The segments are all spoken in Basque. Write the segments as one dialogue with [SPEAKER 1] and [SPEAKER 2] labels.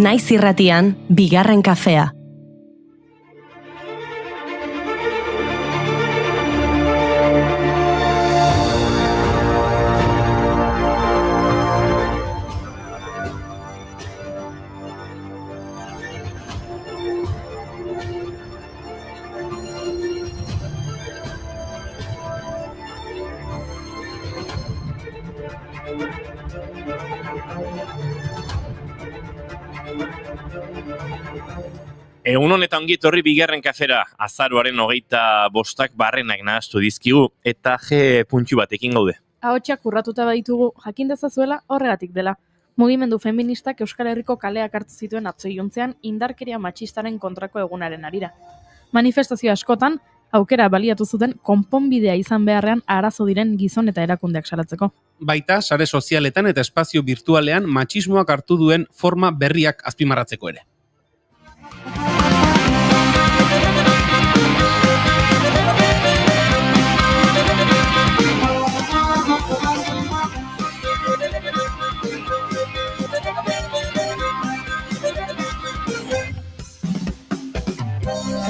[SPEAKER 1] Naiz irratian, bigarren kafea.
[SPEAKER 2] Egun honetan ongi etorri bigarren kafera, azaroaren 25 barrenak nahaztu dizkigu eta puntxu batekin gaude.
[SPEAKER 3] Ahotsak urratuta baditugu, jakin dezazuela horregatik dela. Mugimendu feministak Euskal Herriko kaleak hartu zituen atzo iluntzean indarkeria matxistaren kontrako egunaren harira. Manifestazio askotan, aukera baliatu zuten konponbidea izan beharrean arazo diren gizon eta erakundeak salatzeko.
[SPEAKER 4] Baita, sare sozialetan eta espazio virtualean matxismoak hartu duen forma berriak azpimarratzeko ere.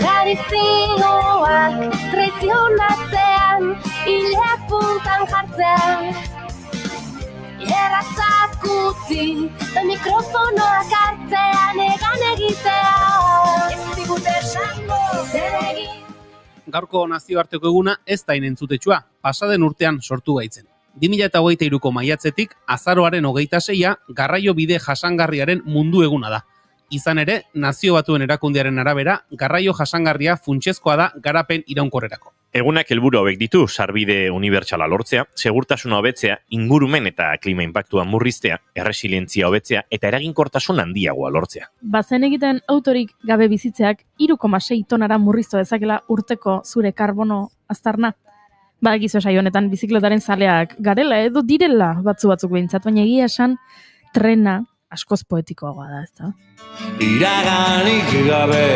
[SPEAKER 5] Tradizioak traizionatzean, hileak puntan jartzean, erratzak utzi, da mikrofonoak hartzean egan egitea. Ez digute esango, zer egin.
[SPEAKER 4] Gaurko nazioarteko eguna ez da inentzutetsua, pasaden urtean sortu gaitzen. 2023ko maiatzetik azaroaren 26a garraio bide jasangarriaren mundu eguna da. Izan ere, Nazio Batuen Erakundearen arabera, garraio jasangarria funtsezkoa da garapen iraunkorrerako.
[SPEAKER 2] Egunak helburu hauek ditu, sarbide unibertsala lortzea, segurtasuna hobetzea, ingurumen eta klima inpaktua murriztea, erresilientzia hobetzea eta eraginkortasun handiagoa lortzea.
[SPEAKER 3] Bazen egiten autorik gabe bizitzeak 3,6 tonara murriztu dezakela urteko zure karbono aztarna. Badakizu saio honetan bizikletaren zaleak garela edo direla batzuk behintzat, baina egia esan trena askoz poetikoagoa da, ezta?
[SPEAKER 6] Iraganik gabe,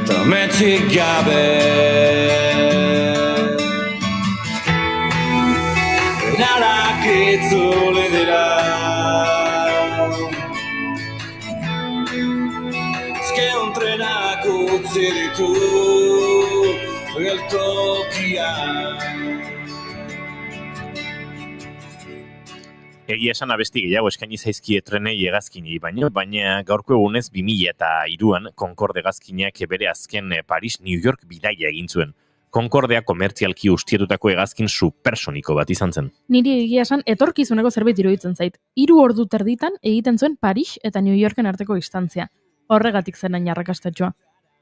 [SPEAKER 6] tametxik gabe, narak itzuli dira, azken trenak utzi ditu geltokian.
[SPEAKER 2] Egia esan abesti gehiago eskaini zaizkie trenei hegazkinei baina gaurko egunez 2003an Concorde hegazkinak bere azken Paris-New York bidaia egin zuen. Concordea komertzialki ustietutako hegazkin supersoniko bat izan zen.
[SPEAKER 3] Niri egia esan etorkizuneko zerbait iruditzen zait. 3 ordu terditan egiten zuen Paris eta New Yorken arteko distantzia. Horregatik zen hain arrakastatsua.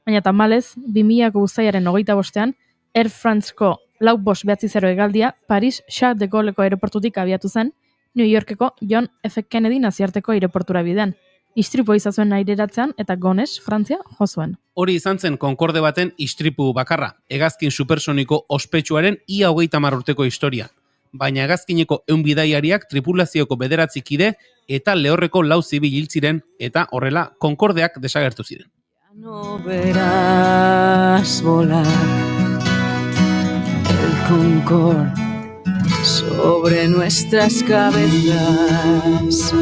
[SPEAKER 3] Baina tamalez, 2000ko uztailaren 25ean Air Franceko 459 hegaldia Paris Charles de Gauleko aireportutik abiatu zen, New Yorkeko John F. Kennedy nazioarteko aireportura bidean. Istripu izan zuen aireratzean eta Gones, Frantzia, jo zuen.
[SPEAKER 4] Hori izan zen Concorde baten istripu bakarra, hegazkin supersoniko ospetsuaren ia 30 urteko historia. Baina hegazkineko 100 bidaiariak tripulazioko 9 kide eta lehorreko 4 zibil hil ziren eta horrela Concordeak desagertu ziren.
[SPEAKER 7] No verás volar el Concorde sobre nuestras cabezas.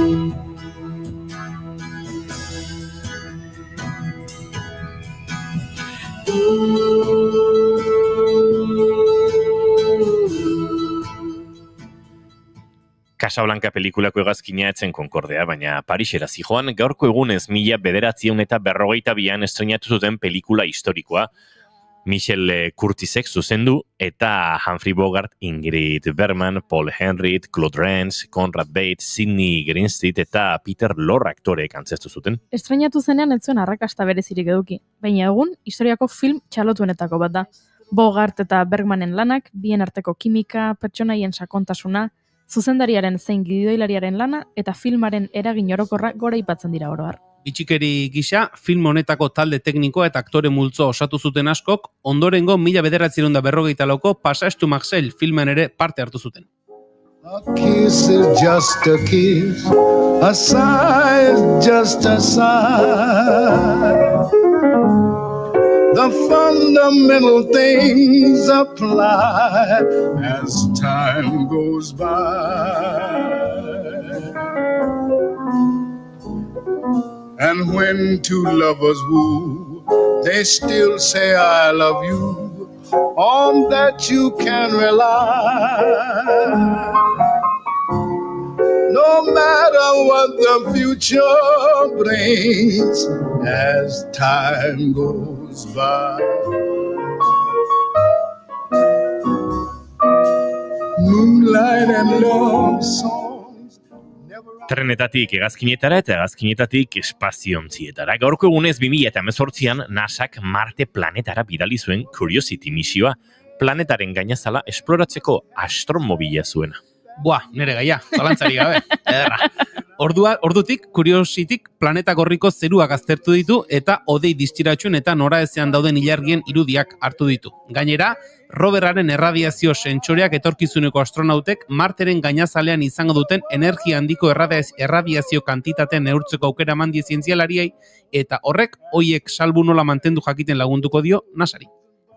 [SPEAKER 2] Casablanca pelikulako hegazkina etzen Concordea, baina Parisera zijoan gaurko egunez 1942an estrenatu zuten pelikula historikoa, Michel Curtizek zuzendu eta Humphrey Bogart, Ingrid Bergman, Paul Henreid, Claude Rains, Conrad Bates, Sidney Greenstreet eta Peter Lorre aktoreek antzeztu zuten.
[SPEAKER 3] Estrenatu zenean ez zuen arrakasta berezirik eduki, baina egun historiako film txalotuenetako bat da. Bogart eta Bergmanen lanak, bien arteko kimika, pertsonaien sakontasuna, zuzendariaren zein gidoilariaren lana eta filmaren eragin orokorra gora aipatzen dira oro har.
[SPEAKER 4] Bitxikeri gisa, film honetako talde teknikoa eta aktore multzo osatu zuten askok, ondorengo 1940ko Passage to Marseille filmen ere parte hartu zuten.
[SPEAKER 8] A kiss is just a kiss, a sigh is just a sigh. The fundamental things apply as time goes by. And when two lovers woo, they still say I love you. On that you can rely. No matter what the future brings as time goes by. Moonlight and love songs never...
[SPEAKER 2] Trenetatik hegazkinetara eta hegazkinetatik espaziontzietara. Gaurko egunez 2018an NASAk Marte planetara bidali zuen Curiosity misioa, planetaren gainazala esploratzeko astromobila zuena.
[SPEAKER 4] Buah, nere gaia, zalantzari gabe. Ederra. Ordutik, Curiosityk planeta gorriko zeruak aztertu ditu eta hodei distiratxuen eta noraezean dauden ilargien irudiak hartu ditu. Gainera, roverraren erradiazio sentsoreak etorkizuneko astronautek Marteren gainazalean izango duten energia handiko erradiazio kantitatea neurtzeko aukera mandi zientzialariei eta horrek hoiek salbu nola mantendu jakiten lagunduko dio NASAri.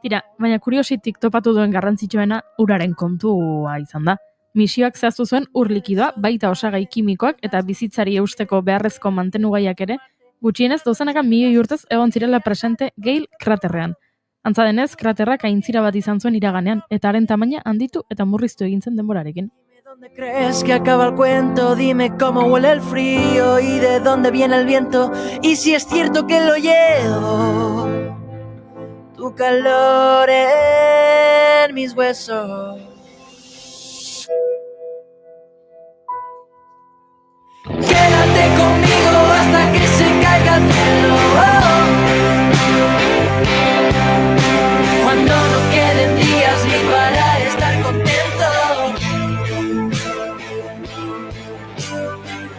[SPEAKER 3] Tira, baina Curiosityk topatu duen garrantzitsuena uraren kontua izan da. Misioak zehaztu zuen ur likidoa, baita osagai kimikoak eta bizitzari eusteko beharrezko mantenugaiak ere, gutxienez dozenaka milioi urtez egon zirela presente Gale kraterrean. Antza denez, kraterrak aintzira bat izan zuen iraganean, eta haren tamaina handitu eta murriztu egin zen denborarekin.
[SPEAKER 9] ¿Dónde crees que acaba el cuento? Dime cómo huele el frío y de dónde viene el viento. Y si es cierto que lo llevo, tu calor en mis huesos. Quédate conmigo hasta que se caiga el cielo. Cuando no queden días ni para estar contento.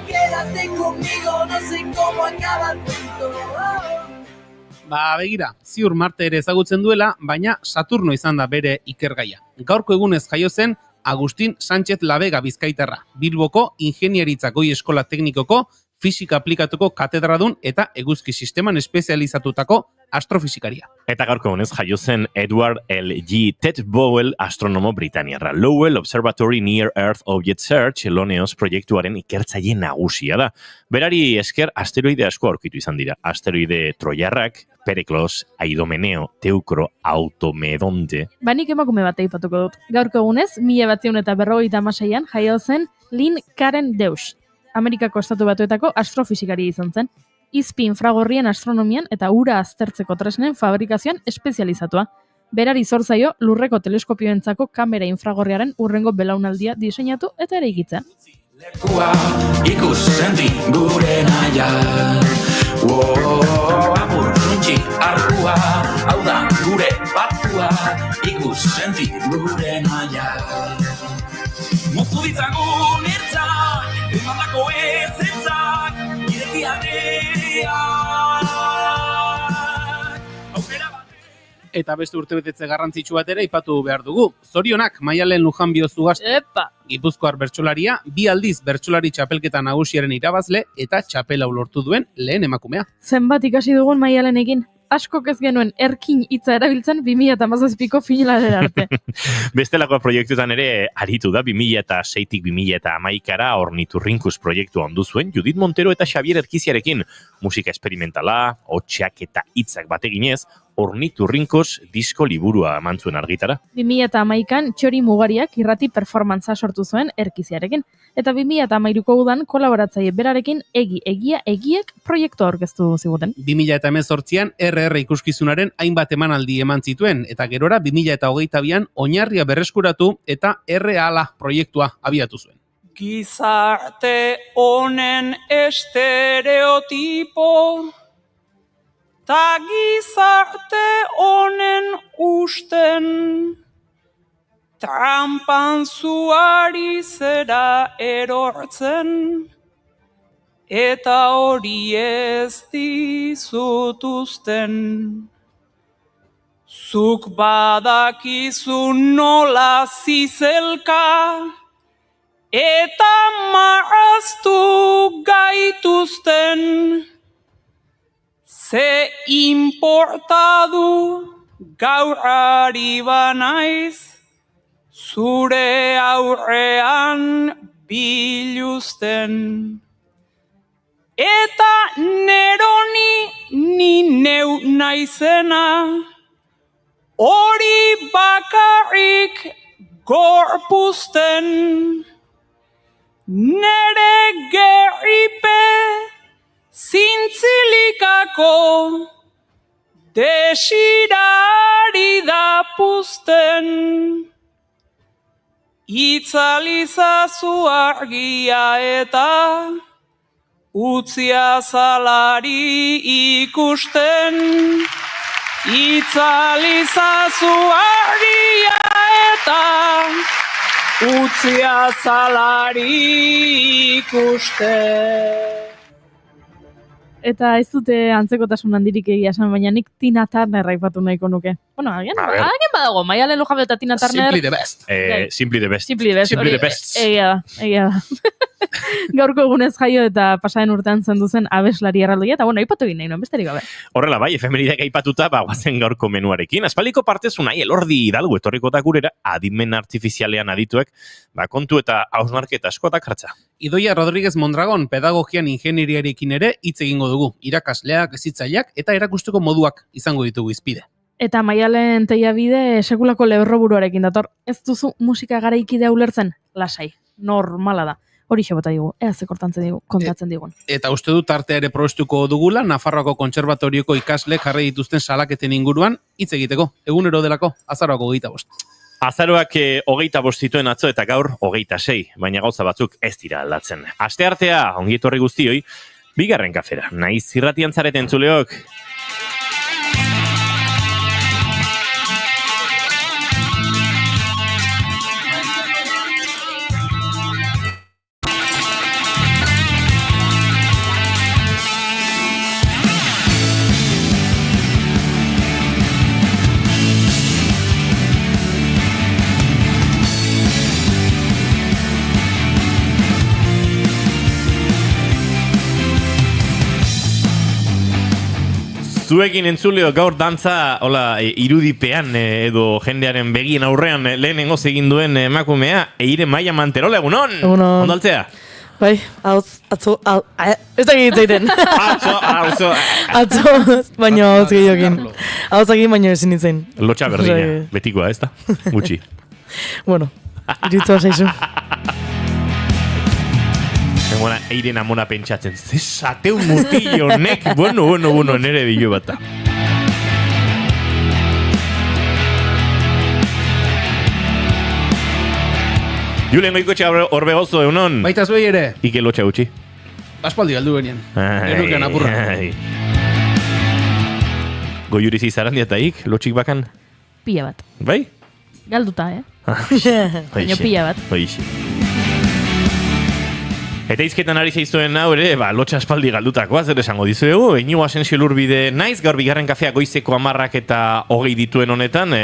[SPEAKER 9] Quédate conmigo, no sé cómo acaba el cuento.
[SPEAKER 4] Begira, ziur Marte ere ezagutzen duela, baina Saturno izan da bere ikergaia. Gaurko egunez jaio zen Agustin Sánchez Labega Bizkaitarra, Bilboko Ingeniaritza Goi Eskola Teknikoko fisika aplikatuko katedradun eta eguzki sisteman espezializatutako astrofisikaria.
[SPEAKER 2] Eta gaurko egunez jaio zen Edward L. G. Ted Bowell astronomo britaniarra. Lowell Observatory Near Earth Object Search LONEOS proiektuaren ikertzaile nagusia da. Berari esker asteroide asko aurkitu izan dira. Asteroide Troiarrak, Periklos, Aidomeneo, Teukro, Automedonte.
[SPEAKER 3] Banik emakume bat aipatuko dut. Gaurko egunez, 1956an jaio zen Lynn Karen Deutsch, Amerikako Estatu Batuetako astrofisikaria izan zen. Izpi infragorrien astronomian eta ura aztertzeko tresnen fabrikazioan espezializatua. Berari zor zaio lurreko teleskopioentzako kamera infragorriaren urrengo belaunaldia diseinatu eta eraikitzen.
[SPEAKER 10] Lekua ikusendi gure naia. Apur suntxi arkua, hau da gure batua, ikusendi gure naia. Muzu ditzagun irtzak, emandako ezetzak,
[SPEAKER 4] eta beste urtebetetze garrantzitsu bat ere aipatu behar dugu. Zorionak Maialen Lujanbio Zugaztu.
[SPEAKER 3] Epa!
[SPEAKER 4] Gipuzkoar bertsolaria, 2 aldiz bertsolari txapelketa nagusiaren irabazle eta txapela lortu duen lehen emakumea.
[SPEAKER 3] Zenbat ikasi dugun Maialenekin? Askok ez genuen erkin hitza erabiltzen 2017ko finalara arte.
[SPEAKER 2] Bestelako proiektuetan ere aritu da 2006tik 2011ra Orniturrinkus proiektua ondu zuen Judith Montero eta Xavier Erkiziarekin. Musika esperimentala, hotxeak eta hitzak bateginez, Orniturrinkos disko liburua eman zuen argitara.
[SPEAKER 3] 2011an Txori Mugariak irrati performantza sortu zuen Erkiziarekin. Eta 2013ko udan kolaboratzaile berarekin egiek proiektua aurkeztu ziguten.
[SPEAKER 4] 2018an RR ikuskizunaren hainbat emanaldi eman zituen, eta gerora 2022an oinarria berreskuratu eta RALA proiektua abiatu zuen.
[SPEAKER 11] Gizarte honen estereotipo ta gizarte honen usten trampan zuari zera erortzen eta hori ez dizutuzten. Zuk badakizu nola zizelka eta maraztu gaituzten. Ze importadu gaur ari banaiz, zure aurrean biluzten. eta neroni ni neu naizena, hori bakarrik gorpuzten, nere gerripe zintzilikako desirari da puzten. Itzalizazu argia eta utzia zalari ikusten. Itzalizazu argia eta utzia zalari ikusten.
[SPEAKER 3] Eta ez dute antzekotasun handirik egia esan, baina nik Tina Turner aipatu nahiko nuke. Bueno, agian badago, Maialen Lujambide eta Tina Turner.
[SPEAKER 4] Simply the best.
[SPEAKER 2] Simply the best.
[SPEAKER 3] Simply the best. Egia da. Gaurko egunez jaio eta pasaren urtean zendu zen abeslari erraldoia, eta bueno, aipatu egin nahi nuen, besterik gabe.
[SPEAKER 2] Horrela bai, efemerideak aipatuta, guazen gaurko menuarekin. Aspaldiko partezu nahi, Elordi Hidalgo etorriko da gurera, adimen artifizialean adituek, kontu eta hausnarketa askotak hartza.
[SPEAKER 4] Idoia Rodríguez Mondragon pedagogian ingenieriarekin ere hitz egingo dugu. Irakasleak, hezitzaileak eta erakusteko moduak izango ditugu izpide.
[SPEAKER 3] Eta Maialen Teiabide sekulako lerroburuarekin dator. Ez duzu musika garaikidea ulertzen? Lasai, normala da. Hori xebota digu, ze kontatzen digun.
[SPEAKER 4] Eta uste dut arte ere probestuko dugula, Nafarroako Kontserbatorioko ikasle jarri dituzten salaketen inguruan hitz egiteko. Egunero delako, azaroako 25.
[SPEAKER 2] Azaroak 25 zituen atzo eta gaur 26, baina gauza batzuk ez dira aldatzen. Asteartea, ongi etorri guztioi, bigarren kafera. Naiz irratian zareten entzuleok. Zuekin entzuleo gaur dantza irudipean edo jendearen begien aurrean lehenengo egin duen emakumea, Eire Maia Manterola, egunon?
[SPEAKER 12] Egunon.
[SPEAKER 2] Ondaltzea?
[SPEAKER 12] Bai, ez da egiten. Atzo, baina hautz gehiokin. Hautzakin baina ezin itzen.
[SPEAKER 2] Lotxa berdina, betikoa, ez da? Gutxi.
[SPEAKER 12] Bueno, iruditua zaizu.
[SPEAKER 2] Zengona, Eiren amona pentsatzen, zesateu mutillo nek, bueno, nere bilo bata. Julen goikotxe horbe gozo, egunon?
[SPEAKER 4] Baita zuei ere.
[SPEAKER 2] Ike lotxa gutxi.
[SPEAKER 4] Aspaldi galdu benien. Erukean apurra.
[SPEAKER 2] Goiuriz izarandia eta ik, lotxik bakan?
[SPEAKER 3] Pila bat.
[SPEAKER 2] Bai?
[SPEAKER 3] Galduta, Baina pila bat.
[SPEAKER 2] Eta izketan ari zeizuen hau ere, lotxa aspaldi galdutakoa, zer esango dizuegu, Iñigo Asensio Lurbide naiz, gaur bigarren kafea goizeko 10 eta 20 dituen honetan,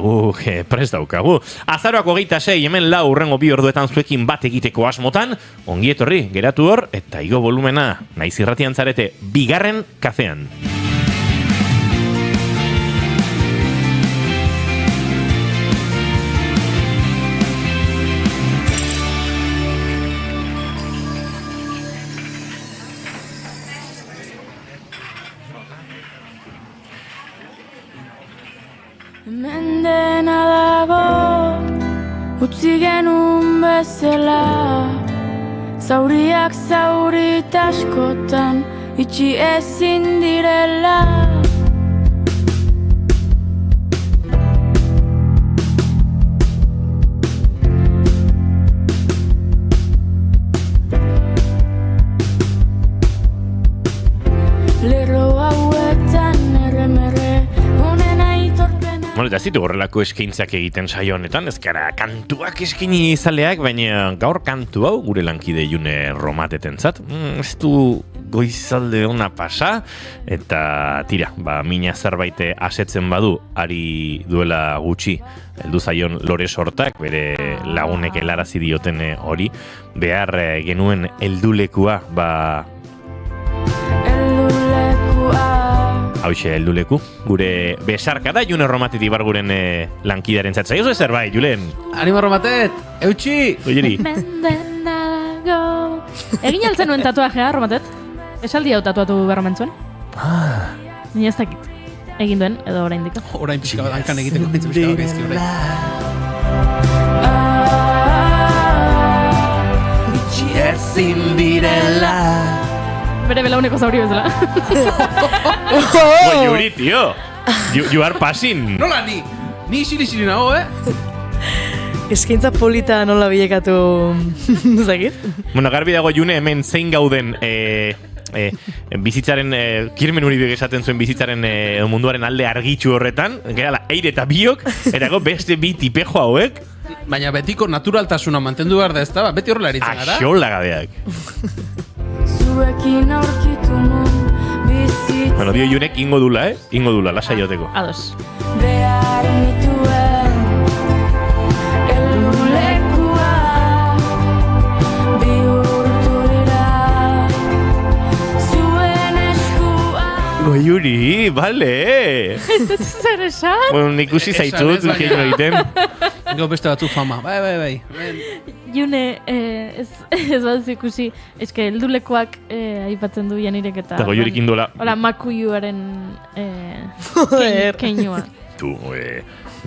[SPEAKER 2] guk prest daukagu. Azaroak 26, hemen lau urrengo 2 orduetan zuekin bat egiteko asmotan, ongi etorri, geratu hor, eta igo volumena, naiz irratian zarete, bigarren kafean.
[SPEAKER 13] Mendena dago, utzi genuen bezala, zauriak zaurit askotan, itxi ezin direla. Lerro hauetan erremerre,
[SPEAKER 2] Bueno, eta zitu horrelako eskaintzak egiten saio honetan, ezkara kantuak eskaini izaleak, baina gaur kantu hau gure lankide June Romatetentzat. Ez du goizalde ona pasa, eta tira, mina zerbait asetzen badu, ari duela gutxi, heldu zaion Lore Sortak, bere lagunek helarazi dioten hori, behar genuen heldulekua, hauxe helduleku, gure besarka da June Romatetik barguren lankidaren zatzai. Ezo ezer bai, Julen?
[SPEAKER 4] Anima Romatet, eutxi!
[SPEAKER 2] Oieri.
[SPEAKER 3] Egin altzen nuen tatuajea, Romatet? Esaldi hau tatuatu behar omen zuen. Ni ez dakit. Egin duen, edo orain diko.
[SPEAKER 4] Orain pixka bat hankan egiteko pixka bat gaizki orain.
[SPEAKER 9] Ezin direla.
[SPEAKER 3] Bere belauneko zauri bezala.
[SPEAKER 2] Yuri, tío. You are passing.
[SPEAKER 4] Nola ni? Ni isili nago,
[SPEAKER 12] Eskaintza polita nola bilekatu, zakit?
[SPEAKER 2] Bueno, garbi dago June hemen zein gauden bizitzaren, Kirmen Uribe esaten zuen bizitzaren munduaren alde argitxu horretan, gerala, eire eta biok, eta beste bi tipejo hauek.
[SPEAKER 4] Baina betiko naturaltasuna mantendu behar da ez da, beti horrela eritzen gara.
[SPEAKER 2] Axola gabeak.
[SPEAKER 13] Zuekin aurkitu nun bizitza.
[SPEAKER 2] Bueno, dio Junek ingo dula, Ingo dula, lasa joteko.
[SPEAKER 3] Ados.
[SPEAKER 13] Behar nituen eldulekua bihurtu dira zuen eskua.
[SPEAKER 2] Goiuri, bale.
[SPEAKER 3] Ez dut zer esan?
[SPEAKER 2] Bueno, nik usi zaitut, keino egiten.
[SPEAKER 4] Gau beste batzu fama, bai.
[SPEAKER 3] June, ez bat ikusi, eske heldulekoak aipatzen du Janirek eta...
[SPEAKER 2] Eta Goiurik indola.
[SPEAKER 3] Hola, makuyuaren keinua.
[SPEAKER 2] Tu,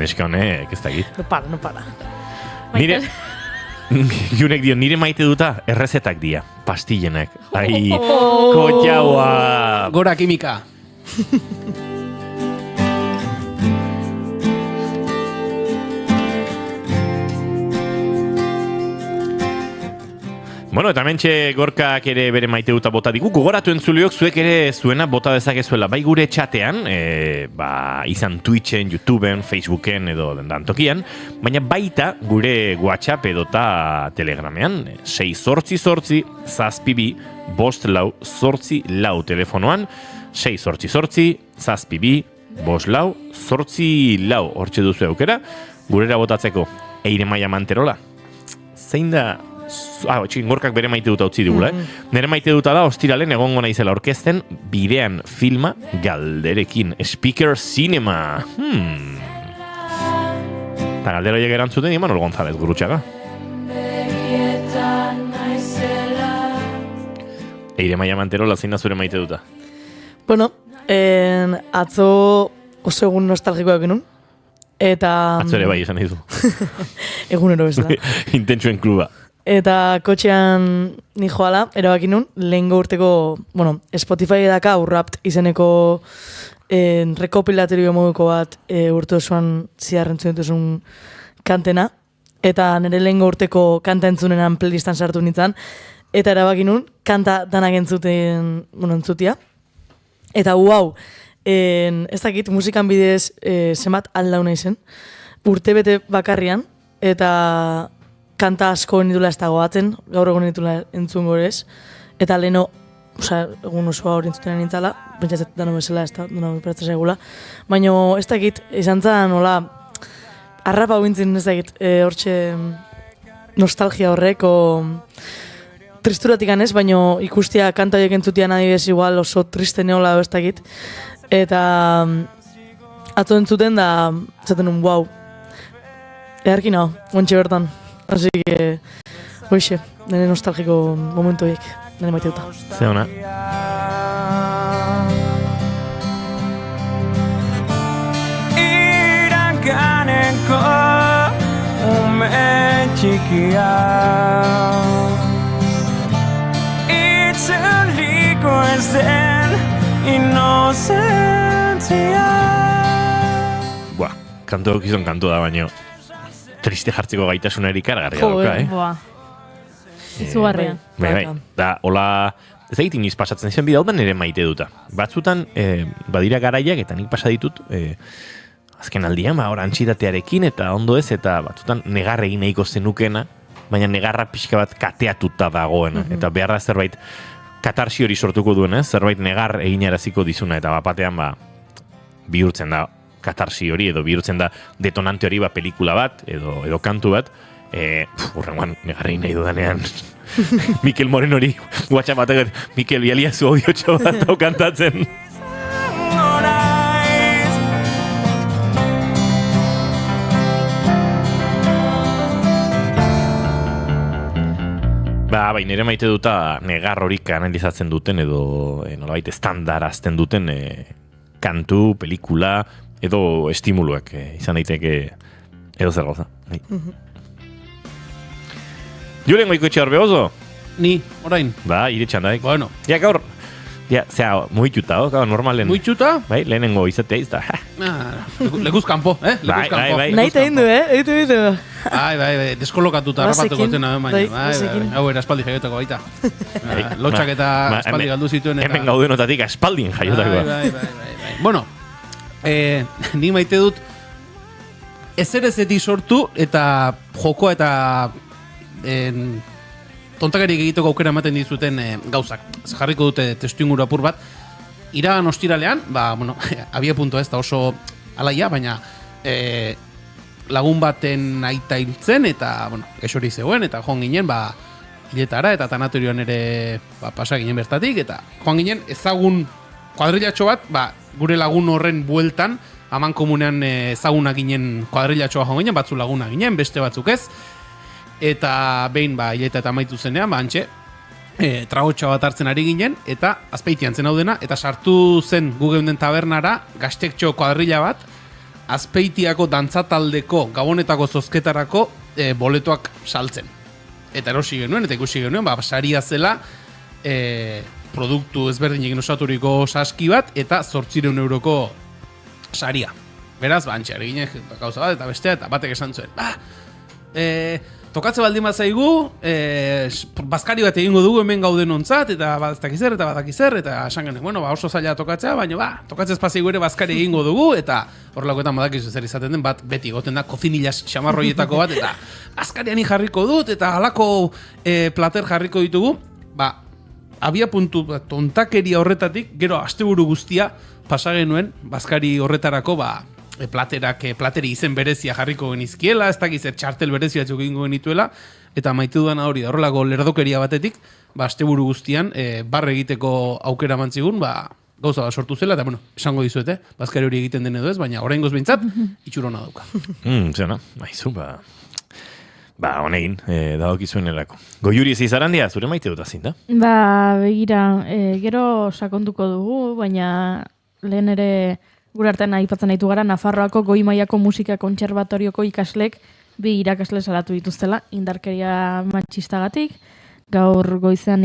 [SPEAKER 2] neska honek, ez dakit.
[SPEAKER 12] No para.
[SPEAKER 2] Nire... Junek dio, nire maite duta errezetak dia, pastillenak. Ai, kotxaua!
[SPEAKER 4] Gora kimika!
[SPEAKER 2] Bueno, eta mentxe Gorkak ere bere maite duta bota digu. Gogoratu entzuliok zuek ere zuena bota dezakezuela. Bai gure txatean, izan Twitchen, YouTubeen, Facebooken edo dantokian, baina baita gure WhatsApp edota Telegramean. 688-zazpibi-5-4 telefonoan. 688-zazpibi-5-4 hortxe duzu aukera. Gurera botatzeko Eire Maia Manterola. Zein da... Gorkak bere maite duta utzi digula, Nere maite duta da, ostiralen egongo naizela orkesten bidean filma galderekin. Speaker Cinema. Eta galdera horiek erantzuten, Imanol González Gurutxaga. Eire Maia Manterola, zein da zure maite duta?
[SPEAKER 12] Bueno, atzo oso egun nostalgikoak genuen. Eta...
[SPEAKER 2] Atzo ere bai, esan nahi du.
[SPEAKER 12] Egunero bezala.
[SPEAKER 2] Intentsuen kluba.
[SPEAKER 12] Eta kotxean ni joala, erabaki nun, lehengo urteko, bueno, Spotify edaka Urrapt izeneko rekopilatorio moduko bat urte osoan ziarrentzun dituzun kantena, eta nire lehengo urteko kanta entzunenan playlistan sartu nintzen, eta erabaki nun, kanta danak entzutia. Eta ez dakit, musikan bidez zenbat aldauna izen, urte bete bakarrian, eta... kanta asko nitula ez dagoatzen, gaur egun nitula entzun gorez, eta leheno, egun osoa hori entzuten nintzala, pentsatzen dano bezala ez da, dano beratzen segula, baina ez dakit, izan zen, hola, arrapa guintzen ez dakit, hortxe nostalgia horreko tristuratik anez, baina ikustia kanta horiek entzutian adibidez igual oso triste neola ez dakit, eta atzo entzuten da, zaten un, wow, eharkin hau, gontxe bertan. Así que, hoxe, nire nostalgiko momentu horiek, nire maite duta.
[SPEAKER 2] Ze hona.
[SPEAKER 11] Iraganeko ume txikia itzuliko ez den inozentzia.
[SPEAKER 2] Buah, kantu gizon kantu da baino. Triste jartzeko gaitasunari kargarria dauka,
[SPEAKER 3] Boa. Izugarria.
[SPEAKER 2] Bai. Da, hola, ez egit iniz pasatzen zen bidaudan nire maite duta. Batzutan, badira garaiak eta nik pasa ditut, azken aldian, antxidatearekin eta ondo ez, eta batzutan negar egin nahiko zenukena, baina negarra pixka bat kateatuta dagoena. Eta behar da zerbait katarsi hori sortuko duen, zerbait negar eginaraziko dizuna, eta bapatean bihurtzen da katarsi hori, edo bihurtzen da detonante hori pelikula bat, edo kantu bat, urrengoan negarrein nahi dudanean Mikel Moreno hori WhatsApp bategat, Mikel bialia zu audiotxo bat hau kantatzen. Bai, nire maite duta negar horik analizatzen duten edo nolabait estandarazten duten kantu, pelikula edo estimuluak izan daiteke edo zer gauza. Bai. Julen goiko etxe horbe oso?
[SPEAKER 4] Ni, orain.
[SPEAKER 2] Ba, iretxan daik.
[SPEAKER 4] Bueno.
[SPEAKER 2] Ja, gaur, zera, muituta, gaur normalen.
[SPEAKER 4] Muituta?
[SPEAKER 2] Bai, lehenengo izatea izta.
[SPEAKER 4] Lekuz kanpo, Lekuz kanpo.
[SPEAKER 12] Nahi eta hindu, Eitu.
[SPEAKER 4] Bai, deskolokatuta harrapatuko zena, baina. Bai, hau era espaldi jaiotako baita. Lotxak eta espaldi galdu zituen.
[SPEAKER 2] Hemen gaudenotatik espaldin jaiotakoa.
[SPEAKER 4] Bai. Bueno, ni maite dut ezerezetik sortu eta joko eta tontakarik egiteko aukera ematen dizuten gauzak. Jarriko dute testuinguru apur bat. Iragan ostiralean, abia punto ez da oso alaia, baina lagun baten aita hiltzen eta, gaixori zegoen, eta joan ginen, hiletara eta tanatorioan ere pasa ginen bertatik, eta joan ginen ezagun kuadrillatxo bat, gure lagun horren bueltan, aman komunean ezaguna ginen kuadrillatxoa joan ginen, batzu laguna ginen, beste batzuk ez, eta behin hileta eta amaitu zenean, antxe, tragotxa bat hartzen ari ginen, eta azpeitian zen hau dena, eta sartu zen gu geunden tabernara, gaztektxo kuadrilla bat, Azpeitiako dantzataldeko gabonetako zozketarako boletoak saltzen. Eta erosi genuen, eta ikusi genuen, saria zela produktu ezberdinekin osaturiko saski bat, eta 800 euroko saria. Beraz, antxe, ginen gauza bat, eta bestea, eta batek esan zuen. Tokatze baldin bat zaigu, bazkari bat egingo dugu hemen gauden ontzat, eta badakizer, eta esan genuen, oso zaila tokatzea, baina tokatzez paseigu ere bazkari egingo dugu, eta horrelakoetan badakizu zer izaten den, bat beti goten da kozinillas xamarroietako bat, eta bazkariani jarriko dut, eta halako plater jarriko ditugu, abia puntu tontakeria horretatik, gero asteburu guztia pasa genuen, bazkari horretarako, plateri izen berezia jarriko genizkiela, ez dakiz txartel berezia batzuk egingo genituela, eta maite dudan hori da horrelako lerdokeria batetik, asteburu guztian, barre egiteko aukera mantzigun, gauza bat sortu zela, eta esango dizuete, bazkari hori egiten den edo ez, baina oraingoz behintzat, itxurona dauka.
[SPEAKER 2] Zena, maizu, honegin, dagokizuen erako. Goiuri ez izarandia, zure maite dut azin, da?
[SPEAKER 3] Begira, gero sakonduko dugu, baina lehen ere gure artean aipatzen ditu gara, Nafarroako goi mailako musika kontserbatorioko ikaslek bi irakasle salatu dituztela, indarkeria matxistagatik. Gaur goizean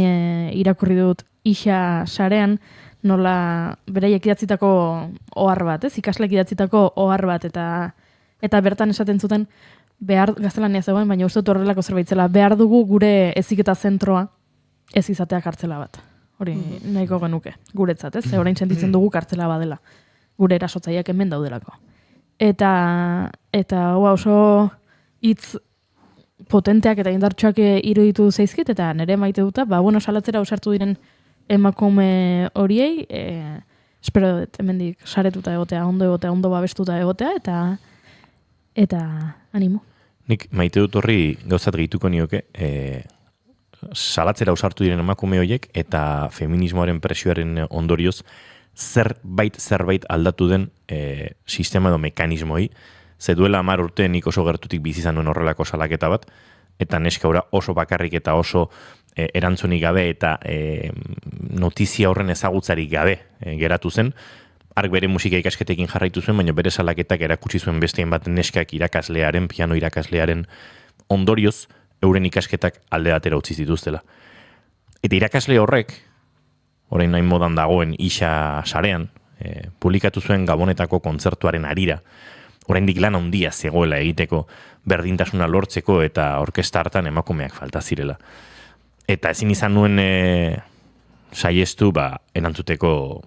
[SPEAKER 3] irakurri dut Ixa sarean, nola beraiek idatzitako ohar bat, ikaslek idatzitako ohar bat, eta bertan esaten zuten, gaztelania zegoen, baina uste dut horrelako zerbait zela, behar dugu gure heziketa zentroa ez izatea kartzela bat. Hori nahiko genuke, guretzat, orain sentitzen dugu kartzela badela. Gure erasotzaileak hemen daudelako. Eta oso hitz potenteak eta indartsuak iruditu zaizkit, eta nire maite duta, salatzera ausartu diren emakume horiei, espero dut hemendik saretuta egotea, ondo babestuta egotea, eta animo.
[SPEAKER 2] Nik maite dut horri gauzat gehituko nioke, salatzera ausartu diren emakume horiek, eta feminismoaren presioaren ondorioz, zerbait aldatu den sistema edo mekanismoi, ze duela 10 urte nik oso gertutik bizi izan nuen horrelako salaketa bat, eta neska ura oso bakarrik eta oso erantzunik gabe eta notizia horren ezagutzarik gabe geratu zen, ark bere musika ikasketekin jarraitu zuen, baina bere salaketak erakutsi zuen bestein bat neskak irakaslearen, piano irakaslearen ondorioz, euren ikasketak alde batera utzi zituztela. Eta irakasle horrek, orain nahi modan dagoen Ixa sarean, publikatu zuen Gabonetako kontzertuaren harira, oraindik lan handia zegoela egiteko, berdintasuna lortzeko eta orkesta hartan emakumeak falta zirela. Eta ezin izan nuen saiestu erantzuteko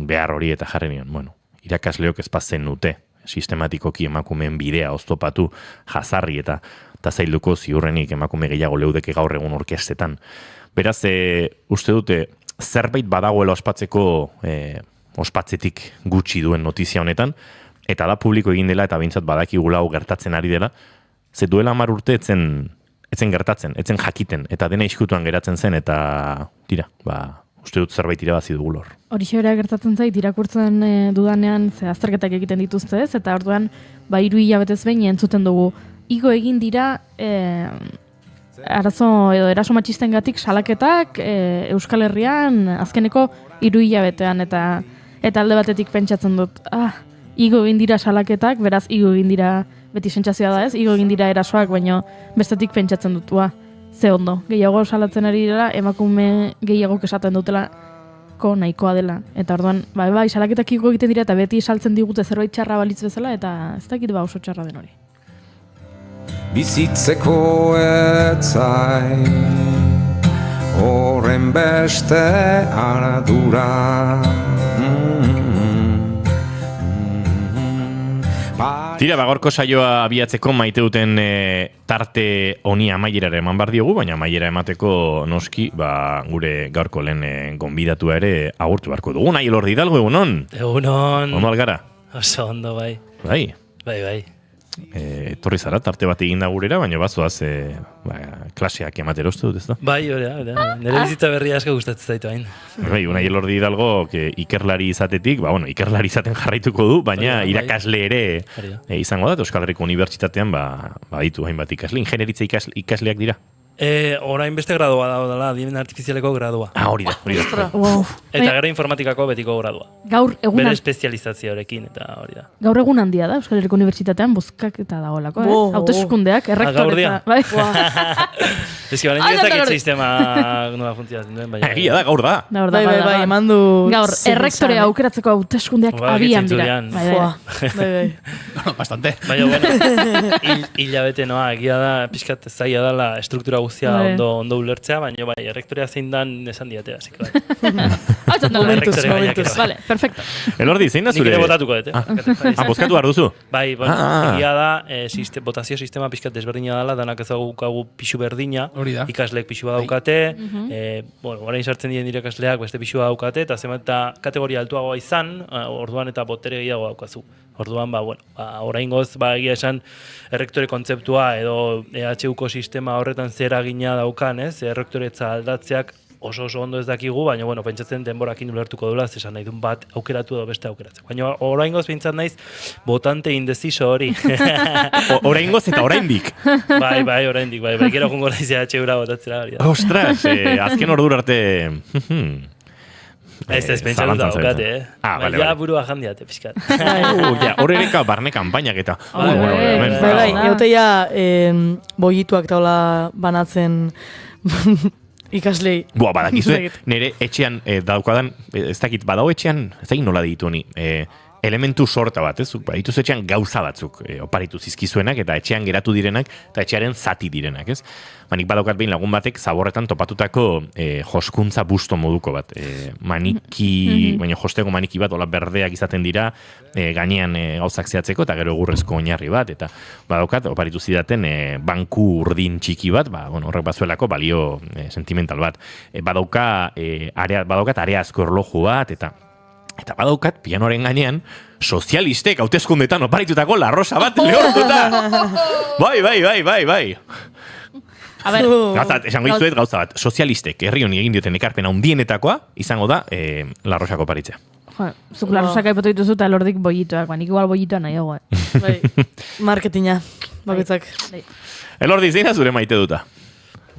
[SPEAKER 2] behar hori eta jarri nion. Irakasleok ezpazen nute, sistematikoki emakumeen bidea oztopatu jazarri eta zailduko ziurrenik emakume gehiago leudeke gaur egun orkestetan. Beraz, uste dute, zerbait badagoela ospatzeko ospatzetik gutxi duen notizia honetan, eta da publiko egin dela eta bintzat badakigula hau gertatzen ari dela, ze duela 10 urte etzen gertatzen, etzen jakiten, eta dena iskutuan geratzen zen, eta uste dut zerbait irabazi dugu lor.
[SPEAKER 3] Horixe bera gertatzen zait, irakurtzen dudanean azterketak egiten dituzte ez, eta orduan 3 hilabetez behin entzuten dugu. Igo egin dira arazo edo eraso matxistengatik salaketak Euskal Herrian azkeneko 3 hilabetean eta alde batetik pentsatzen dut, igo egin dira salaketak, beraz igo egin dira, beti sentsazioa da ez, igo egin dira erasoak, baino bestetik pentsatzen dut, ze ondo, gehiago salatzen ari dira, emakume gehiago esaten dutela nahikoa dela. Eta orduan, bai, salaketak igo egiten dira eta beti saltzen digute zerbait txarra balitz bezala eta ez dakit oso txarra den hori.
[SPEAKER 14] Bizitzeko etzai horren beste ardura.
[SPEAKER 2] Tira, bagorko saioa abiatzeko maite duten tarte honi amaierara eman bar diogu, baina amaiera emateko noski, gure gaurko lehen gonbidatua ere agurtu beharko dugu. Nahi, Elordi Hidalgo, egunon?
[SPEAKER 15] Egunon.
[SPEAKER 2] Ondo algara?
[SPEAKER 15] Oso ondo, bai.
[SPEAKER 2] Bai?
[SPEAKER 15] Bai.
[SPEAKER 2] Torri zara, tarte bat egin da gurera, baina bazoaz klaseak ematera uste dut, ez da?
[SPEAKER 15] Bai, hori. Nire bizitza berria asko gustatzen zaitu hain.
[SPEAKER 2] Bai, Unai Elordi Hidalgo ikerlari izatetik, ikerlari izaten jarraituko du, baina irakasle ere izango da, Euskal Herriko Unibertsitatean ditu hainbat ikasle. Ingenieritza ikasleak dira?
[SPEAKER 15] Orain beste gradua da, adimen artifizialeko gradua.
[SPEAKER 2] Hori da.
[SPEAKER 3] Wow.
[SPEAKER 15] Eta gero informatikako betiko gradua.
[SPEAKER 3] Gaur egun
[SPEAKER 15] bere espezializazioarekin, eta hori da.
[SPEAKER 3] Gaur egun handia da, Euskal Herriko Unibertsitatean bozkak eta dagoelako, hauteskundeak, errektoretza. Bai.
[SPEAKER 15] Ez ki, baren dizakit sistema nola funtzionatzen duen, baina.
[SPEAKER 2] Egia da, gaur da.
[SPEAKER 12] Bai, emandu.
[SPEAKER 3] Gaur, errektorea aukeratzeko hauteskundeak abian dira.
[SPEAKER 12] Bai.
[SPEAKER 4] Bastante.
[SPEAKER 15] Baina, bueno, hilabete noa, egia da, pixkat zaila dela struktura guztia ondo ulertzea, baina bai, errektorea zein dan esan diatea, así que bai.
[SPEAKER 3] Momentuz. Vale, perfecto.
[SPEAKER 2] Elordi, zein da zure?
[SPEAKER 15] Nik ere botatuko dut,
[SPEAKER 2] bozkatu behar duzu?
[SPEAKER 15] Bai, egia da, botazio sistema pixkat desberdina dela, danak ez daukagu pixu berdina, ikasleek pixu badaukate, orain sartzen diren irakasleak beste pixu badaukate, eta zenbat kategoria altuagoa izan, orduan eta botere gehiago daukazu. Orduan, oraingoz, egia esan, errektore kontzeptua edo EHUko sistema horretan zer agina daukan, ez? Errektoretza aldatzeak oso ondo ez dakigu, baina, pentsatzen denborakin ulertuko dula, zesan nahi duen bat aukeratu edo beste aukeratzeko. Baina, oraingoz pentsat naiz, botante indeciso hori.
[SPEAKER 2] Oraingoz eta oraindik.
[SPEAKER 15] Bai, oraindik, bai. Gero jungo naiz EHUra botatzera hori da.
[SPEAKER 2] Ostras, azken ordur arte...
[SPEAKER 15] Ez pentsatu da daukate,
[SPEAKER 2] Baina
[SPEAKER 15] burua jandiate, pixkat.
[SPEAKER 2] Hor ere barne kampainak eta...
[SPEAKER 12] Bai, euteia bollituak taula banatzen ikaslei.
[SPEAKER 2] Badakizue, nire etxean daukadan, ez dakit, badao etxean, ez dakit nola ditu honi, elementu sorta bat, ez? Badituz etxean gauza batzuk, oparitu zizkizuenak, eta etxean geratu direnak, eta etxearen zati direnak, ez? Nik badaukat behin lagun batek zaborretan topatutako joskuntza busto moduko bat. Maniki, baina josteko maniki bat, hola berdeak izaten dira, gainean gauzak zehatzeko, eta gero egurrezko oinarri bat, eta badaukat, oparitu zidaten banku urdin txiki bat, horrek bazuelako balio sentimental bat. Badaukat areazko erloju bat, eta badaukat, pianoaren gainean, sozialistek hauteskundetan oparitutako La Rosa bat lehortuta. Bai.
[SPEAKER 3] A ver,
[SPEAKER 2] esango dizuet gauza bat, sozialistek herri honi egin dioten ekarpena hundienetakoa izango da La Rosako oparitzea.
[SPEAKER 3] Zuk La Rosaka ipatu dituzu eta Elordik bollitoak, nik igual bollitoa nahiago.
[SPEAKER 12] Marketina, bakitzak.
[SPEAKER 2] Elordi, zein zure maite duta?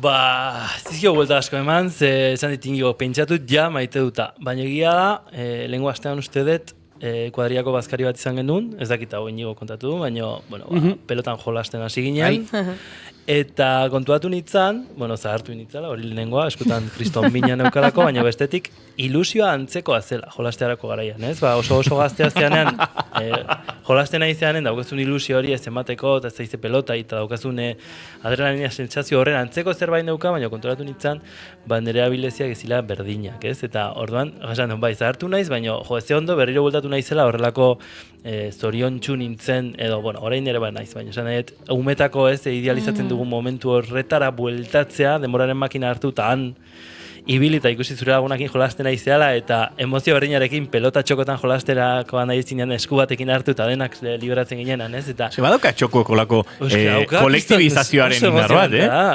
[SPEAKER 15] Zizkio buelta asko eman, esan ditingo pentsatut maite duta. Baina egia da, lehenko astean uste dut, kuadriako bazkari bat izan genuen, ez dakit hau inigo kontatu, baina pelotan jolasten hasi ginen. Eta kontuatu nintzen, zahartu nintzela, hori lehenengoa, eskutan kriston mina neukalako, baina bestetik ilusioa antzekoa zela, jolastearako garaian, ez? Oso gaztea zeanean, jolasten nahi zeanen, daukazun ilusio hori ez emateko, eta ez zaize pelota, eta daukazun adrenalina sentsazio horren antzeko zerbait neuka, baina konturatu nintzen, nire abileziak ezila berdinak, ez? Eta orduan, zahartu naiz, baina ez ondo berriro bueltatu naizela horrelako zoriontsu nintzen, edo, orain ere naiz, baina esan nahi, umetako ez, idealizatzen dugun momentu horretara bueltatzea, denboraren makina hartu, eta han ibilita ikusi zure lagunakin jolasten aizeala, eta emozio berdinarekin pelota txokotan jolasterakoan nahi zinean esku batekin hartu eta denak liberatzen ginenan, ez? Eta
[SPEAKER 2] badauka txoko kolektibizazioaren indar bat,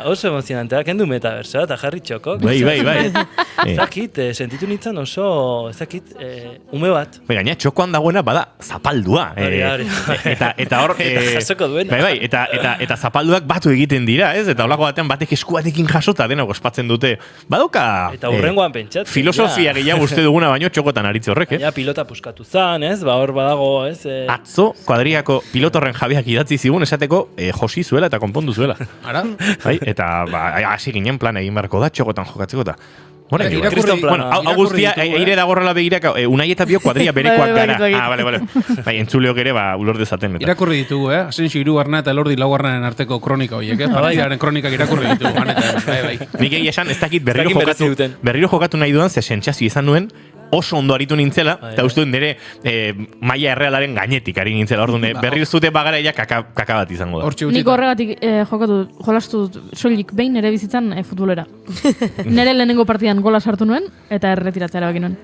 [SPEAKER 15] oso emozionantea, kendu metaversoa eta jarri txokok.
[SPEAKER 2] Bai.
[SPEAKER 15] Ezakit, sentitu nintzen oso, ume bat.
[SPEAKER 2] Gaina, txokoan dagoena bada zapaldua. Eta hor...
[SPEAKER 15] Jasoko duena.
[SPEAKER 2] Bai, eta zapalduak batu egiten dira, ez? Eta holako batean batek eskuatekin jasota denak ospatzen dute. Badauka...
[SPEAKER 15] Eta hurrengoan pentsatzen.
[SPEAKER 2] Filosofia gehiago uste duguna baino txokotan aritze horrek,
[SPEAKER 15] Ja, pilota puskatu zan, ez? Hor badago, ez?
[SPEAKER 2] Atzo, kuadriako pilotorren jabeak idatzi zigun esateko josi zuela eta konpondu zuela.
[SPEAKER 4] Ara?
[SPEAKER 2] Bai, eta hasi ginen plan egin beharko da txokotan jokatzeko eta...
[SPEAKER 4] Irakurri
[SPEAKER 2] Augustia, eire dagorrela begirak, Unai eta Bio kuadria berekoak gara. Bale. Bai, entzuleok ere, ulor dezaten.
[SPEAKER 4] Irakurri ditugu, Asensio hirugarrena eta Elordi laugarrenaren arteko kronika horiek, Partidaren kronikak irakurri ditugu. Bai.
[SPEAKER 2] Nik egia esan, ez dakit berriro jokatu nahi dudan, ze sentsazio izan nuen, oso ondo aritu nintzela, eta uste dut nire maila errealaren gainetik ari nintzela. Orduan, berriro zute bagara kaka bat izango da.
[SPEAKER 3] Nik horregatik jolastu soilik behin ere bizitzan futbolera. Nire lehenengo partidan gola sartu nuen, eta erretiratzea erabaki nuen.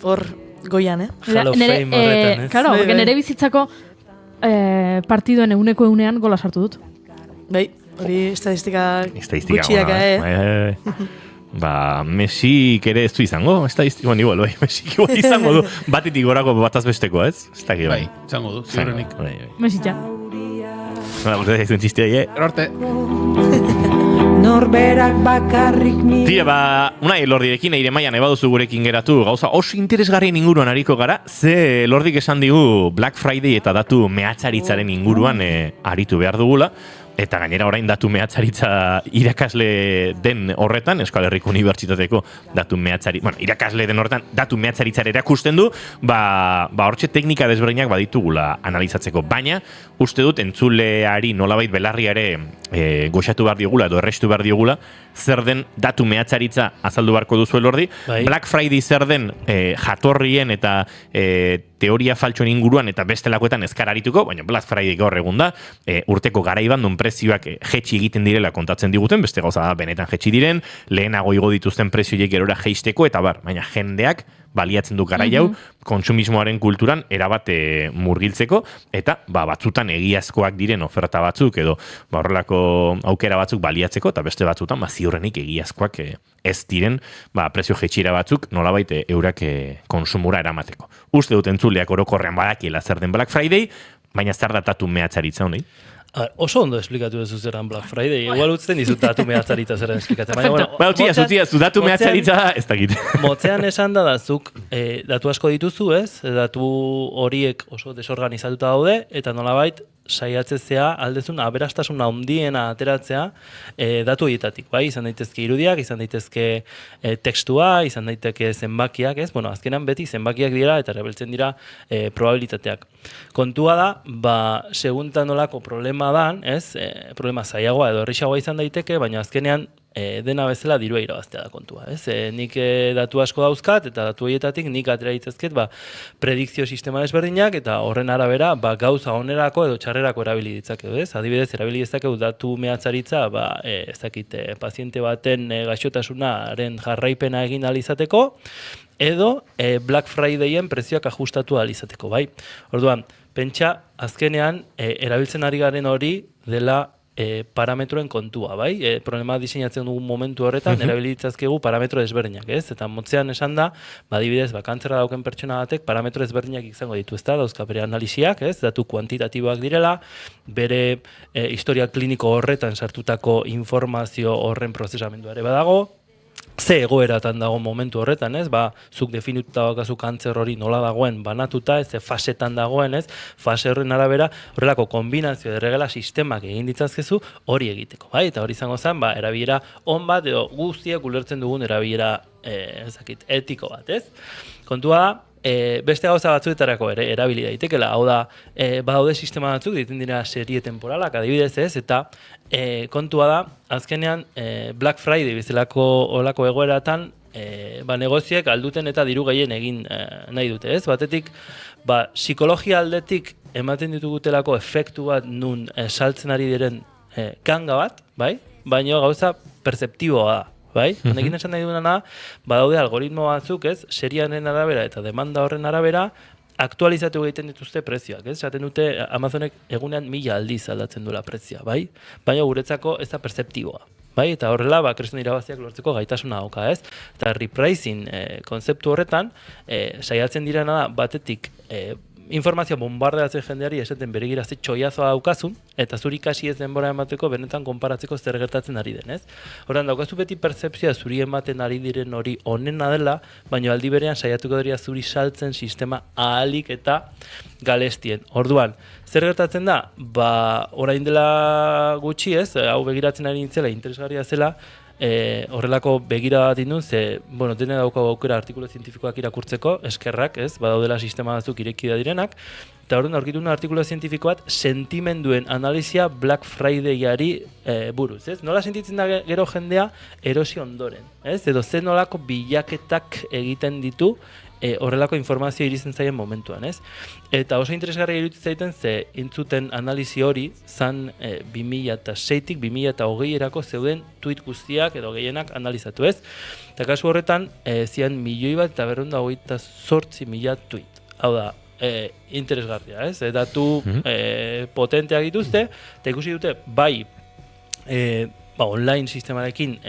[SPEAKER 12] Hor goian,
[SPEAKER 15] Hall of Fame horretan, ez?
[SPEAKER 3] Claro, nire bizitzako partiduen egunean gola sartu dut.
[SPEAKER 12] Bai, hori estadistika gutxiak,
[SPEAKER 2] Messi ere ez du izango, Messi izango du, batetik gorako bataz besteko, ez? Ez dakit,
[SPEAKER 4] bai. Izango du, ziurrenik.
[SPEAKER 3] Messi txa.
[SPEAKER 2] Uste zaizun txistia,
[SPEAKER 4] Erorte.
[SPEAKER 7] Norberak bakarrik mi...
[SPEAKER 2] Tira, Unai Elordirekin eire maian ebaduzu gurekin geratu, gauza oso interesgarrien inguruan ariko gara, ze Elordik esan digu Black Friday eta datu mehatzaritzaren inguruan aritu behar dugula, eta gainera orain datu mehatzaritza irakasle den horretan, Euskal Herriko Unibertsitateko datu irakasle den horretan datu mehatzaritzara erakusten du, hortxe teknika desberdinak baditugula analizatzeko, baina uste dut entzuleari nolabait belarriare goxatu behar diogula edo errestu behar diogula, zer den datu mehatzaritza azaldu beharko duzu Elordi, Black Friday zer den jatorrien eta teoria faltxoen inguruan eta bestelakoetan ezkar arituko, baina Black Friday gaur egun da, urteko garaibandun prezioak jetxi egiten direla kontatzen diguten, beste gauza da benetan jetxi diren, lehenago igo dituzten prezioiek gerora jeisteko, eta baina jendeak baliatzen du garai hau, kontsumismoaren kulturan erabate murgiltzeko, eta batzutan egiazkoak diren oferta batzuk, edo horrelako aukera batzuk baliatzeko, eta beste batzutan ziurrenik egiazkoak ez diren prezio jetxira batzuk nolabait eurak konsumura eramateko. Uste dut entzuleak orokorrean badakiela zer den Black Friday, baina zer datatu mehatzaritza honei?
[SPEAKER 15] Oso ondo esplikatu duzu zeran Black Friday. Igual utzten dizut datu mehatzaritza zeren esplikatzen.
[SPEAKER 2] Zu datu mehatzaritza ez dakit.
[SPEAKER 15] Motzean esan da zuk datu asko dituzu, ez? Datu horiek oso desorganizatuta daude, eta nolabait saiatzea aldezun aberastasun handiena ateratzea datu horietatik, bai? Izan daitezke irudiak, izan daitezke tekstua, izan daitezke zenbakiak, ez? Azkenan beti zenbakiak dira eta erabiltzen dira probabilitateak. Kontua da, seguntan nolako problema dan, ez? Problema zailagoa edo errixagoa izan daiteke, baina azkenean dena bezala dirua irabaztea da kontua, ez? Nik datu asko dauzkat, eta datu horietatik nik atera ditzazket predikzio sistema desberdinak, eta horren arabera gauza onerako edo txarrerako erabili ditzakegu, ez? Adibidez, erabili ditzakegu datu mehatzaritza, ez dakit, paziente baten gaixotasunaren jarraipena egin alizateko, edo Black Fridayen prezioak ajustatu alizateko, bai? Orduan, pentsa, azkenean, erabiltzen ari garen hori dela parametroen kontua, bai? Problema diseinatzen dugun momentu horretan, erabilitzazkegu parametro desberdinak, ez? Eta motzean esan da, adibidez, kantzera dauken pertsona batek parametro desberdinak izango ditu, ez da, dauzka bere analisiak, ez? Datu kuantitatiboak direla, bere historia kliniko horretan sartutako informazio horren prozesamenduare badago, ze egoeratan dago momentu horretan, ez? Zuk definituta bakazu kantzer hori nola dagoen banatuta, ez? Fasetan dagoen, ez? Fase horren arabera, horrelako kombinazio erregela sistemak egin ditzazkezu hori egiteko, bai? Eta hori izango zen, erabilera on bat, edo guztiak ulertzen dugun erabilera etiko bat, ez? Kontua da, beste gauza batzuetarako ere erabili daitekela, hau da, badaude sistema batzuk, ditzen dira serie temporalak, adibidez ez, eta kontua da, azkenean Black Friday bezalako olako egoeratan, negoziek alduten eta diru gehien egin nahi dute, ez? Batetik, psikologia aldetik ematen ditugutelako efektu bat nun saltzen ari diren ganga bat, bai? Baina gauza perceptiboa da. bai? Honekin esan nahi duena, badaude algoritmo batzuk, ez? Seriaren arabera eta demanda horren arabera, aktualizatu egiten dituzte prezioak, ez? Esaten dute Amazonek egunean 1000 aldiz aldatzen duela prezioa, bai? Baina guretzako ez da perceptiboa. Bai, eta horrela, kriston irabaziak lortzeko gaitasuna dauka, ez? Eta repricing konzeptu horretan, saiatzen direna da, batetik, informazio bombardeatzen jendeari esaten beregira ze txoiazoa daukazun, eta zuri kasi ez denbora emateko benetan konparatzeko zer gertatzen ari den, ez? Horren, daukazu beti pertzepzioa zuri ematen ari diren hori onena dela, baina aldi berean saiatuko dira zuri saltzen sistema ahalik eta galestien. Orduan, zer gertatzen da? Orain dela gutxi, ez? Hau begiratzen ari nintzela, interesgarria zela, horrelako begira bat indun, ze, dene daukagu aukera artikulu zientifikoak irakurtzeko, eskerrak, ez, badaudela sistema batzuk ireki da direnak, eta horren aurkitu un artikulu zientifiko bat sentimenduen analizia Black Friday-ari buruz, ez? Nola sentitzen da gero jendea erosi ondoren, ez? Edo ze nolako bilaketak egiten ditu horrelako informazio iritzen zaien momentuan, ez? Eta oso interesgarria iruditzen zaiten ze intzuten analizi hori zan 2006-tik 2020-erako zeuden tweet guztiak edo gehienak analizatu, ez? Eta kasu horretan zian 1.228.000 tweet. Hau da, interesgarria, ez? Datu potenteak dituzte, eta ikusi dute, bai, online sistemarekin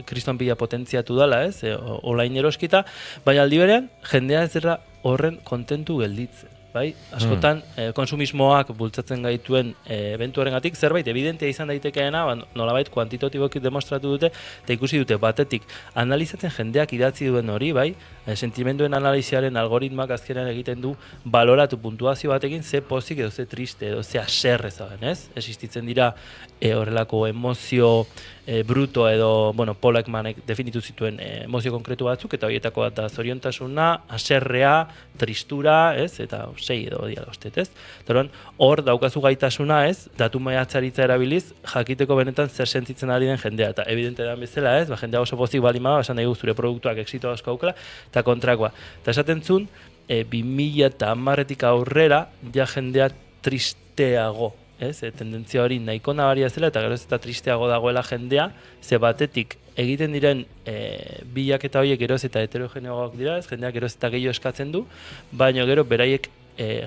[SPEAKER 15] kriston pila potentziatu dela, ez? Online eroskita, baina aldi berean, jendea ez dira horren kontentu gelditzen. Bai? Askotan, konsumismoak bultzatzen gaituen eventu horrengatik, zerbait evidentea izan daitekeena, nolabait kuantitatiboki demostratu dute, eta ikusi dute batetik, analizatzen jendeak idatzi duen hori, bai? Sentimenduen analiziaren algoritmak azkenean egiten du baloratu puntuazio batekin ze pozik edo ze triste edo ze aserre zaben, ez? Existitzen dira horrelako emozio bruto edo, Paul Ekmanek definitu zituen emozio konkretu batzuk, eta horietako bat da zoriontasuna, aserrea, tristura, ez? Eta 6 edo diala ustet, ez? Toron, hor daukazu gaitasuna, ez? Datu mehatzaritza erabiliz, jakiteko benetan zer sentitzen ari den jendea, eta evidente da bezala, ez? Jendea oso pozik balima, esan nahi zure produktuak exito asko aukela, eta kontrakoa. Eta esaten zuen, 2010-tik aurrera, ja jendea tristeago, ez? Tendentzia hori nahiko nabaria zela, eta geroz eta tristeago dagoela jendea, ze batetik egiten diren bilaketa horiek geroz eta heterogeneoak dira, ez? Jendeak geroz eta gehiago eskatzen du, baina gero beraiek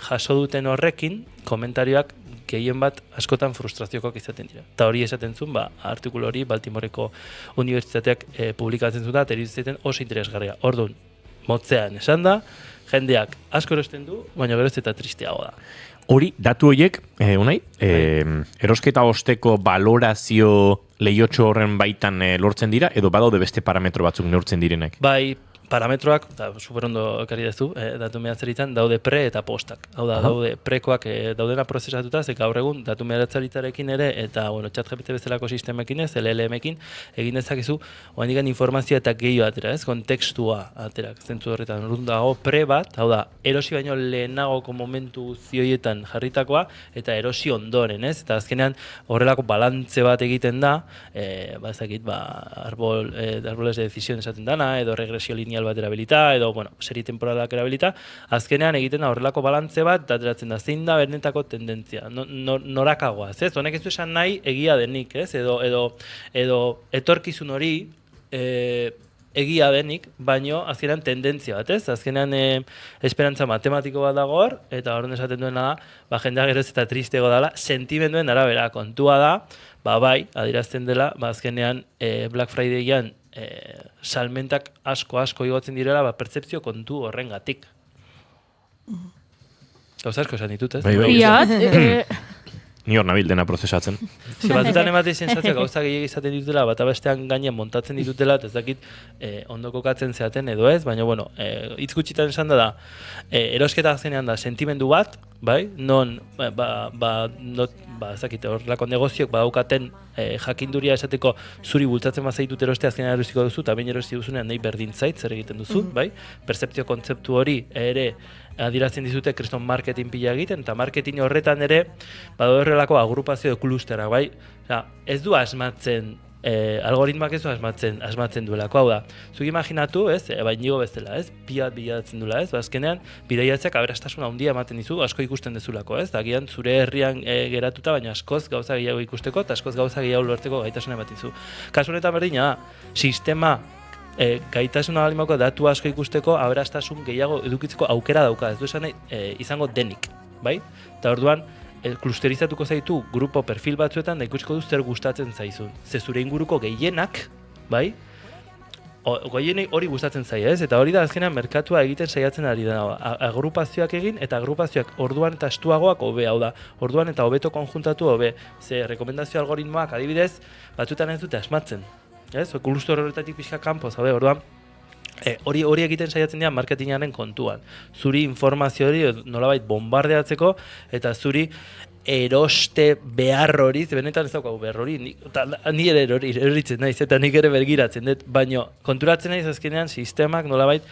[SPEAKER 15] jaso duten horrekin, komentarioak gehien bat askotan frustraziokoak izaten dira. Eta hori esaten zuen, artikulu hori Baltimoreko unibertsitateak publikatzen zuen da, eta iruditzen oso interesgarria. Orduan, motzean esan da, jendeak asko erosten du, baina geroz eta tristeago da.
[SPEAKER 2] Hori, datu horiek, Unai, erosketa osteko balorazio lehiotxo horren baitan lortzen dira, edo badaude beste parametro batzuk neurtzen direnek?
[SPEAKER 15] Bai, parametroak, eta superondo ekarri dezu, datu mehatzaritan, daude pre eta postak. Hau da, daude prekoak daudena prozesatuta, ze gaur egun datu mehatzaritzarekin ere, eta ChatGPT bezalako sistemekin ez, LLM-ekin, egin dezakezu, oandikan informazioa eta gehiago atera, ez, kontekstua atera, zentzu horretan, dago pre bat, hau da, erosi baino lehenagoko momentu zioietan jarritakoa, eta erosi ondoren, ez, eta azkenean horrelako balantze bat egiten da, árboles de decisión esaten dana, edo regresio lineal bat erabilita, edo, serie temporalak erabilita, azkenean egiten da horrelako balantze bat, eta ateratzen da, zein da benetako tendentzia, norakagoaz, ez? Honek ez du esan nahi egia denik, ez? Edo etorkizun hori egia denik, baino azkenean tendentzia bat, ez? Azkenean esperantza matematiko bat dago hor, eta horren esaten duena da, jendea geroz eta tristego dela, sentimenduen arabera kontua da, bai, adirazten dela, azkenean Black Friday-an salmentak asko igotzen direla, pertzepzio kontu horrengatik. Gauza asko esan ditut, ez?
[SPEAKER 2] Ni hor nabil dena prozesatzen.
[SPEAKER 15] Batutan ematen sentsazioa gauza gehiago izaten ditutela, bata bestean gainean montatzen ditutela, eta ez dakit ondo kokatzen zeaten edo ez, baina, hitz gutxitan esan da, erosketa zenean da sentimendu bat, bai, non, ez dakit, horrelako negoziok badaukaten jakinduria esateko zuri bultzatzen bazaitut eroste azkenean erosiko duzu, eta bain erosi duzunean nahi berdin zait, zer egiten duzu, bai, percepzio kontzeptu hori ere adirazten dizute kriston marketing pila egiten, eta marketing horretan ere, bado horrelako agrupazio de klustera, bai? Ez du asmatzen algoritmak ez du asmatzen duelako, hau da. Zuk imaginatu, ez, bainigo bezala, ez, piat bilatzen duela, ez, azkenean bidaiatzeak aberastasuna handia ematen dizu, asko ikusten dezulako, ez, da gian zure herrian geratuta, baina askoz gauza gehiago ikusteko, eta askoz gauza gehiago lortzeko gaitasuna ematen dizu. Kasu honetan berdina da, sistema gaitasuna balimako datu asko ikusteko aberastasun gehiago edukitzeko aukera dauka, ez du esan izango denik, bai? Eta orduan, klusterizatuko zaitu grupo perfil batzuetan da ikusiko du zer gustatzen zaizun. Ze zure inguruko gehienak, bai? Gehienei hori gustatzen zaie, ez? Eta hori da azkenean merkatua egiten saiatzen ari da. Agrupazioak egin eta agrupazioak orduan eta estuagoak hobe, hau da. Orduan eta hobeto konjuntatu hobe. Ze rekomendazio algoritmoak adibidez batzuetan ez dute asmatzen. Ez? Kluster horretatik pixka kanpoz, orduan hori egiten saiatzen dira marketingaren kontuan. Zuri informazio hori nolabait bombardeatzeko eta zuri eroste behar hori, benetan ez daukagu behar hori, ni ere eroritzen naiz eta nik ere bergiratzen dut, baina konturatzen naiz azkenean sistemak nolabait,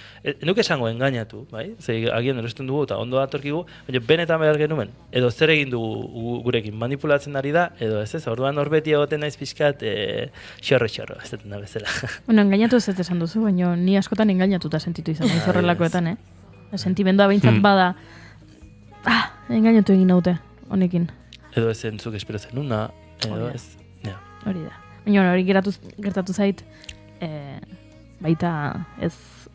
[SPEAKER 15] nuke esango engainatu, bai? Zer agian erosten dugu eta ondo datorkigu, baina benetan behar genuen, edo zer egin dugu gurekin manipulatzen ari da, edo ez, orduan hor beti egoten naiz pixkat xorro, ez dut da bezala.
[SPEAKER 3] Bueno, engainatu ez dut esan duzu, baina ni askotan engainatuta sentitu izan naiz horrelakoetan, Sentimendua behintzat bada, engainatu egin naute. Honekin.
[SPEAKER 15] Edo ez entzuk espero zenuna, edo ez.
[SPEAKER 3] Hori da. Baina hori gertatu zait, baita ez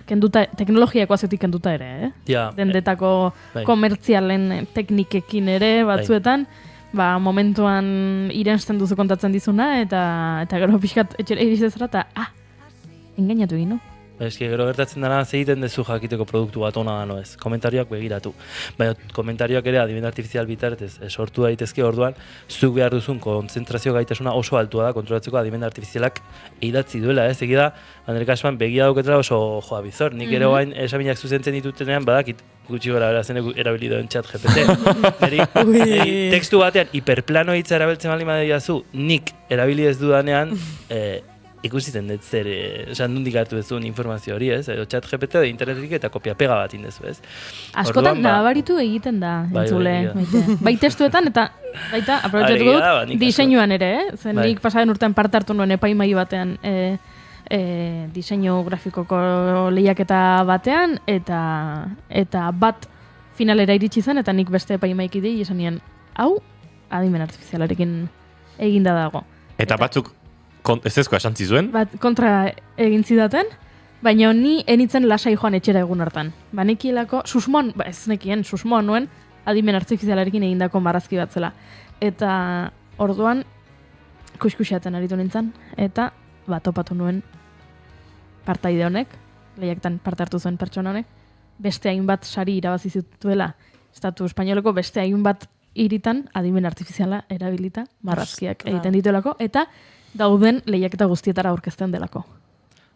[SPEAKER 3] kenduta, teknologiako azetik kenduta ere, dendetako komertzialen teknikekin ere batzuetan, momentuan irensten duzu kontatzen dizuna, eta gero pixkat etxera irizezera, eta engainatu egin, no?
[SPEAKER 15] Eski gero gertatzen dara egiten dezu jakiteko produktu bat ona da ez. Komentarioak begiratu. Baina komentarioak ere adimen artifizial bitartez sortu daitezke orduan, zuk behar duzun kontzentrazio gaitasuna oso altua da kontrolatzeko adimen artifizialak idatzi duela, ez? Egi da, nire kasuan begia dauketela oso joa bizor. Nik ere oain esaminak zuzentzen ditutenean badakit gutxi gora erazen erabilidoen chat GPT. Tekstu batean hiperplano hitza erabiltzen bali madiazu, nik erabili ez dudanean, ikusiten dut zer, nondik hartu duzun informazio hori, ez? Edo chat GPT edo internetik eta kopia pega bat indezu, ez?
[SPEAKER 3] Askotan nabaritu egiten da, entzule. Bai testuetan eta baita, aprobetxatuko dut, diseinuan ere, Zen nik pasaren urtean parte hartu nuen epaimai batean diseinu grafikoko lehiaketa batean, eta bat finalera iritsi zen, eta nik beste epaimaik idei esan nien, hau, adimen artifizialarekin eginda dago.
[SPEAKER 2] Eta batzuk ez ezko esan zizuen?
[SPEAKER 3] Kontra egin zidaten, baina ni enitzen lasai joan etxera egun hartan. Nekielako, ez nekien, susmoan nuen, adimen artifizialarekin egindako marrazki bat zela. Eta orduan, kuskusiatzen aritu nintzen, eta topatu nuen partaide honek, lehiaketan parte hartu zuen pertsona honek, beste hainbat sari irabazi zituela, Estatu Espainoleko beste hainbat hiritan adimen artifiziala erabilita marrazkiak egiten dituelako, eta dauden lehiaketa guztietara aurkezten delako.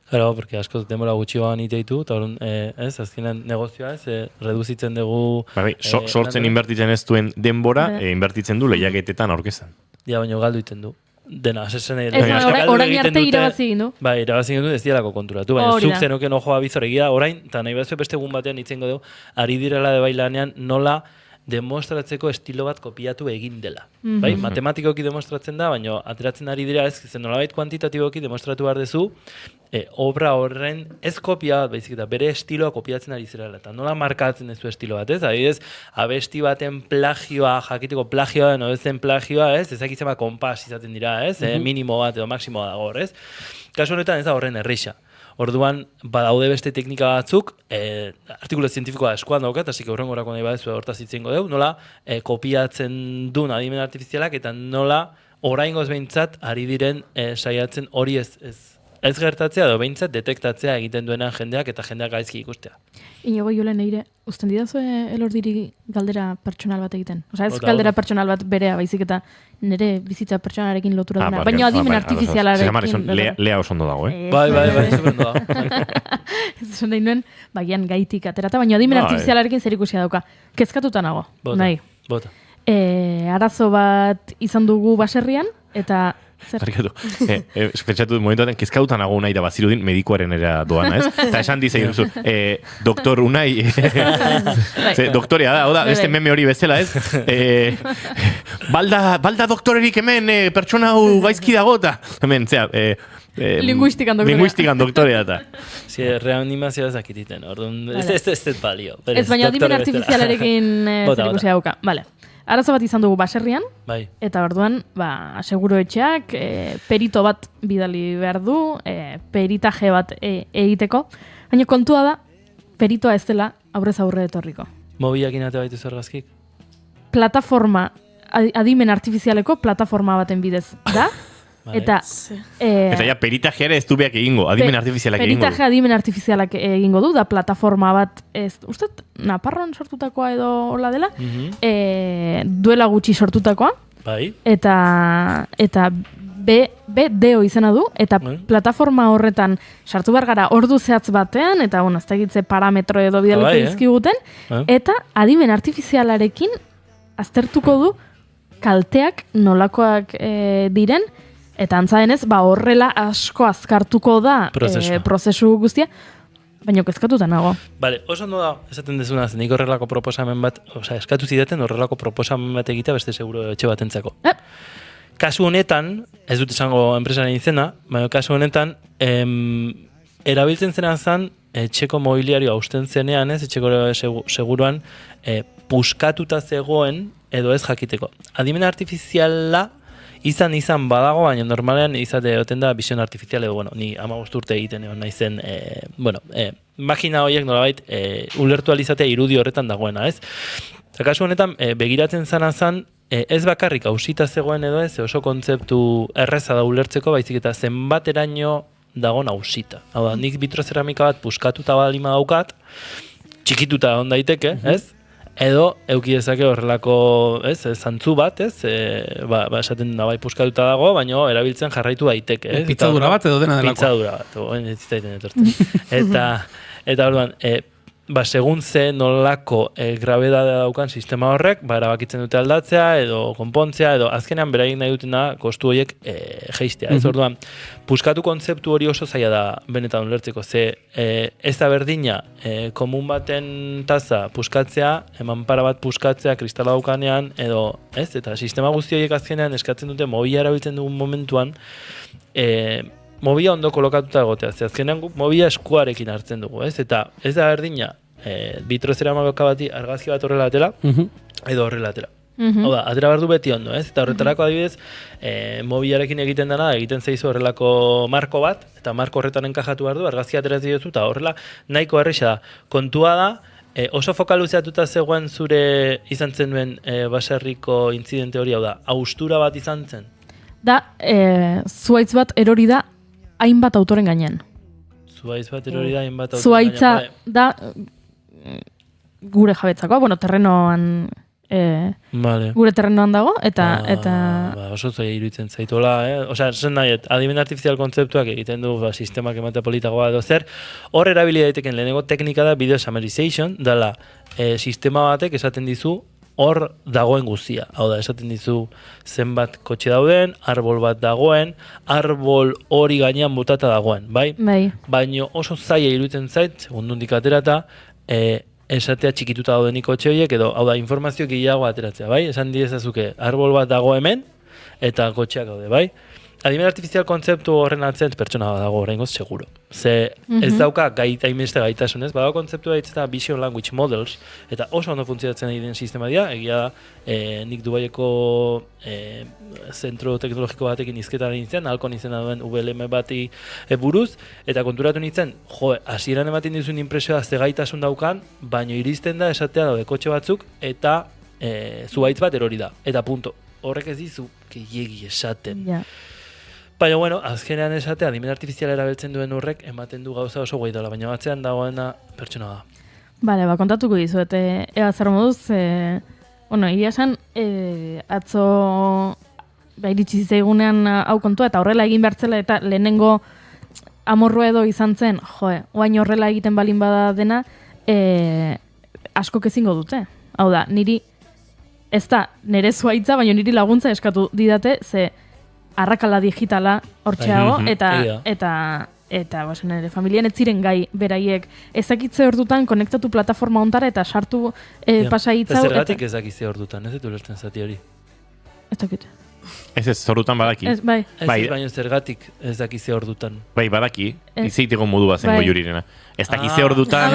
[SPEAKER 15] Claro, porque asko denbora gutxi bagan iteitu, eta orduan, azkenean negozioa, reduzitzen dugu...
[SPEAKER 2] Sortzen inbertitzen ez duen denbora, inbertitzen du lehiaketetan aurkezten.
[SPEAKER 15] Ja, baina galdu iten du. Dena, asezen
[SPEAKER 3] orain arte irabazi egin du.
[SPEAKER 15] Bai, irabazi egin du ez dialako konturatu. Baina zuk zenoken ojoa bizoregia, orain, eta nahi behar beste egun batean itzengo dugu, ari direla de bailanean nola demostratzeko estilo bat kopiatu egin dela. Bai, matematikoki demostratzen da, baina ateratzen ari dira ez, zen nolabait kuantitatiboki demostratu behar dezu, obra horren ez kopia bat, baizik eta bere estiloa kopiatzen ari zirela, eta nola markatzen ez du estilo bat, ez? Adibidez, abesti baten plagioa, jakiteko plagioa, no ez zen plagioa, ez? Ezakitzen bat konpas izaten dira, ez? Minimo bat edo maksimo dago hor, ez? Kasu honetan ez da horren erreixa. Orduan, badaude beste teknika batzuk, artikulu zientifikoa eskuan daukat, hasi horrengorako nahi badezu hortaz itzengo dugu, nola kopiatzen duen adimen artifizialak eta nola oraingoz behintzat ari diren saiatzen hori ez gertatzea edo behintzat detektatzea egiten duenan jendeak eta jendeak gaizki ikustea.
[SPEAKER 3] Inigo Julen eire, usten didazu elordiri galdera pertsonal bat egiten? Osa ez galdera pertsonal bat berea, baizik eta nire bizitza pertsonalarekin lotura duna. Baina adimen artifizialarekin...
[SPEAKER 2] Lea oso ondo dago,
[SPEAKER 15] Bai, super ondo dago.
[SPEAKER 3] Ez esan nahi nuen, bagian gaitik aterata, baina adimen artifizialarekin zer ikusia dauka. Kezkatuta nago, nahi.
[SPEAKER 15] Bota.
[SPEAKER 3] Arazo bat izan dugu baserrian, eta Zer?
[SPEAKER 2] Barkatu. Pentsatu dut momentuan, kezkautan nago nahi da bazirudin medikuaren era doana, ez? Eta esan dize duzu, doktor Unai, doktorea da, oda, beste meme hori bezala, ez? Balda doktorerik hemen, pertsona hau gaizki dago, eta hemen, zera, linguistikan doktorea eta.
[SPEAKER 15] Reanimazioa zakititen, orduan, ez balio.
[SPEAKER 3] Ez baina adimen artifizialarekin zerikusia dauka. Vale. Arazo bat izan dugu baserrian,
[SPEAKER 15] bai.
[SPEAKER 3] Eta orduan, seguro etxeak perito bat bidali behar du, peritaje bat egiteko, baina kontua da, peritoa ez dela aurrez aurre etorriko.
[SPEAKER 15] Mobiakin ate baitu zergazkik?
[SPEAKER 3] Plataforma, adimen artifizialeko plataforma baten bidez, da? Eta
[SPEAKER 2] ja peritajeare ez du beak egingo, adimen artifizialak egingo du.
[SPEAKER 3] Peritaje adimen artifizialak egingo du, da plataforma bat, uste, Naparron sortutakoa edo hola dela, duela gutxi sortutakoa,
[SPEAKER 15] bai.
[SPEAKER 3] Eta BDO izena du, eta plataforma horretan sartu behar gara ordu zehatz batean, eta ez da egitze parametro edo bidaleko izkiguten, eta adimen artifizialarekin aztertuko du kalteak nolakoak diren, eta antza denez, horrela asko azkartuko da prozesu guztia, baina kezkatuta nago.
[SPEAKER 15] Bale, oso ondo da, esaten dezuna, nik horrelako proposamen bat, eskatu zidaten horrelako proposamen bat egitea beste seguro etxe batentzako. Kasu honetan, ez dut esango enpresaren izena, baina kasu honetan, erabiltzen zena zen, etxeko mobiliario hausten zenean, etxeko seguruan, puskatuta zegoen, edo ez jakiteko. Adimen artifiziala, izan badago, baina normalean izate oten da bizion artifizial edo, ni 15 urte egiten egon naizen, magina horiek nolabait ulertu alizatea irudi horretan dagoena, ez? Eta kasu honetan, begiratzen zana zan, ez bakarrik hausita zegoen edo ez, oso kontzeptu erreza da ulertzeko, baizik eta zenbateraino dagoen hausita. Hau da, nik vitrozeramika bat puskatuta balima daukat, txikituta on daiteke, ez? Edo, euki dezake horrelako, zantzu bat, esaten da bai puskatuta dago, baina erabiltzen jarraitu daiteke.
[SPEAKER 4] Pitzadura bat edo dena delakoa.
[SPEAKER 15] Pitzadura bat, ez zaiten etortzen. Eta orduan, segun ze nolako grabedadea daukan sistema horrek, erabakitzen dute aldatzea, edo konpontzea, edo azkenean beraiek nahi dutena kostu horiek jeistea. Ez orduan, puskatu kontzeptu hori oso zaila da benetan ulertzeko, ze ez da berdina komun baten taza puskatzea, manpara bat puskatzea kristala daukanean, edo ez, eta sistema guzti horiek azkenean eskatzen dute mobila erabiltzen dugun momentuan, mobila ondo kolokatuta egotea, ze azkenean mobila eskuarekin hartzen dugu, ez? Eta ez da berdina, vitrozeramika bati argazki bat horrela atela, edo horrela atela. Hau da, atera behar du beti ondo, ez? Eta horretarako adibidez, mobilarekin egiten dena, egiten zaizu horrelako marko bat, eta marko horretan enkajatu behar du, argazki atera diozu, eta horrela nahiko erresa da. Kontua da, oso fokaluzeatuta zegoen zure izan zen duen baserriko intzidente hori, hau da, haustura bat izan zen?
[SPEAKER 3] Da, zuaitz bat erori da, hainbat autoren gainean.
[SPEAKER 15] Zuaitz bat erori da, hainbat autoren
[SPEAKER 3] Zuaitza da gure jabetzakoa, terrenoan gure terrenoan dago, eta...
[SPEAKER 15] Oso zaila iruditzen zaitola, Osea, zen nahi, adimen artifizial kontzeptuak egiten du sistemak emate politagoa edo zer, hor erabili daiteken lehenengo teknika da video summarization, dela sistema batek esaten dizu hor dagoen guztia. Hau da, esaten dizu zenbat kotxe dauden, arbol bat dagoen, arbol hori gainean botata dagoen, bai?
[SPEAKER 3] Bai.
[SPEAKER 15] Baina oso zaila iruditzen zait, segundundik aterata, esatea txikituta daudenik kotxe horiek, edo, hau da, informazio gehiago ateratzea, bai? Esan diezazuke, arbol bat dago hemen, eta kotxeak daude, bai? Adimen artifizial kontzeptu horren atzen pertsona dago oraingoz seguro. Ze ez dauka hainbeste gaitasunez, badago kontzeptua ditzeta Vision Language Models, eta oso ondo funtzionatzen ari den sistema dira, egia da, nik Dubaieko zentro teknologiko batekin izketan nintzen, halkon izena duen VLM bati buruz, eta konturatu nintzen, hasieran ematen dizun inpresioa ze gaitasun daukan, baino iristen da esatea daude kotxe batzuk, eta zuhaitz bat erori da, eta punto. Horrek ez dizu, gehiegi esaten.
[SPEAKER 3] Ja.
[SPEAKER 15] Baina, bueno, azkenean esatea, adimen artifiziala erabiltzen duen horrek, ematen du gauza oso guai dela, baina batzean dagoena pertsona da.
[SPEAKER 3] Bale, kontatuko dizu, ega zer moduz, egia esan, atzo iritsi zaigunean hau kontua, eta horrela egin behartzela, eta lehenengo amorrua edo izan zen, oain horrela egiten balin bada dena, asko kezingo dute. Hau da, niri, ez da, nire zuaitza, baina niri laguntza eskatu didate, ze arrakala digitala hortxeago,
[SPEAKER 15] egia.
[SPEAKER 3] eta nire familian ez ziren gai beraiek ezakitze ordutan konektatu plataforma ontara eta sartu pasaitzau.
[SPEAKER 15] Eta zergatik ezakitze ordutan, ez dut ulertzen zati hori.
[SPEAKER 3] Ez dakit.
[SPEAKER 2] Ez zordutan badaki.
[SPEAKER 3] Bai.
[SPEAKER 15] Ez baino zergatik ez dakize ordutan.
[SPEAKER 2] Bai, badaki. Izeiteko modua zen goiurirena. Ez dakize ordutan.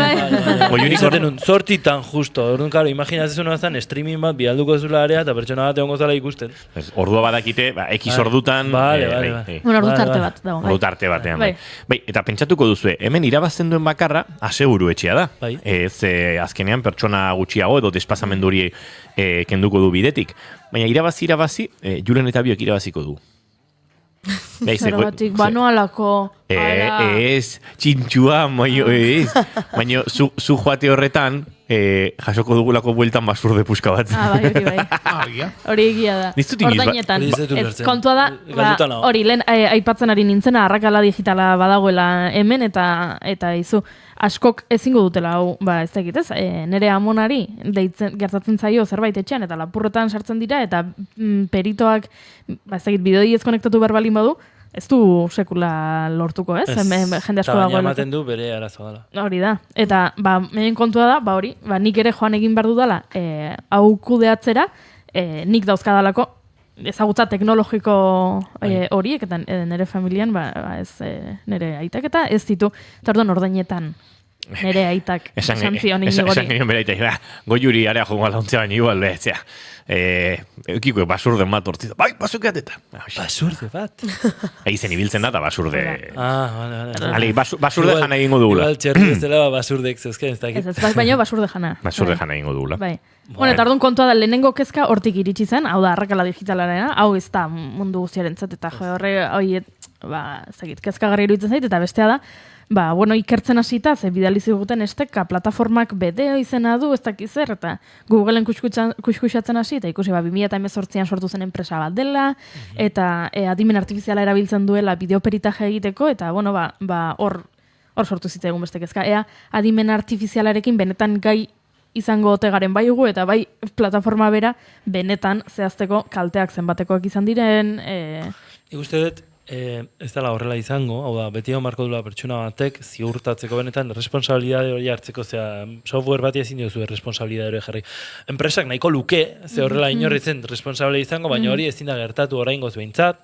[SPEAKER 15] Goiurik ordenun, zortitan justo. Orduan, karo, imaginatzen zuen streaming bat bialduko zula area eta pertsona bat egongo zala ikusten.
[SPEAKER 2] Ordua badakite, X ordutan.
[SPEAKER 15] Vale.
[SPEAKER 3] Ordu tarte bat dago.
[SPEAKER 2] Ordu tarte batean. Bai, eta pentsatuko duzue, hemen irabazten duen bakarra, aseguru etxea da. Ez azkenean pertsona gutxiago edo despazamenduri kenduko du bidetik. Baina irabazi, Julen eta biok irabaziko du.
[SPEAKER 3] Zergatik, banoalako.
[SPEAKER 2] Ez, txintxua, ez. Baina zu joate horretan, jasoko dugulako bueltan basurde puska bat.
[SPEAKER 3] Bai. Hori egia da. Ordainetan. Kontua da, hori, lehen aipatzen ari nintzena, arrakala digitala badagoela hemen, eta izu, askok ezingo dutela hau, ez dakit ez, nire amonari gertatzen zaio zerbait etxean, eta lapurretan sartzen dira, eta peritoak, ez dakit, bideoi ez konektatu berbalin badu, ez du sekula lortuko, ez? Jende asko dagoela.
[SPEAKER 15] Baina ematen du bere arazoa dela.
[SPEAKER 3] Hori da. Eta, mehen kontua da, hori, nik ere joan egin behar dudala, hau kudeatzera, nik dauzkadalako, ezagutza teknologiko horiek, eta nire familian, ez nire aitak, eta ez ditu, eta orduan ordainetan, nire aitak, esan zion inigori.
[SPEAKER 2] Esan genion bere aitak, goiuri area jongo alauntzea baina igual, behetzea. Eukiko basurde bat hortziza. Bai, basurde bat.
[SPEAKER 15] Basurde bat?
[SPEAKER 2] Eizen ibiltzen da, eta basurde...
[SPEAKER 15] Vale.
[SPEAKER 2] Basurde jana egingo dugula.
[SPEAKER 15] Igual txerri ez dela basurdek zeuzken, ez dakit.
[SPEAKER 3] Ez, baina basurde jana.
[SPEAKER 2] Basurde jana egingo dugula.
[SPEAKER 3] Bai. Bueno, eta orduan kontua da, lehenengo kezka hortik iritsi zen, hau da, arrakala digitalarena, hau ez da mundu guztiaren zat, eta horre, kezka garri iruditzen zait, eta bestea da, ikertzen hasita, ze bidalizi guten esteka, plataformak bedeo izena du, ez dakiz zer, eta Googleen kuskusatzen hasi, eta ikusi, 2018an sortu zen enpresa bat dela, eta adimen artifiziala erabiltzen duela bideoperitaje egiteko, eta, hor sortu zitzaigun beste kezka. Adimen artifizialarekin benetan gai izango ote garen bai ugu, eta bai plataforma bera benetan zehazteko kalteak zenbatekoak izan diren.
[SPEAKER 15] Ikuste dut, ez dela horrela izango, hau da, beti marko dula pertsona batek ziurtatzeko benetan responsabilidade hori hartzeko, software bati ezin diozu responsabilidade hori jarri. Enpresak nahiko luke, ze horrela inorritzen responsable izango, baina hori ezin da gertatu oraingoz behintzat.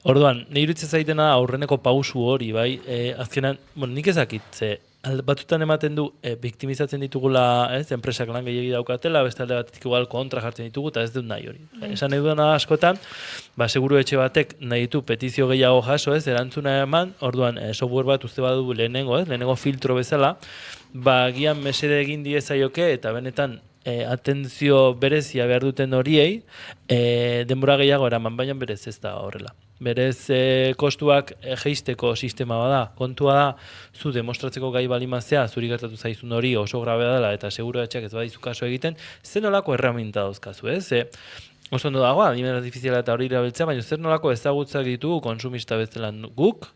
[SPEAKER 15] Orduan, nahi iruditzen zaitena aurreneko pausu hori, bai, azkenan, nik ezakit, batutan ematen du biktimizatzen ditugula, enpresak lan gehiagi daukatela, beste alde batetik igual kontra jartzen ditugu, eta ez dut nahi hori. Esan nahi duena askotan, seguru etxe batek nahi ditu petizio gehiago jaso, erantzuna eman, orduan software bat uste badu lehenengo filtro bezala, gian mesede egin diezaioke, eta benetan atentzio berezia behar duten horiei, denbora gehiago eraman, baina berez ez da horrela. Berez kostuak jeisteko sistema bada, kontua da, zu demostratzeko gai balimazea, zuri gertatu zaizun hori oso grabea dela, eta seguro etxeak ez badizu kaso egiten, zer nolako erraminta dauzkazu, oso ondo dagoa, adimen artifiziala eta hori erabiltzea, baina zer nolako ezagutzak ditugu konsumista bezala guk,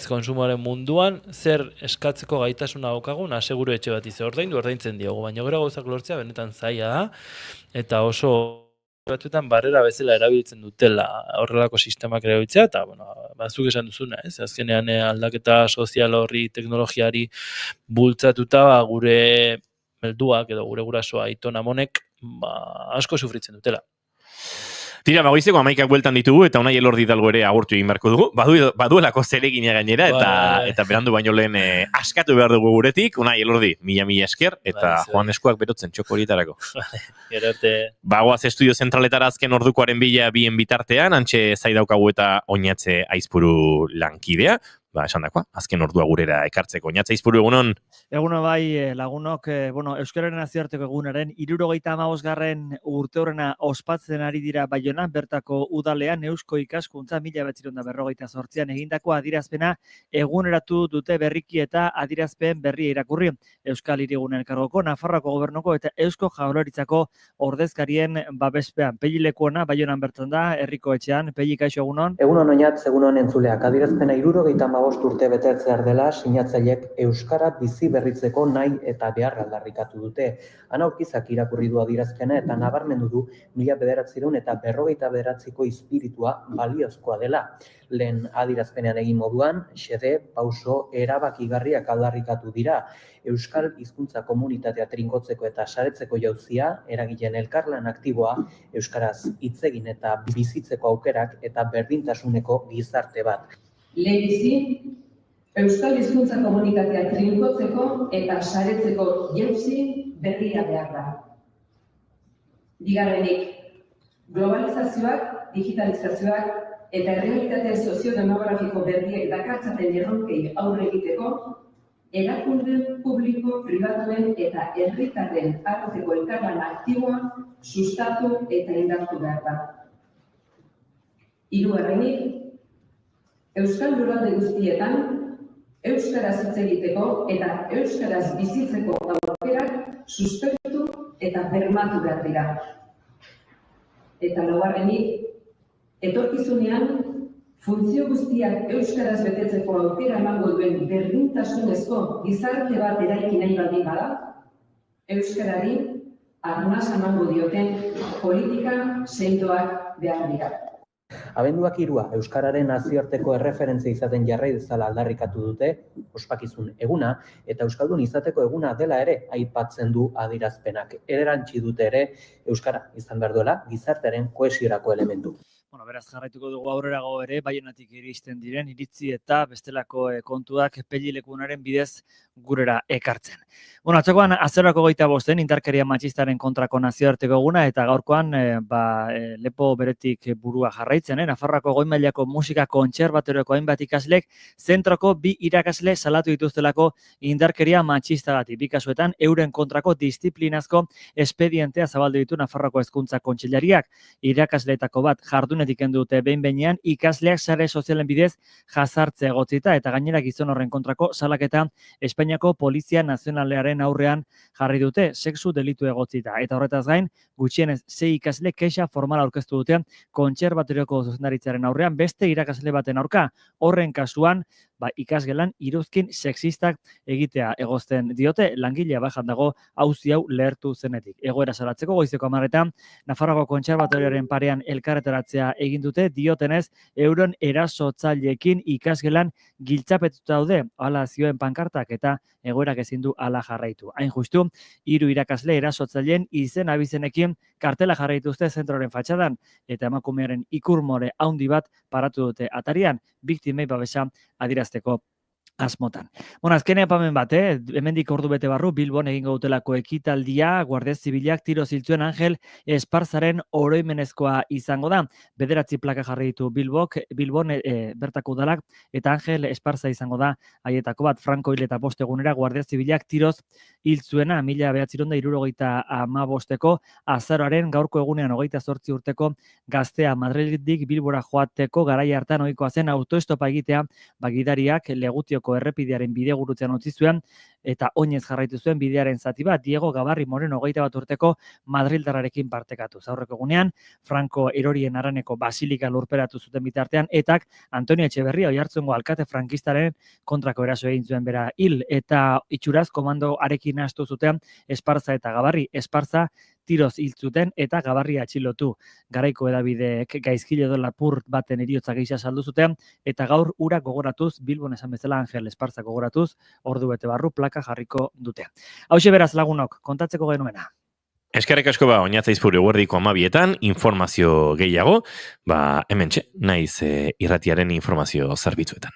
[SPEAKER 15] konsumoaren munduan, zer eskatzeko gaitasuna daukagun, aseguru etxe bat ize ordaintzen diogu, baina gero gauzak lortzea benetan zaila da, eta oso batzuetan barrera bezala erabiltzen dutela horrelako sistemak erabiltzea, eta, bazuk esan duzuna, azkenean aldaketa sozial horri, teknologiari bultzatuta, gure melduak edo gure gurasoa aiton amonek, asko sufritzen dutela.
[SPEAKER 2] Tira, goizeko 11 bueltan ditugu, eta Unai Elordi Hidalgo ere agurtu egin beharko dugu. Baduelako zeregina gainera, eta berandu baino lehen askatu behar dugu guretik. Unai Elordi, mila esker, eta Joan Eskuak berotzen txoko horietarako. Bagoaz estudio zentraletara azken ordukoaren bila bien bitartean, antxe zaidaukagu eta oinatze aizpuru lankidea. Esan dakoa, azken ordua gurera ekartzeko. Oinatze aizpuru egunon?
[SPEAKER 16] Egunon bai, lagunok, Euskararen nazioarteko egunaren 75. urte horrena ospatzen ari dira Baionan, bertako udalean Eusko Ikaskuntza 1948an egindako adierazpena eguneratu dute berriki eta adierazpen berria irakurri. Euskal Hirigunen elkargoko, Nafarroako gobernuko eta Eusko Jaurlaritzako ordezkarien babespean. Pegi lekuona Baionan bertan da, herriko etxean. Pegi, kaixo egunon?
[SPEAKER 17] Egunon oinatz, egunon entzuleak. Adierazpena 75 15 urte betetzear dela sinatzaileek euskara bizi berritzeko nahi eta behar aldarrikatu dute. Ana Urkizak irakurri du adierazpena eta nabarmendu du 1959ko izpiritua baliozkoa dela. Lehen adierazpenean egin moduan, xede, pauso, erabakigarriak aldarrikatu dira. Euskal hizkuntza komunitatea trinkotzeko eta saretzeko jauzia, eragileen elkarlan aktiboa, euskaraz hitz egin eta bizitzeko aukerak eta berdintasuneko gizarte bat.
[SPEAKER 18] Lehenbizi, euskal hizkuntza komunitatea trinkotzeko eta saretzeko jauzi berria behar da. Bigarrenik, globalizazioak, digitalizazioak eta errealitate soziodemografiko berriek dakartzaten erronkei aurre egiteko, erakunde publiko, pribatuen eta herritarren arteko elkarlan aktiboa sustatu eta indartu behar da. Hirugarrenik, euskal lurralde guztietan, euskaraz hitz egiteko eta euskaraz bizitzeko aukerak suspertu eta bermatu behar dira. Eta laugarrenik, etorkizunean, funtzio guztiak euskaraz betetzeko aukera emango duen berdintasunezko gizarte bat eraiki nahi baldin bada, euskarari arnasa emango dioten politika sendoak behar dira.
[SPEAKER 17] Abenduak 3 euskararen nazioarteko erreferentzia izaten jarrai dezala aldarrikatu dute, ospakizun eguna eta euskaldun izateko eguna dela ere aipatzen du adierazpenak. Erantsi dute ere euskara izan behar duela gizartearen kohesiorako elementu.
[SPEAKER 16] Beraz jarraituko dugu aurrerago ere, Baionatik iristen diren iritzi eta bestelako kontuak pellilekunaren bidez gurera ekartzen. Atzokoan azerako 25 indarkeria matxistaren kontrako nazioarteko eguna eta gaurkoan lepo beretik burua jarraitzen, Nafarroako goi mailako musika kontserbatorioko hainbat ikaslek zentroko 2 irakasle salatu dituztelako indarkeria matxistagatik. 2 kasuetan euren kontrako disiplinazko espedientea zabaldu ditu Nafarroako Hezkuntza Kontseilariak. Irakasleetako bat jardunetik kendu dute behin-behinean ikasleak sare sozialen bidez jazartze egotzita eta gainera gizon horren kontrako salaketa Espainiako Polizia Nazionalearen aurrean jarri dute sexu delitu egotzita. Eta horretaz gain, gutxienez 6 ikasle kexa formala aurkeztu dute kontserbatorioko zuzendaritzaren aurrean beste irakasle baten aurka. Horren kasuan, ikasgelan iruzkin sexistak egitea egozten diote, langilea bajan dago auzi hau lehertu zenetik. Egoera salatzeko goizeko 10 Nafarroako Kontserbatorioaren parean elkarretaratzea egin dute, diotenez euren erasotzaileekin ikasgelan giltzapetuta daude, hala zioen pankartak eta egoerak ezin du hala jarraitu. Hain justu, 3 irakasle erasotzaileen izen abizenekin kartela jarraituzte zentroren fatxadan eta emakumearen ikurmore handi bat paratu dute atarian, biktimei babesa adierazteko asmotan. Azken aipamen bat, hemendik ordu bete barru, Bilbon egingo dutelako ekitaldia, Guardia Zibilak tiro ziltzuen Angel Esparzaren oroimenezkoa izango da. 9 plaka jarri ditu Bilbon bertako udalak, eta Angel Esparza izango da haietako bat. Franko hil eta 5 egunera Guardia Zibilak tiroz hiltzuena 1975ko azaroaren gaurko egunean 28 urteko gaztea Madriletik Bilbora joateko garaia hartan ohikoa zen autoestopa egitea, gidariak Legutioko errepidearen bidegurutzean utzi zuen eta oinez jarraitu zuen bidearen zati bat Diego Gabarri Moreno 21 urteko madrildarrarekin partekatu. Aurreko egunean Franco erorien Araneko basilika lurperatu zuten bitartean etak Antonio Etxeberria Oiartzungo alkate frankistaren kontrako eraso egin zuen bera hil eta itxuraz komandoarekin hastu zuten Esparza eta Gabarri. Esparza tiroz hil zuten eta Gabarria atxilotu. Garaiko edabideek gaizkile dola lapur baten heriotza gisa saldu zuten eta gaur ura gogoratuz, Bilbon esan bezala Angel Esparza gogoratuz, ordu bete barru plaka jarriko dute. Hauxe beraz lagunok, kontatzeko genuena.
[SPEAKER 2] Eskerrik asko oinatza izpuri eguerdiko 12etan informazio gehiago, hementxe, naiz irratiaren informazio zerbitzuetan.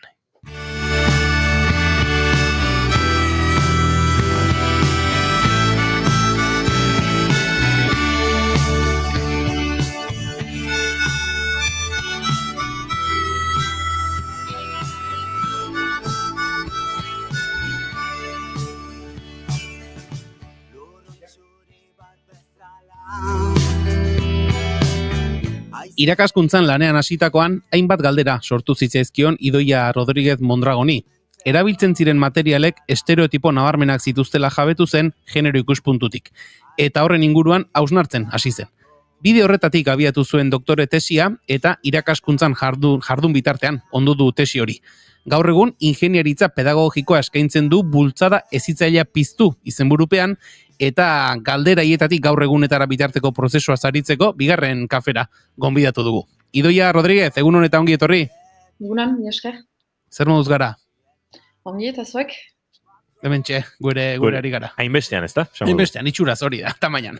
[SPEAKER 4] Irakaskuntzan lanean hasitakoan hainbat galdera sortu zitzaizkion Idoia Rodríguez Mondragoni. Erabiltzen ziren materialek estereotipo nabarmenak zituztela jabetu zen genero ikuspuntutik, eta horren inguruan hausnartzen hasi zen. Bide horretatik abiatu zuen doktore tesia eta irakaskuntzan jardun bitartean ondu du tesi hori. Gaur egun, ingeniaritza pedagogikoa eskaintzen du bultzada hezitzailea piztu izenburupean, eta galdera hietatik gaur egunetara bitarteko prozesua saritzeko bigarren kafera gonbidatu dugu. Idoia Rodríguez, egun honetan ongi etorri.
[SPEAKER 19] Egunan, mi esker.
[SPEAKER 4] Zer moduz gara?
[SPEAKER 19] Ongi eta zuek?
[SPEAKER 4] Hementxe, gure ari gara.
[SPEAKER 2] Hainbestean, ez da?
[SPEAKER 4] Hainbestean, itxuraz hori da, tamainan.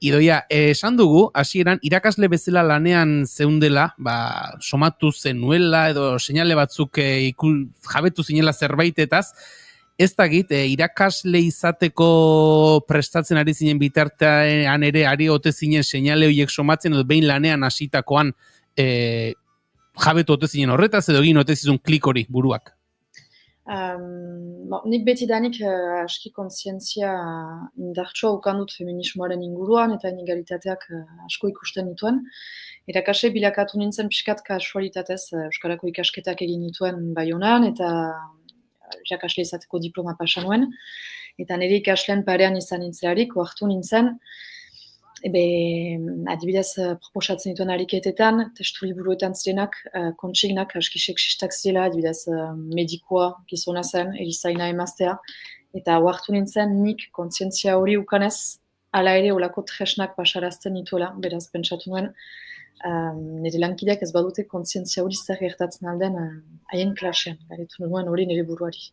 [SPEAKER 4] Idoia, esan dugu, hasieran irakasle bezala lanean zeundela, somatu zenuela edo seinale batzuk jabetu zinela zerbaitetaz, ez dakit, irakasle izateko prestatzen ari zinen bitartean ere ari ote zinen seinale horiek somatzen edo behin lanean hasitakoan jabetu ote zinen horretaz edo egin ote zizun klik hori buruak?
[SPEAKER 19] Nik betidanik aski kontzientzia indartsua ukan dut feminismoaren inguruan eta inegalitateak asko ikusten nituen. Irakasle bilakatu nintzen pixkat kasualitatez Euskarako ikasketak egin nituen Baionan eta irakasle izateko diploma pasa nuen. Eta nire ikasleen parean izan nintzearik, ohartu nintzen, adibidez proposatzen dituen ariketetan, testu liburuetan zirenak, kontsignak aski sexistak zirela, adibidez medikoa gizona zen, erizaina emaztea, eta ohartu nintzen nik kontzientzia hori ukanez, hala ere olako tresnak pasarazten nituela, beraz pentsatu nuen, nire lankideak ez badute kontzientzia hori zer gertatzen alden haien klasean, galetu nuen hori nire buruari.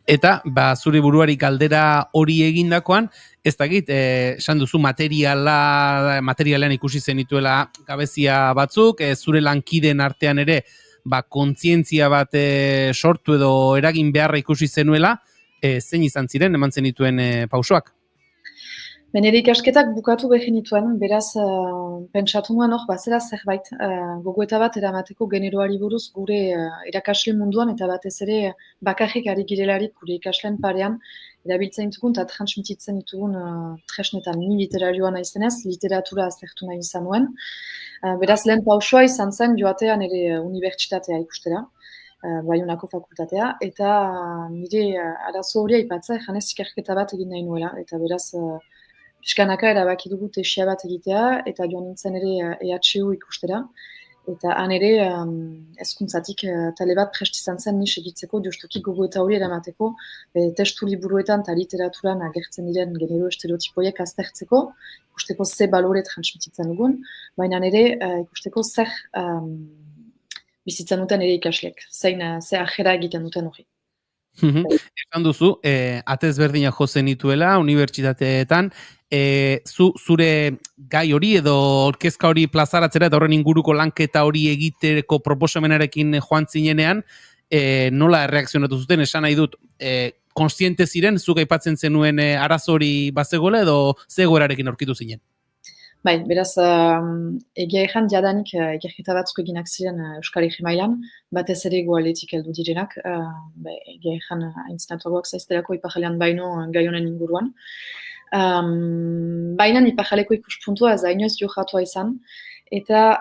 [SPEAKER 4] Eta, zure buruari galdera hori egindakoan, ez dakit, esan duzu materialean ikusi zenituela gabezia batzuk, zure lankideen artean ere, kontzientzia bat sortu edo eragin beharra ikusi zenuela, zein izan ziren, eman zenituen pausoak?
[SPEAKER 19] Nire ikasketak bukatu behar nituen, beraz pentsatu nuen hor, bazera zerbait, gogoeta bat eramateko generoari buruz gure irakasle munduan eta batez ere bakarrik ari girelarik gure ikasleen parean erabiltzen ditugun eta transmititzen ditugun tresnetan ni literarioa naizenez, literatura aztertu nahi izan nuen. Beraz lehen pausoa izan zen joatean ere unibertsitatea ikustera, Baionako fakultatea, eta nire arazo hori aipatzea janez ikerketa bat egin nahi nuela, eta beraz piskanaka erabaki dugu tesia bat egitea, eta joan nintzen ere EHU ikustera, eta han ere hezkuntzatik tale bat prest izan zen ni segitzeko, justuki gogoeta hori eramateko, testu liburuetan eta literaturan agertzen diren genero estereotipoiek aztertzeko, ikusteko ze balore transmititzen dugun, baina ere ikusteko zer bizitzen duten ere ikasleek, ze ajera egiten duten hori.
[SPEAKER 4] Esan duzu, atez berdinak jo zenituela, unibertsitateetan, zure gai hori edo orkezka hori plazaratzera eta horren inguruko lanketa hori egiteko proposamenarekin joan zinenean, nola erreakzionatu zuten, esan nahi dut, konstiente ziren, zuk aipatzen zenuen arazo hori bazegoela edo zegoerarekin aurkitu zinen?
[SPEAKER 19] Bai, beraz, egia ezan jadanik ikerketa batzuk eginak ziren Euskal Herri mailan, batez ere goaletik heldu direnak, egia ezan aintzinatuagoak zaizterako ipajalean baino gai honen inguruan. Baina ipajaleko ikuspuntua ez da inoiz johatua izan, eta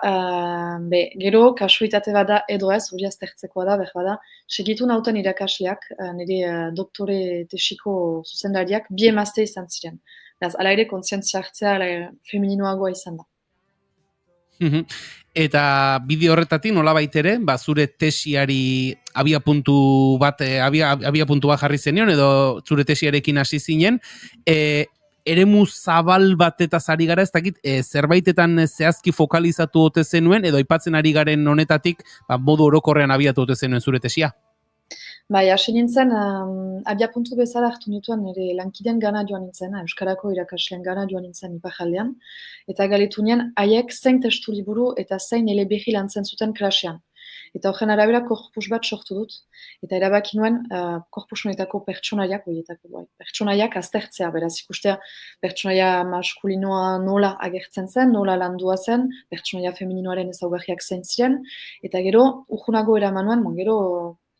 [SPEAKER 19] gero kasuitate bada edo ez, hori aztertzekoa da, bada, segitu nauten irakasleak, nire doktore tesiko zuzendariak, bi emazte izan ziren. Ala ere kontzientzia hartzea femininoagoa izan da.
[SPEAKER 4] Eta bideo horretatik nolabait ere, zure tesiari abiapuntu bat jarri zenion, edo zure tesiarekin hasi zinen, eremu zabal batetaz ari gara, ez dakit, zerbaitetan zehazki fokalizatu ote zenuen, edo aipatzen ari garen honetatik, modu orokorrean abiatu ote zenuen zure tesia?
[SPEAKER 19] Bai, hasi nintzen, abiapuntu bezala hartu nituen nire lankideen gana joan nintzen, Euskarako irakasleen gana joan nintzen ipajaldean, eta galetu nien, haiek zein testu liburu eta zein eleberri lantzen zuten klasean. Eta horren arabera korpus bat sortu dut, eta erabaki nuen korpus honetako pertsonaiak aztertzea, beraz ikustea pertsonaia maskulinoa nola agertzen zen, nola landua zen, pertsonaia femininoaren ezaugarriak zein ziren, eta gero urjunago eraman nuen, gero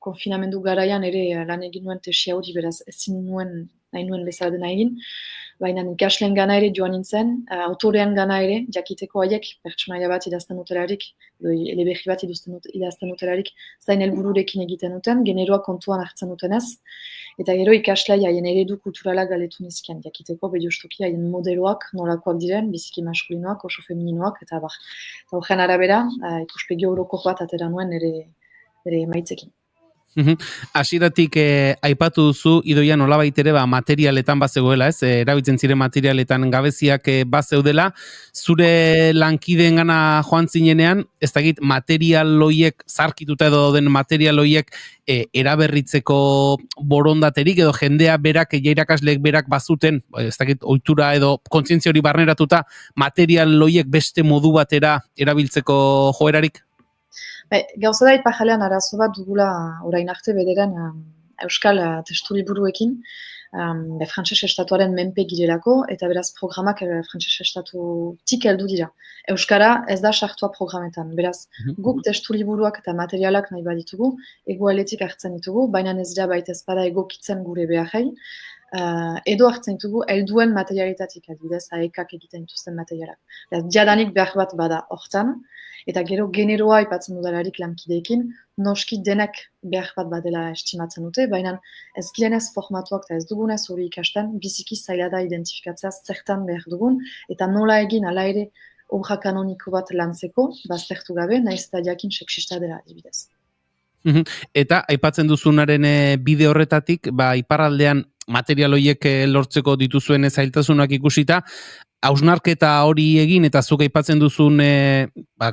[SPEAKER 19] konfinamendu garaian ere lan egin nuen tesia hori, beraz ezin nuen, nahi nuen bezala dena egin, baina ikasleen gana ere joan nintzen, autorean gana ere, jakiteko haiek pertsonaia bat idazten dutelarik, eleberri bat idazten dutelarik, zain helbururekin egiten duten, generoa kontuan hartzen dutenez, eta gero ikaslea haien eredu kulturala galetu nizkian, jakiteko justuki haien modeloak nolakoak diren, biziki maskulinoak, oso femininoak, eta bar. Eta horren arabera, ikuspegi orokor bat atera nuen ere bere emaitzekin.
[SPEAKER 4] Hasieratik aipatu duzu, Idoia nolabait ere materialetan bazegoela, ez? Erabiltzen ziren materialetan gabeziak bazeudela, zure lankideengana joan zinenean, ez dakit material hoiek zarkituta edo dauden material hoiek eraberritzeko borondaterik edo jendea berak, irakasleek berak bazuten, ez dakit ohitura edo kontzientzia hori barneratuta material hoiek beste modu batera erabiltzeko joerarik?
[SPEAKER 19] Gauza da ipajalean arazo bat dugula orain arte bederen euskal testu liburuekin, frantses estatuaren menpe girelako, eta beraz programak frantses estatutik heldu dira. Euskara ez da sartua programetan, beraz guk testu liburuak eta materialak nahi baditugu, egoaletik hartzen ditugu, baina ez dira baita ez bada egokitzen gure beharrei, edo hartzen ditugu helduen materialitatik, adibidez, aekak egiten dituzten materialak. Beraz, jadanik behar bat bada hortan, eta gero generoa aipatzen dudalarik lankideekin, noski denek behar bat badela estimatzen dute, baina ez girenez formatuak eta ez dugunez hori ikasten, biziki zaila da identifikatzea zertan behar dugun, eta nola egin ala ere obra kanoniko bat lantzeko, baztertu gabe, nahiz eta jakin seksista dela adibidez.
[SPEAKER 4] Eta aipatzen duzunaren bide horretatik, iparraldean material horiek lortzeko dituzuen zailtasunak ikusita, hausnarketa hori egin eta zuk aipatzen duzun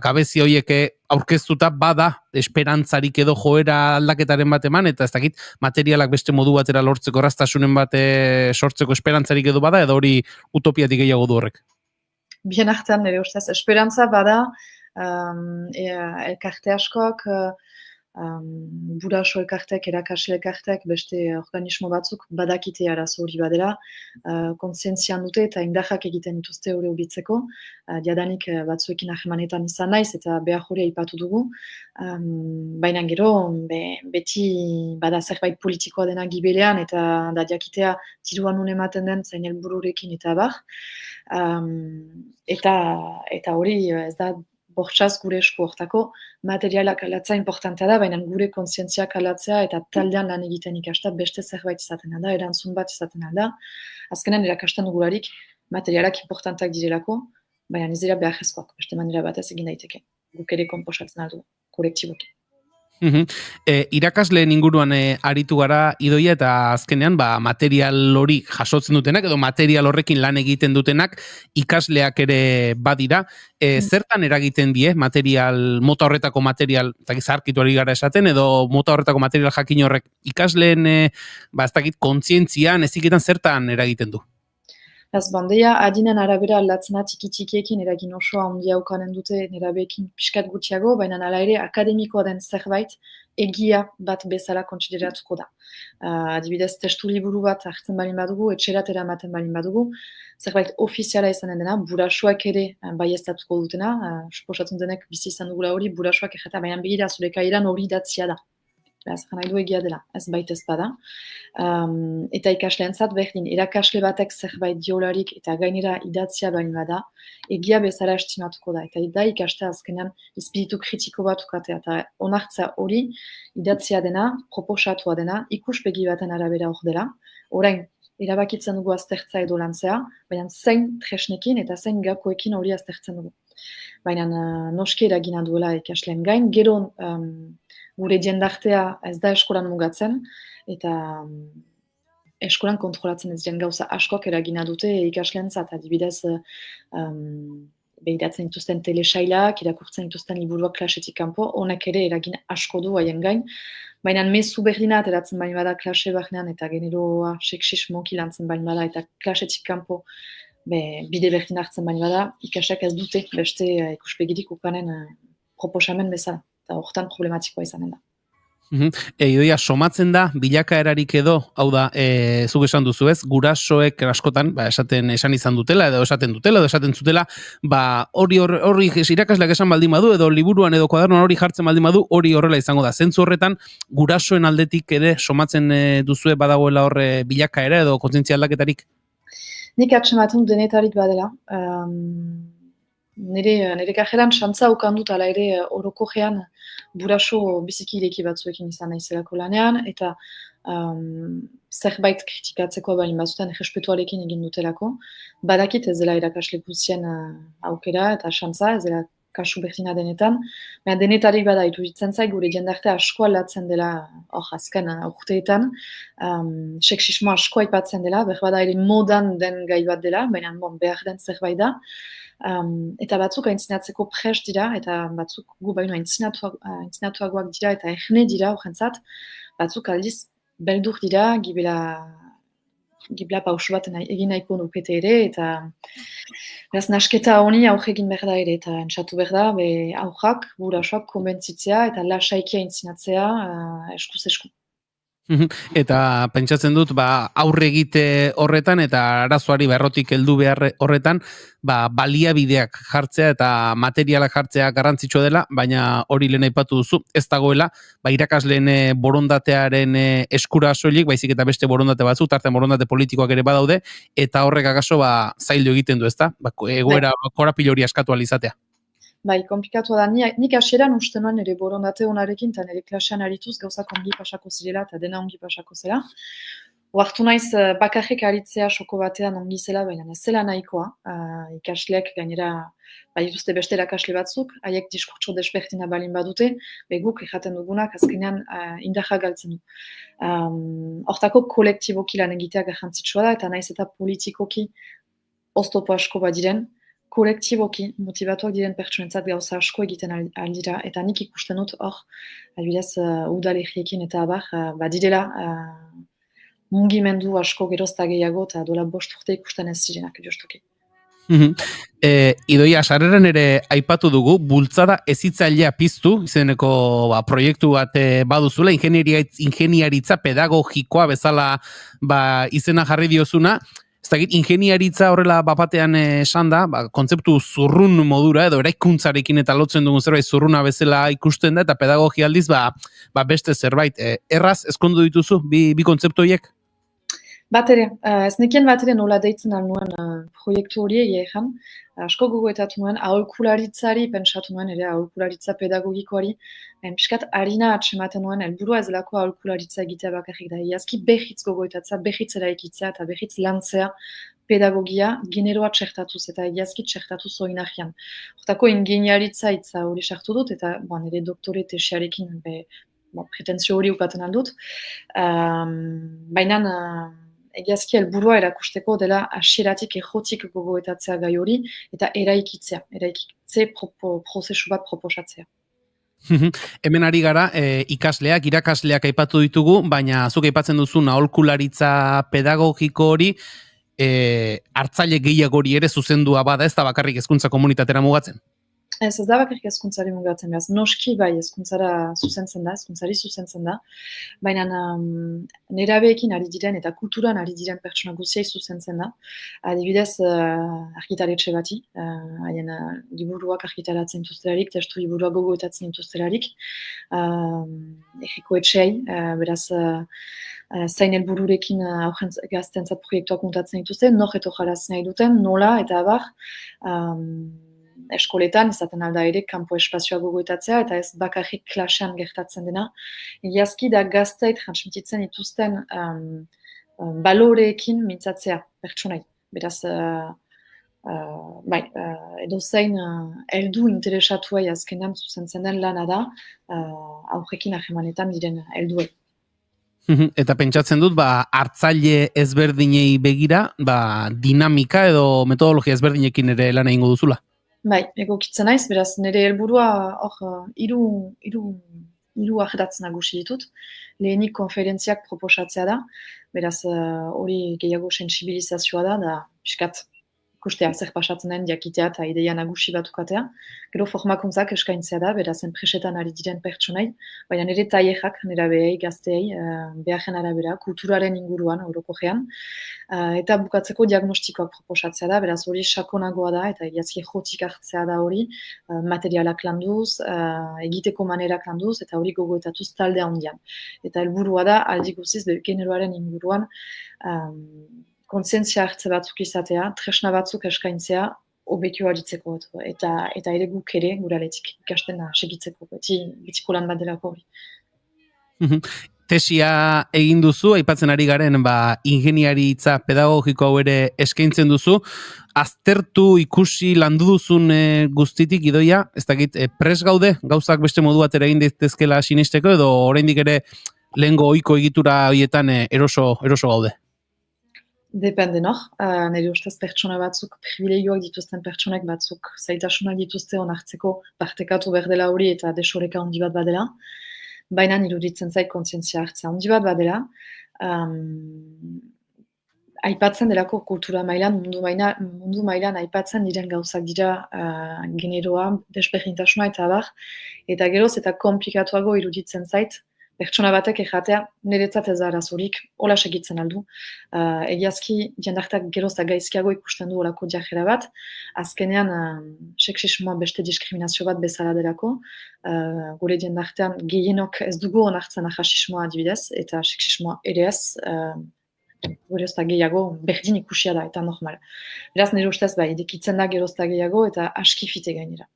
[SPEAKER 4] gabezi horiek aurkeztuta bada esperantzarik edo joera aldaketaren bat eman, eta ez dakit materialak beste modu batera lortzeko erraztasunen bat sortzeko esperantzarik edo bada, edo hori utopiatik gehiago du horrek?
[SPEAKER 19] Bien artean, nire ustez, esperantza bada, elkarte askok, buraso elkartek, erakasle elkartek, beste organismo batzuk badakite arazo hori badela, kontzientzian dute eta indarrak egiten dituzte hori hobitzeko, jadanik batzuekin ahemanetan izan naiz eta behar hori aipatu dugu, baina gero beti bada zerbait politikoa dena gibelean eta da jakitea tiruan nun ematen den zain helbururekin eta bar, eta hori ez da bortxaz gure esku hortako materialak alatzea importantea da, baina gure kontzientziak alatzea eta taldean lan egiten ikastea beste zerbait izaten da, erantzun bat izaten da. Azkenan erakasten dugularik materialak importantak direlako, baina ez dira beharrezkoak, beste manera batez egin daiteke. Guk ere konposatzen aldu, kolektiboki.
[SPEAKER 4] Irakasleen inguruan aritu gara, Idoia, eta azkenean material hori jasotzen dutenak edo material horrekin lan egiten dutenak ikasleak ere badira. Zertan eragiten die material, mota horretako material, zarkitu ari gara esaten, edo mota horretako material jakin horrek ikasleen ez dakit kontzientzian, eziketan zertan eragiten du?
[SPEAKER 19] Ez bandeia, adinen arabera aldatzena txiki-txikiekin eragin osoa handia ukanen dute nerabeekin pixkat gutxiago, baina hala ere akademikoa den zerbait egia bat bezala kontsideratuko da. Adibidez, testu liburu bat hartzen balin badugu, etxerat eramaten balin badugu, zerbait ofiziala izanen dena, burasoak ere baieztatuko dutena, suposatzen denek bizi izan dugula hori, burasoak egeta, baina begira zure kairan hori datzia da. Ez nahi du egia dela, ez baitez bada. Eta ikasleentzat berdin, irakasle batek zerbait diolarik eta gainera idatzia balin bada, egia bezala estimatuko da. Eta da ikastea azkenean espiritu kritiko bat ukatea. Eta onartza hori idatzia dena, proposatua dena, ikuspegi baten arabera hor dela. Orain, erabakitzen dugu aztertza edo lantzea, baina zein tresnekin eta zein gakoekin hori aztertzen dugu. Baina noski eragina duela ikasleen gain, gero gure jendartea ez da eskolan mugatzen, eta eskolan kontrolatzen ez diren gauza askok eragina dute ikasleentzat, adibidez behiratzen dituzten telesailak, irakurtzen dituzten liburuak klasetik kanpo, honek ere eragin asko du haien gain, baina mezu berdina ateratzen bain bada klase barnean eta generoa seksismoki lantzen bain bada eta klasetik kanpo bide berdin hartzen bain bada, ikasleak ez dute beste ikuspegirik ukanen proposamen bezala. Eta horretan problematikoa izanen da.
[SPEAKER 4] Idoia, somatzen da, bilakaerarik edo, hau da, zuk esan duzu ez, gurasoek askotan, esan izan dutela, edo esaten zutela, hori irakasleak esan baldin badu, edo liburuan edo kuadernoan hori jartzen baldin badu, hori horrela izango da. Zentzu horretan, gurasoen aldetik ere somatzen duzue badagoela horre bilakaera edo kontzientzia aldaketarik?
[SPEAKER 19] Nik atxematen denetarik badela. Nire kajeran xantza ukandut ala ere orokojean buraso biziki ireki batzuekin izan naizelako lanean, eta zerbait kritikatzeko balin bazuten respetuarekin egin dutelako. Badakit ez dela irakasle guztien aukera eta xantza, ez dela kasu berdina denetan, baina denetarik bada iruditzen zait gure jendarte asko aldatzen dela hor azken urteetan, seksismo asko aipatzen dela, berbada ere modan den gai bat dela, baina behar den zerbait da, eta batzuk aintzinatzeko prest dira, eta batzuk gu baino aintzinatuagoak dira, eta erne dira horrentzat, batzuk aldiz beldur dira, gibla pausu bat egin nahiko nukete ere, eta beraz nasketa honi aurre egin behar da ere, eta entzatu behar da, aurrak, gurasoak konbentzitzea, eta lasaiki aintzinatzea, eskuz esku.
[SPEAKER 4] Eta pentsatzen dut, aurre egite horretan, eta arazoari berrotik heldu behar horretan, baliabideak jartzea eta materialak jartzea garrantzitsua dela, baina hori lehen aipatu duzu, ez dagoela, irakasleen borondatearen eskura soilik, baizik eta beste borondate batzuk, tartean borondate politikoak ere badaude, eta horrek akaso zaildu egiten du, ezta? Egoera korapilo hori askatu alizatea.
[SPEAKER 19] Bai, komplikatua da. Nik hasieran uste nuen ere borondate honarekin, eta nire klasean arituz gauzak ongi pasako zirela, eta dena ongi pasako zela. Oartu naiz bakarrik aritzea soko batean ongi zela, baina ez zela nahikoa. Ikasleak gainera, dituzte beste irakasle batzuk, haiek diskurtso desberdina balin badute, guk erraten dugunak azkenean indarra galtzen du. Hortako kolektiboki lan egitea garrantzitsua da, eta naiz eta politikoki oztopo asko badiren, kolektiboki motivatuak diren pertsonentzat gauza asko egiten aldira, eta nik ikusten dut hor, adibidez, udalerriekin eta abar, badirela mugimendu asko gerozta gehiago, eta dola 5 urte ikusten ez zirenak jostuki.
[SPEAKER 4] Idoia, sarreran ere aipatu dugu, bultzada ezitzailea piztu, izeneko proiektu bat baduzula, ingeniaritza pedagogikoa bezala izena jarri diozuna. Ez dakit, ingeniaritza horrela bapatean esan da, kontzeptu zurrun modura, edo eraikuntzarekin eta lotzen dugun zerbait zurruna bezala ikusten da, eta pedagogia aldiz, beste zerbait. Erraz, ezkondu dituzu, bi kontzeptu horiek?
[SPEAKER 19] Bat ere, ez nekien bat ere nola deitzen nuen proiektu hori egean, asko gogoetatu nuen, aholkularitzari pentsatu nuen, ere aholkularitza pedagogikoari, piskat harina atsematen nuen, helburua ez delako aholkularitza egitea bakarrik da, iazki behitz gogoetatza, behitz eraikitzea eta behitz lantzea pedagogia generoa txertatuz eta iazki txertatuz oinahian. Hortako ingeniaritza itza hori sartu dut, eta nire doktore tesiarekin pretentzio hori ukaten aldut, baina egiazki helburua erakusteko dela hasieratik ejotik gogoetatzea gai hori, eta eraikitze prozesu bat proposatzea.
[SPEAKER 4] Hemen ari gara, ikasleak, irakasleak aipatu ditugu, baina zuk aipatzen duzun aholkularitza pedagogiko hori, hartzaile gehiagori ere zuzendua bada, ez da bakarrik hezkuntza komunitatera mugatzen?
[SPEAKER 19] Ez da bakarrik hezkuntzari mugatzen behaz. Noski bai hezkuntzari zuzentzen da, baina nerabeekin ari diren eta kulturan ari diren pertsona guziei zuzentzen da. Adibidez, argitaletxe bati, haien liburuak argitaratzen dituztelarik, testu liburuak gogoetatzen dituztelarik, egiko etxeai, beraz, zain helbururekin gaztentzat proiektuak muntatzen dituzte, nor eto jaraz nahi duten, nola eta abar, eskoletan, izaten alda ere, kanpo espazioa gogoetatzea, eta ez bakarrik klasean gertatzen dena. Egiazki da gaztait transmititzen dituzten baloreekin mintzatzea pertsonai. Beraz, edo zein heldu interesatuai azkenan zuzentzen den lana da, aurrekin ahemanetan diren helduei.
[SPEAKER 4] Eta pentsatzen dut, hartzaile ezberdinei begira, dinamika edo metodologia ezberdinekin ere lan egingo duzula.
[SPEAKER 19] Bai, egokitzen naiz, beraz, nire helburua hor hiru ahdatz nagusi ditut. Lehenik konferentziak proposatzea da, beraz, hori gehiago sensibilizazioa da piskat ikustea zer pasatzen den jakitea eta ideia nagusi bat ukatea. Gero formakuntzak eskaintzea da, beraz, enpresetan ari diren pertsonai, baina nire tailerak, nerabeei, gazteei, beharren arabera, kulturaren inguruan, orokorrean, eta bukatzeko diagnostikoak proposatzea da, beraz hori sakonagoa da, eta egiazki jotik hartzea da hori, materialak landuz, egiteko manerak landuz, eta hori gogoetatuz talde handian. Eta helburua da, aldi guziz, generoaren inguruan, kontzientzia hartze batzuk izatea, tresna batzuk eskaintzea, obekio aritzeko, eta ere guk ere, guraletik ikasten segitzeko, betiko lan bat delako hori.
[SPEAKER 4] tesia egin duzu, aipatzen ari garen ingeniaritza pedagogiko hau ere eskaintzen duzu, aztertu, ikusi, landu duzun guztitik Idoia, ez dakit, pres gaude, gauzak beste modu batera egin daitezkela sinisteko, edo oraindik ere lehengo ohiko egitura horietan eroso gaude?
[SPEAKER 19] Depende noch, nire ustez pertsona batzuk, privilegioak dituzten pertsonek batzuk, zaitasunak dituzte onartzeko partekatu behar dela hori eta desoreka handi bat badela, baina iruditzen zait kontzientzia hartzea handi bat badela, aipatzen delako kultura mailan, mundu mailan aipatzen diren gauzak dira generoa, desberdintasuna eta abar, eta geroz eta komplikatuago iruditzen zait, pertsona batek erratea, niretzat ez da arazorik, hola segitzen aldu. Egiazki, jendartak geroz eta gaizkiago ikusten du holako diajera bat, azkenean seksismoa beste diskriminazio bat bezala delako, gure jendartean gehienok ez dugu onartzen ahasismoa adibidez, eta seksismoa ere ez, geroz eta gehiago berdin ikusia da, eta normal. Beraz, nire ustez, irekitzen da geroz eta gehiago, eta askifite gainera.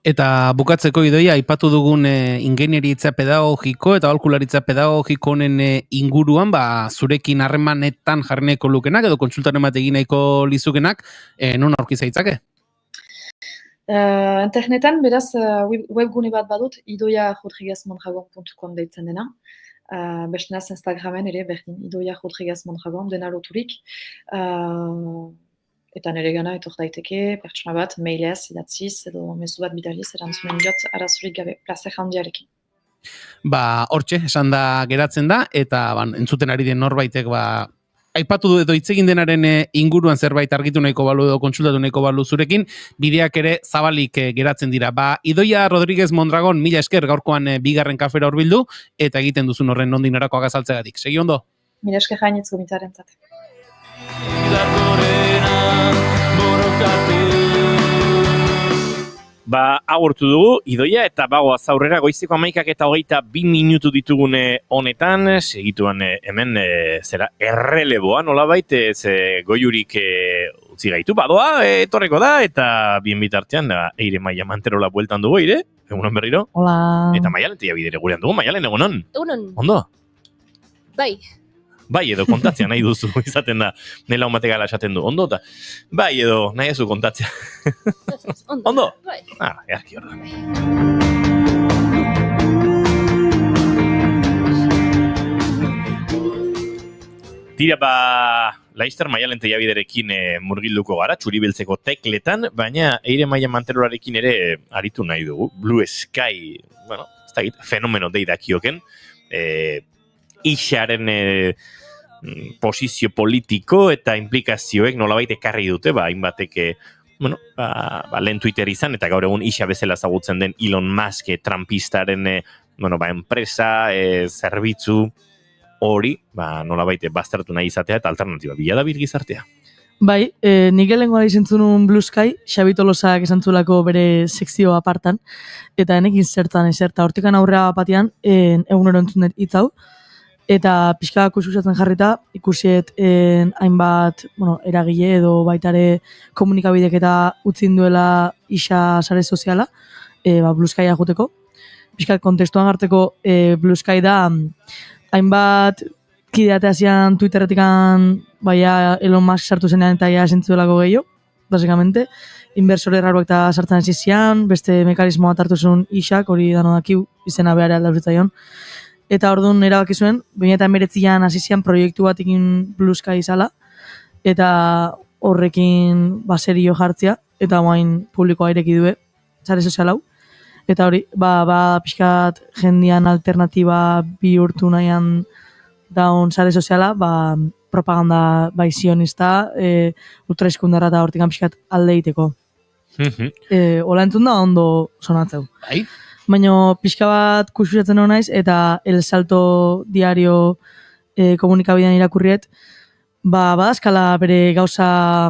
[SPEAKER 4] Eta bukatzeko Idoia, aipatu dugun ingeniaritza pedagogiko eta aholkularitza pedagogiko honen inguruan, zurekin harremanetan jarneko lukenak edo kontsultaren bat egin nahiko lizukenak, non aurki zaitzake?
[SPEAKER 19] Internetan, beraz, webgune bat badut, idoiarodriguezmondragon.com deitzen dena. Bestenaz Instagramen ere berdin, idoiarodriguezmondragon, dena loturik. Eta nire gana etor daiteke, pertsona bat, mailez, idatziz, edo mezu bat bidaliz, erantzunen diot, arazurik gabe, plazer handiarekin.
[SPEAKER 4] Hortxe, esan da geratzen da, eta entzuten ari den norbaitek, aipatu du edo hitz egin denaren inguruan zerbait argitu nahiko balu edo kontsultatu nahiko balu zurekin, bideak ere zabalik geratzen dira. Idoia Rodríguez Mondragon, mila esker gaurkoan bigarren kafera hurbildu, eta egiten duzun horren nondik norakoak azaltzegatik. Segi ondo?
[SPEAKER 19] Mila esker jainitz gomitaren zate.
[SPEAKER 2] Agurtu dugu, Idoia, eta bagoaz aurrera goizeko 11:22 minutu ditugune honetan, segituan hemen erreleboa, nolabait, goiurik utzi gaitu, badoa, etorreko da, eta bien bitartean, Eire Maia Manterola bueltan dugu, Eire, egunon berriro.
[SPEAKER 1] Hola.
[SPEAKER 2] Eta Maialen tia bidere gurean dugu, Maialen, egunon.
[SPEAKER 20] Egunon.
[SPEAKER 2] Ondo?
[SPEAKER 20] Bai,
[SPEAKER 2] edo kontatzea nahi duzu, izaten da, nela umategala esaten du, ondo, eta edo nahi ezu kontatzea. Ondo?
[SPEAKER 20] Bai.
[SPEAKER 2] Earki hor da. Tira, Laizter Maialen teia biderekin murgilduko gara, txuribiltzeko tekletan, baina Eire Maia Manterolarekin ere aritu nahi dugu. Blue Sky, ez da fenomeno deidakioken, Ixaren posizio politiko eta implikazioek nolabait ekarri dute, hainbatek lehen Twitter izan, eta gaur egun Ixa bezala ezagutzen den Elon Musk Trumpistaren enpresa, zerbitzu hori, nolabait baztertu nahi izatea eta alternatiba bila da gizartea.
[SPEAKER 12] Nik lehenkoa izentzunun Blue Sky, Xabi Tolosak esantzulako bere sekzio apartan, eta enekin zertan ezerta, hortikan aurrea batean, egunero entzun dut hitz hau, eta pixka kususatzen jarrita, ikusiet hainbat eragile edo baitare komunikabidek eta utzin duela Ixa sare soziala, Blue Sky ajuteko. Pixka kontestuan harteko Blue Sky da, hainbat kideatea zian Twitterretikan Elon Musk sartu zenean eta ja sentzuelako gehiago, basikamente. Inversore erraruak eta sartzen hasi zian, beste mekanismoa hartu zuen Ixak, hori dano dakiu, izena behar aldauzitzaion. Eta orduan erabaki zuen, 2019an hasi zian proiektu batekin Blue Sky izala, eta horrekin serio jartzea, eta guain publikoa ireki due, sare sozial hau. Eta hori, pixkat jendian alternatiba bihurtu nahian daun sare soziala, propaganda sionista, ultraeskundara eta hortikan pixkat alde egiteko. Ola entzun da ondo sonatzeu. Baina pixka bat kusuratzen hau naiz, eta El Salto diario komunikabidean irakurriet, badazkala bere gauza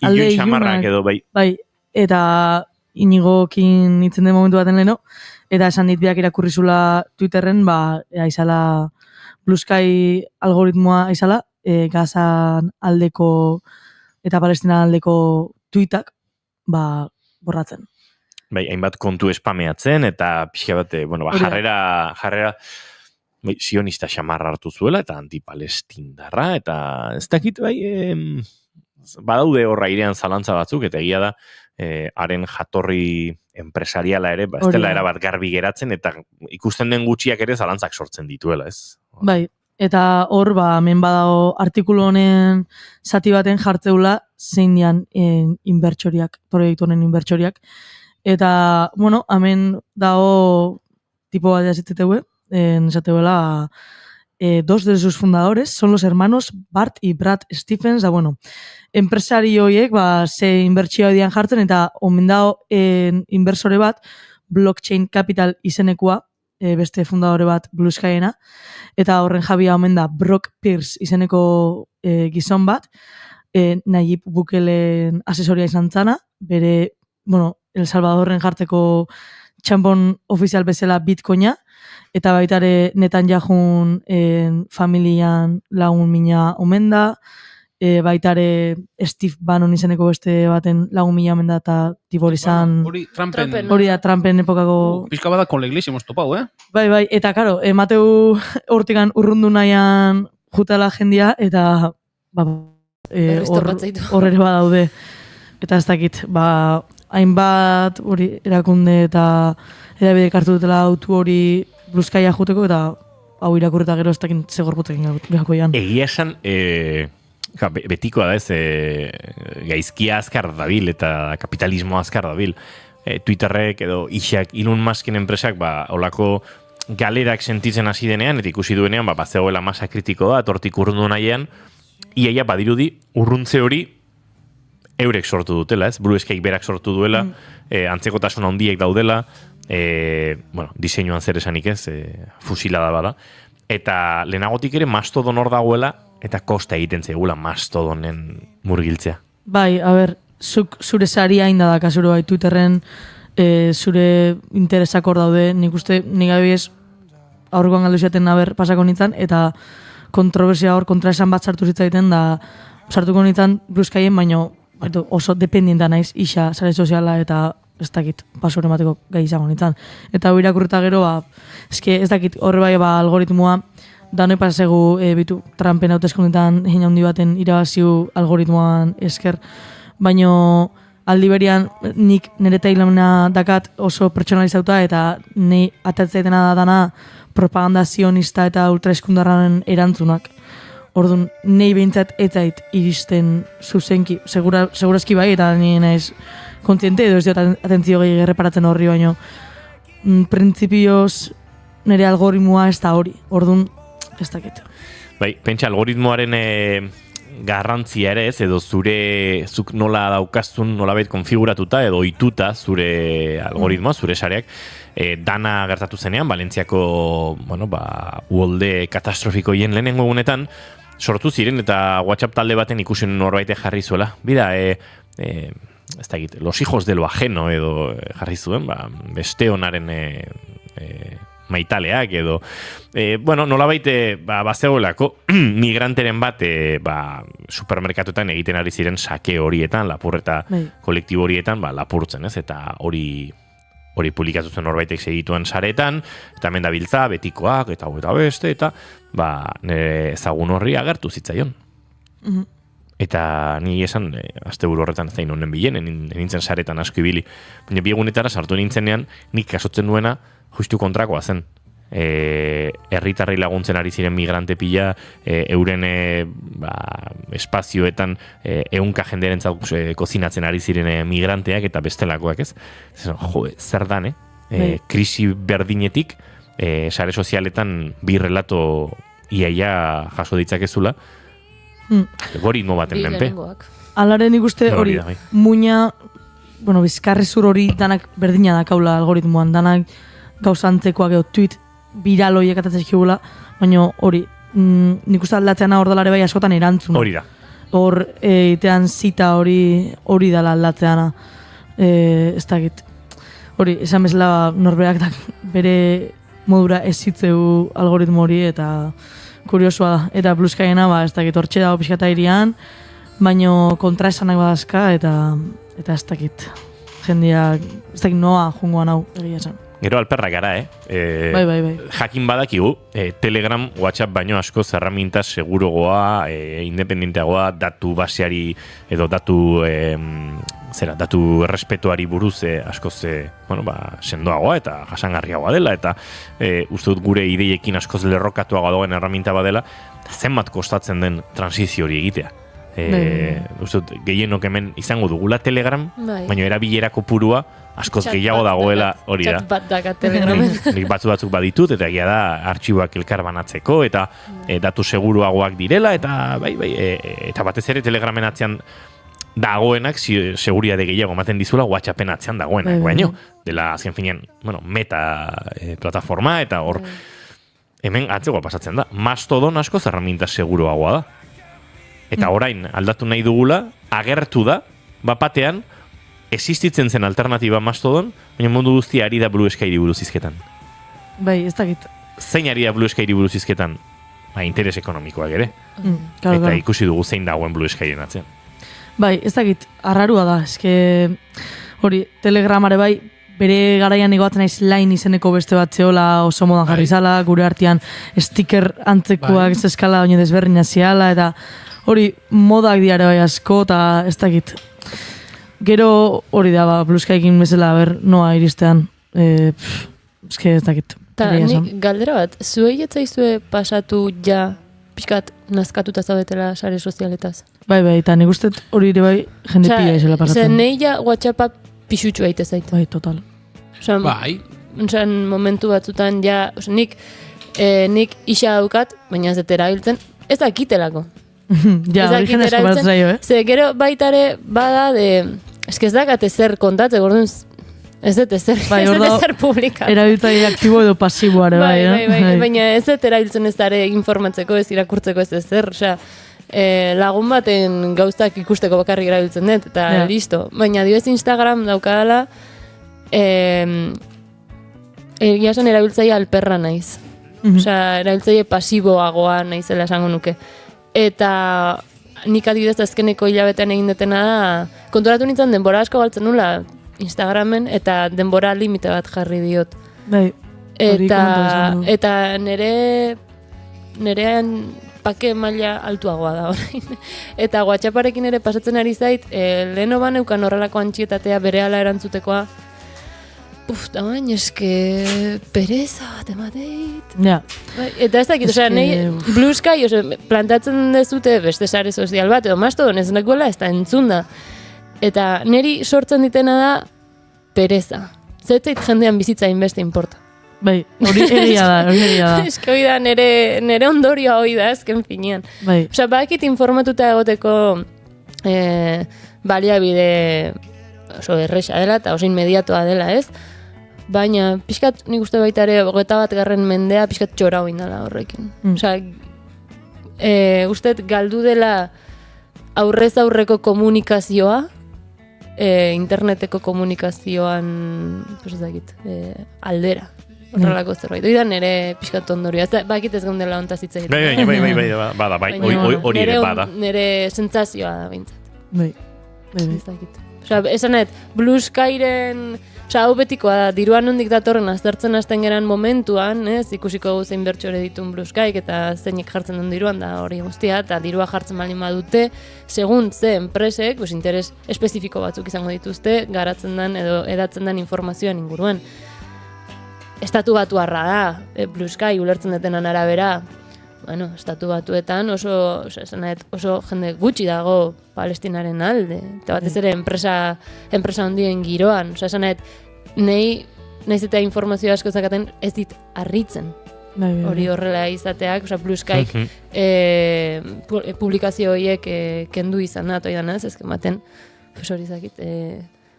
[SPEAKER 12] alde
[SPEAKER 2] ilunak edo
[SPEAKER 12] bai, eta Inigokin itzen den momentu baten leheno, eta esan dit biak irakurrizula Twitterren, aizala Blue Sky algoritmoa aizala, Gazan aldeko eta Palestina aldeko tweetak borratzen.
[SPEAKER 2] Hainbat kontu espameatzen, eta pixka bat, jarrera sionista xamarra hartu zuela, eta antipalestindarra, eta ez dakit, badaude horra irean zalantza batzuk, eta egia da, haren jatorri enpresariala ere, ez dela erabat garbi geratzen, eta ikusten den gutxiak ere zalantzak sortzen dituela, ez?
[SPEAKER 12] Bai, eta hor, hemen badago artikulu honen zati baten jartzeula zein dian inbertsoriak, proiektu honen inbertsoriak. Eta, bueno, hemen dago tipo bat jasitzeteue, esateuela, dos de sus fundadores son los hermanos Bart y Brad Stephens, da, bueno, enpresari horiek, ze inbertsioa dian jartzen, eta omen dago inversore bat, Blockchain Capital izenekua, beste fundadore bat Blue Skyena, eta horren jabia omen da Brock Pierce izeneko gizon bat, Nayib Bukelen asesoria izan zana, bere, bueno, El Salvadorren jarteko txampon ofizial bezala Bitcoina, eta baitare Netanyahun familian lagun mina omen da, baitare Steve Bannon izeneko beste baten lagun mina omen da, eta tibor izan... Hori da Trumpen epokako...
[SPEAKER 4] Pizka bada con la iglesia hemos topau,
[SPEAKER 12] Bai, eta karo, Mateu hortikan urrundu nahian jutala jendia, eta hor ere badaude. Eta ez dakit, hainbat hori erakunde eta edabidek hartu dutela autu hori Bluzkaia juteko, eta hau irakurreta gero ez dakit zegorputekin behako ian.
[SPEAKER 2] Egia esan, betikoa da ez, gaizkia azkar dabil eta kapitalismo azkar dabil. Twitterrek edo Ixak, Elon Musken enpresak, olako galerak sentitzen hasi denean, eta ikusi duenean, bazegoela masa kritiko da, tortik urrundu nahian, iaia badirudi urruntze hori eurek sortu dutela, ez? Blue Sky berak sortu duela, antzekotasun handiek daudela, diseinuan zer esanik ez, fusilada bada, eta lehenagotik ere Mastodon hor dagoela, eta kosta egiten zegula Mastodonen murgiltzea.
[SPEAKER 12] Bai, a ber, zure sari hain da kasuro bai, Twitterren zure interesak hor daude, nik uste, nik abiez aurrekoan galdu ziaten pasako nintzen, eta kontroversia hor kontraesan bat sartu zitzaiten, da sartuko nintzen Blue Skyen, baino oso dependienta naiz isa sare soziala eta ez dakit pasore emateko gai izango nintzen. Eta hau irakurreta gero, ez dakit horre bai algoritmoa, danoi pasasegu bitu Trumpen hauteskundetan hein handi baten irabaziu algoritmoan esker, baino aldi berian nik nire tailamena dakat oso pertsonalizauta eta nei atatzaitena da dana propaganda zionista eta ultraeskundarraren erantzunak. Orduan, nei behintzat etzait iristen zuzenki, segurazki bai, eta ni naiz kontziente edo ez diot atentzio gehi erreparatzen horri, baino printzipioz nire algoritmoa ez da hori, orduan ez dakit.
[SPEAKER 2] Bai, pentsa algoritmoaren garrantzia ere ez, edo zuk nola daukazun, nolabait konfiguratuta edo ohituta zure algoritmoa, zure sareak, dana gertatu zenean, Valentziako, uholde katastrofikoien lehenengo egunetan, sortu ziren eta WhatsApp talde baten ikusen norbaite jarri zuela. Bida, ez dakit, los hijos de lo ajeno edo jarri zuen, beste honaren maitaleak edo, nolabait bazegoelako migranteren bat supermerkatuetan egiten ari ziren sake horietan, lapurreta kolektibo horietan, lapurtzen, ez? Eta hori publikatu zen norbaitek segituen saretan, eta hemen dabiltza, betikoak, eta beste, eta nire ezagun horri agertu zitzaion. Eta ni esan, asteburu horretan ez da inonen bilen, nintzen saretan asko ibili. Baina biegunetara sartu nintzenean, nik kasotzen duena justu kontrakoa zen. Herritarrei laguntzen ari ziren migrante pila, euren espazioetan ehunka jenderen kozinatzen ari ziren migranteak eta bestelakoak, ez? Zer dan, krisi berdinetik, sare sozialetan bi relato iaia jaso ditzakezula, algoritmo baten menpe.
[SPEAKER 12] Alaren ikuste hori, muina, bizkarrezur hori danak berdina dakaula algoritmoan, danak gauzantzekoak edo tweet viral horiek atatzen zikigula, baina hori, nik uste aldatzeana hor dalare bai askotan erantzuna.
[SPEAKER 2] Hori da.
[SPEAKER 12] Hor, itean zita hori dala aldatzeana. Ez dakit. Hori, esan bezala norberak bere modura ezitzeu algoritmo hori eta kuriosua da. Eta Blue Skyena, ez dakit, hortxe dago pixkata irian, baina kontraesanak badazka eta ez dakit. Jendia, ez dakit noa jungoan hau egia esan.
[SPEAKER 2] Gero alperra gara,
[SPEAKER 12] Bai.
[SPEAKER 2] Jakin badakigu, Telegram, WhatsApp baino askoz erraminta segurogoa, independenteagoa, datu baseari edo datu errespetuari buruz askoz sendoagoa eta jasangarriagoa dela, eta uste dut gure ideiekin askoz lerrokatuagoa dagoen erraminta badela, zenbat kostatzen den transizio hori egitea. Uste dut, gehienok hemen izango dugula Telegram, baina erabilerako purua askoz gehiago dagoela hori da.
[SPEAKER 20] Chat bat dakat Telegramen.
[SPEAKER 2] Nik batzuk baditut, eta egia da artxiboak elkar banatzeko, eta datu seguruagoak direla, eta eta batez ere Telegramen atzean dagoenak seguritate gehiago ematen dizula WhatsAppen atzean dagoenak, baino dela azken finean, meta plataforma, eta hor hemen atzegoa pasatzen da. Mastodon askoz erraminta seguruagoa da. Eta orain aldatu nahi dugula, agertu da, bapatean, existitzen zen alternatiba Mastodon, baina mundu guztia ari da Blue Skyri buruz izketan.
[SPEAKER 12] Bai, ez dakit.
[SPEAKER 2] Zein ari da Blue Skyri buruz izketan? Interes ekonomikoak ere. Eta ikusi dugu zein dagoen Blue Skyren atzean.
[SPEAKER 12] Bai, ez dakit, arrarua da, eske hori, Telegramare bai, bere garaian egoatzen naiz Line izeneko beste bat zeola oso modan jarri zala, gure artean sticker antzekoak ez eskala oine desberdina ziala, eta hori modak diare bai asko, eta ez dakit. Gero hori da, Blue Skykin bezala, noa iristean. Eske ez dakit.
[SPEAKER 20] Ta nik galdera bat, zuei etzaizue pasatu ja pixkat nazkatuta zaudetela sare sozialetaz?
[SPEAKER 12] Bai, eta nik uste hori ere bai jende pila izela pasatzen.
[SPEAKER 20] Zer nahi ja WhatsAppa pixutxu aite zait.
[SPEAKER 12] Bai, total.
[SPEAKER 20] Momentu batzutan ja, nik isa daukat, baina ez dut erabiltzen, ez dakitelako.
[SPEAKER 12] Ja, hori jende asko bat zaio,
[SPEAKER 20] Ze gero baitare bada eske ez dakate zer kontatze, gordun ez dut ezer publikatu.
[SPEAKER 12] Erabiltzaile aktibo edo pasiboare,
[SPEAKER 20] bai, baina ez dut erabiltzen ez dara informatzeko, ez irakurtzeko ez ezer, osea, lagun baten gauztak ikusteko bakarrik erabiltzen dut, eta listo. Baina dibez Instagram daukadala, egia esan erabiltzaile alperra naiz. Osea, erabiltzaile pasiboagoa naizela esango nuke. Eta nik adibidez azkeneko hilabetean egin detena da, konturatu nintzen denbora asko galtzen nula Instagramen, eta denbora limite bat jarri diot.
[SPEAKER 12] Bai,
[SPEAKER 20] eta nerean pake maila altuagoa da orain. Eta WhatsApparekin ere pasatzen ari zait, leheno baneukan horrelako antxietatea berehala erantzutekoa, da baina eske pereza bat emateit.
[SPEAKER 12] Ja.
[SPEAKER 20] Eta ez dakit, nahi Blue Sky, plantatzen dezute beste sare sozial bat, edo Mastodon ez nekoela ez da entzun da. Eta niri sortzen ditena da pereza. Zetzait jendean bizitza inbeste importa.
[SPEAKER 12] Bai, hori egia da.
[SPEAKER 20] Eske hori da, nire ondorioa hori da, ezken finean.
[SPEAKER 12] Bai.
[SPEAKER 20] Bakit informatuta egoteko baliabide oso erresa dela, eta oso inmediatoa dela, ez? Baina, pixkat nik uste baita ere, 21. mendea pixkat txora hoin dela horrekin. Uste galdu dela aurrez aurreko komunikazioa, interneteko komunikazioan, aldera. Horrelako zerbait. Hori da nire pixkat ondorioa. Bakit ez gaundela ontaz hitz egiten.
[SPEAKER 2] Bai, hori ere bada.
[SPEAKER 20] Nire sentsazioa da bintzat.
[SPEAKER 12] Bai.
[SPEAKER 20] Ez dakit. Esan nahet, Blue Skyren, hau betikoa da, diruan nondik datorren aztertzen hasten geran momentuan, ikusiko zein bertxore ditun Blue Skyk eta zeinek jartzen duen diruan da hori guztia, eta dirua jartzen baldin badute, segun ze enpresek, interes espezifiko batzuk izango dituzte, garatzen den edo edatzen den informazioan inguruan. Estatu batuarra da, Blue Sky ulertzen detenan arabera, estatu batuetan oso jende gutxi dago Palestinaren alde, eta batez ere enpresa handien giroan, esanet, nahiz eta informazio asko zakaten ez dit harritzen. Hori horrela izateak, Blue Skyk publikazio horiek kendu izan da, ezken baten, hori zakit,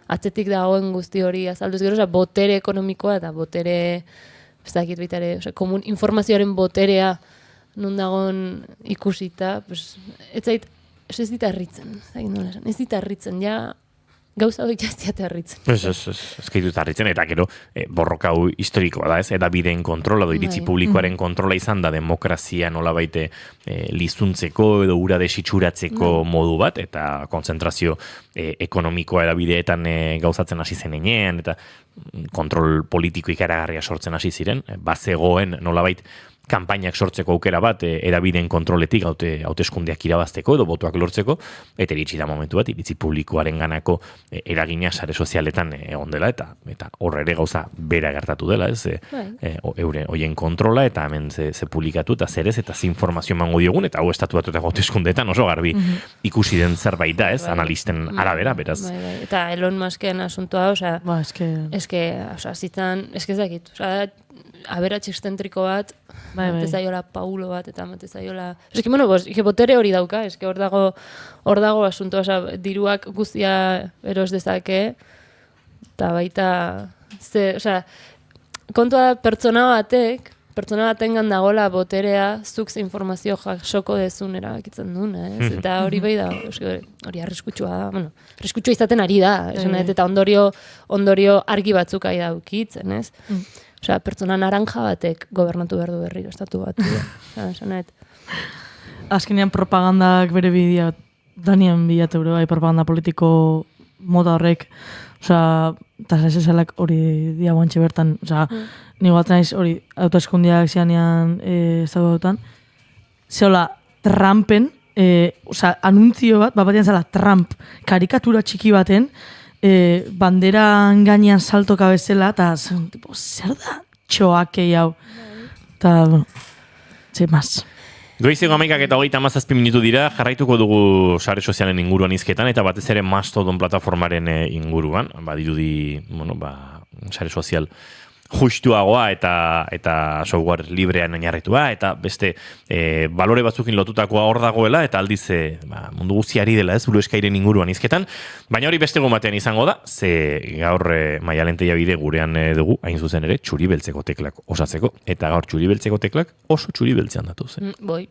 [SPEAKER 20] atzetik dagoen guzti hori azalduz gero, botere ekonomikoa eta botere, ez dakit bitare, informazioaren boterea nun dagoen ikusita, ez dit harritzen, ez dit harritzen, ja, gauza hori jaztiate harritzen.
[SPEAKER 2] Ez gaitut harritzen, eta gero borroka hau historikoa da, ez? Edabideen kontrola, iritzi publikoaren kontrola izan da demokrazia nolabait lizuntzeko edo ura desitxuratzeko modu bat, eta kontzentrazio ekonomikoa edabideetan gauzatzen hasi zen enean, eta kontrol politiko ikaragarria sortzen hasi ziren, bazegoen nolabait kanpainak sortzeko aukera bat edabideen kontroletik hauteskundeak irabazteko edo botuak lortzeko, eta iritsi da momentu bat, iritzi publikoaren ganako eragina sare sozialetan egon dela, eta horre ere gauza bera gertatu dela, ez? Hoien kontrola, eta hemen ze publikatu, eta zerez, eta ze informazio emango diogun, eta hau estatu batuetako hauteskundeetan oso garbi ikusi den zerbait da, ez? Analisten arabera, beraz.
[SPEAKER 20] Eta Elon Musken asuntoa, eske ez dakit, aberatx exzentriko bat, mate zaiola Paulo bat, eta mate zaiola... Eski, botere hori dauka, eski hor dago asuntoa, diruak guztia eros dezake, eta baita... kontua pertsona batengan dagola boterea, zuk ze informazio jasoko dezun erabakitzen duen, ez? Eta hori bai da, hori arriskutsua da, arriskutsua izaten ari da, eta ondorio argi batzuk ari daukitzen, ez? Pertsona naranja batek gobernatu behar du berriro estatu bat.
[SPEAKER 12] Azkenean propagandak bere bidea, danien bilatu bai, propaganda politiko moda horrek, eta zesalak hori dia guantxe bertan, nigo batzen naiz hori autoeskundiak zianean ez dautan, zehola Trumpen, anuntzio bat batean zela Trump, karikatura txiki baten, banderan gainean saltoka bezala, eta zer da txoakei hau. Eta, ze maz.
[SPEAKER 2] Goizeko 11:27 minutu dira, jarraituko dugu sare sozialen inguruan hizketan, eta batez ere Mastodon plataformaren inguruan, badirudi, sare sozial justuagoa eta software librean oinarritua, eta beste balore batzukin lotutakoa hor dagoela, eta aldiz mundu guztiari dela, ez, Blue Skyren inguruan hizketan, baina hori beste batean izango da, ze gaur Maialen Tellabide gurean dugu, hain zuzen ere, txuri beltzeko teklak osatzeko, eta gaur txuri beltzeko teklak oso txuri beltzean datuz.
[SPEAKER 20] Boi.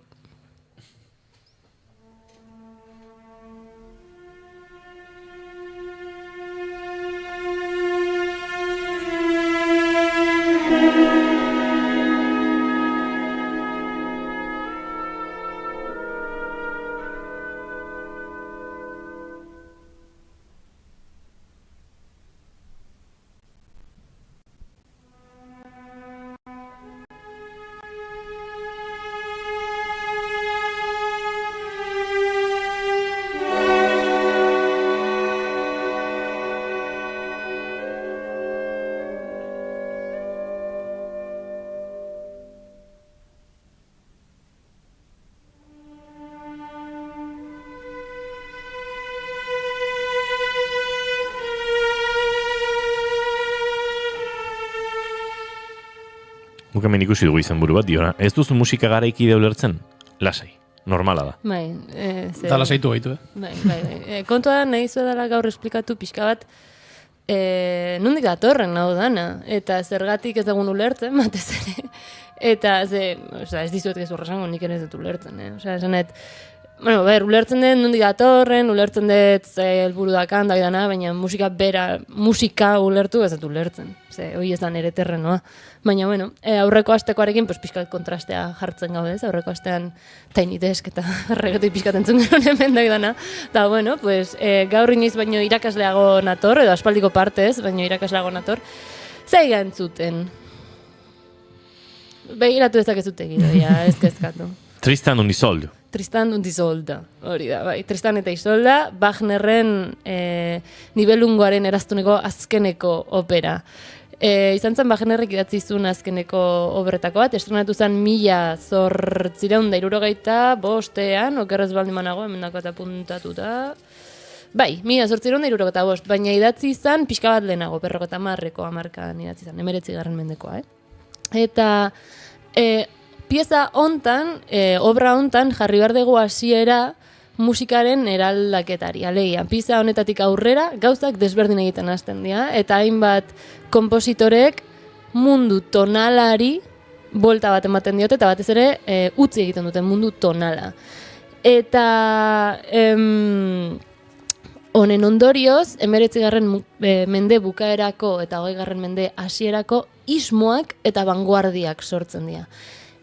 [SPEAKER 2] Guk hemen ikusi dugu izenburu bat, diona. Ez duzu musika garaiki ulertzen? Lasai, normala da.
[SPEAKER 20] Bai,
[SPEAKER 4] eta lasaitu baitu,
[SPEAKER 20] Bai. Kontua nahi zuedala gaur esplikatu pixka bat, nondik datorren hau dana, eta zergatik ez dagun ulertzen, batez ere. Eta ez dizuet gezurra esango, nik ere ez dut ulertzen, esanet, ulertzen dut nondik datorren, ulertzen dut helburu dakan, baina musika ulertu ez dut ulertzen. Hoi ez da nire terrenoa. Baina, aurreko astekoarekin pixkat kontrastea jartzen gaude, aurreko astean Tiny Desk eta reggaetoi pixkat entzun genuen hemen dana. Eta, gaur inoiz baino irakasleago nator, edo aspaldiko partez, baino irakasleago nator. Zaiga entzuten. Begiratu ezakezut egidoia, ez kezkatu.
[SPEAKER 2] Tristan und Isolde.
[SPEAKER 20] Tristan und Isolde, hori da, bai. Tristan eta Isolda, Wagnerren Nibelungoaren eraztuneko azkeneko opera. Izan zen Wagnerrek idatzi zuen azkeneko obretako bat, estrenatu zen 1865, okerrez baldin manago, hemen dako eta puntatuta. Bai, 1865, baina idatzi izan pixka bat lehenago, 50ko hamarkadan idatzi izan, 19. mendekoa, Eta pieza hontan, obra hontan, jarri behar dugu hasiera musikaren eraldaketari. Alegia, pieza honetatik aurrera, gauzak desberdin egiten hasten dira, eta hainbat konpositorek mundu tonalari buelta bat ematen diote, eta batez ere utzi egiten duten mundu tonala. Eta Honen ondorioz, 19. Mende bukaerako eta 20. Mende hasierako ismoak eta vanguardiak sortzen dira.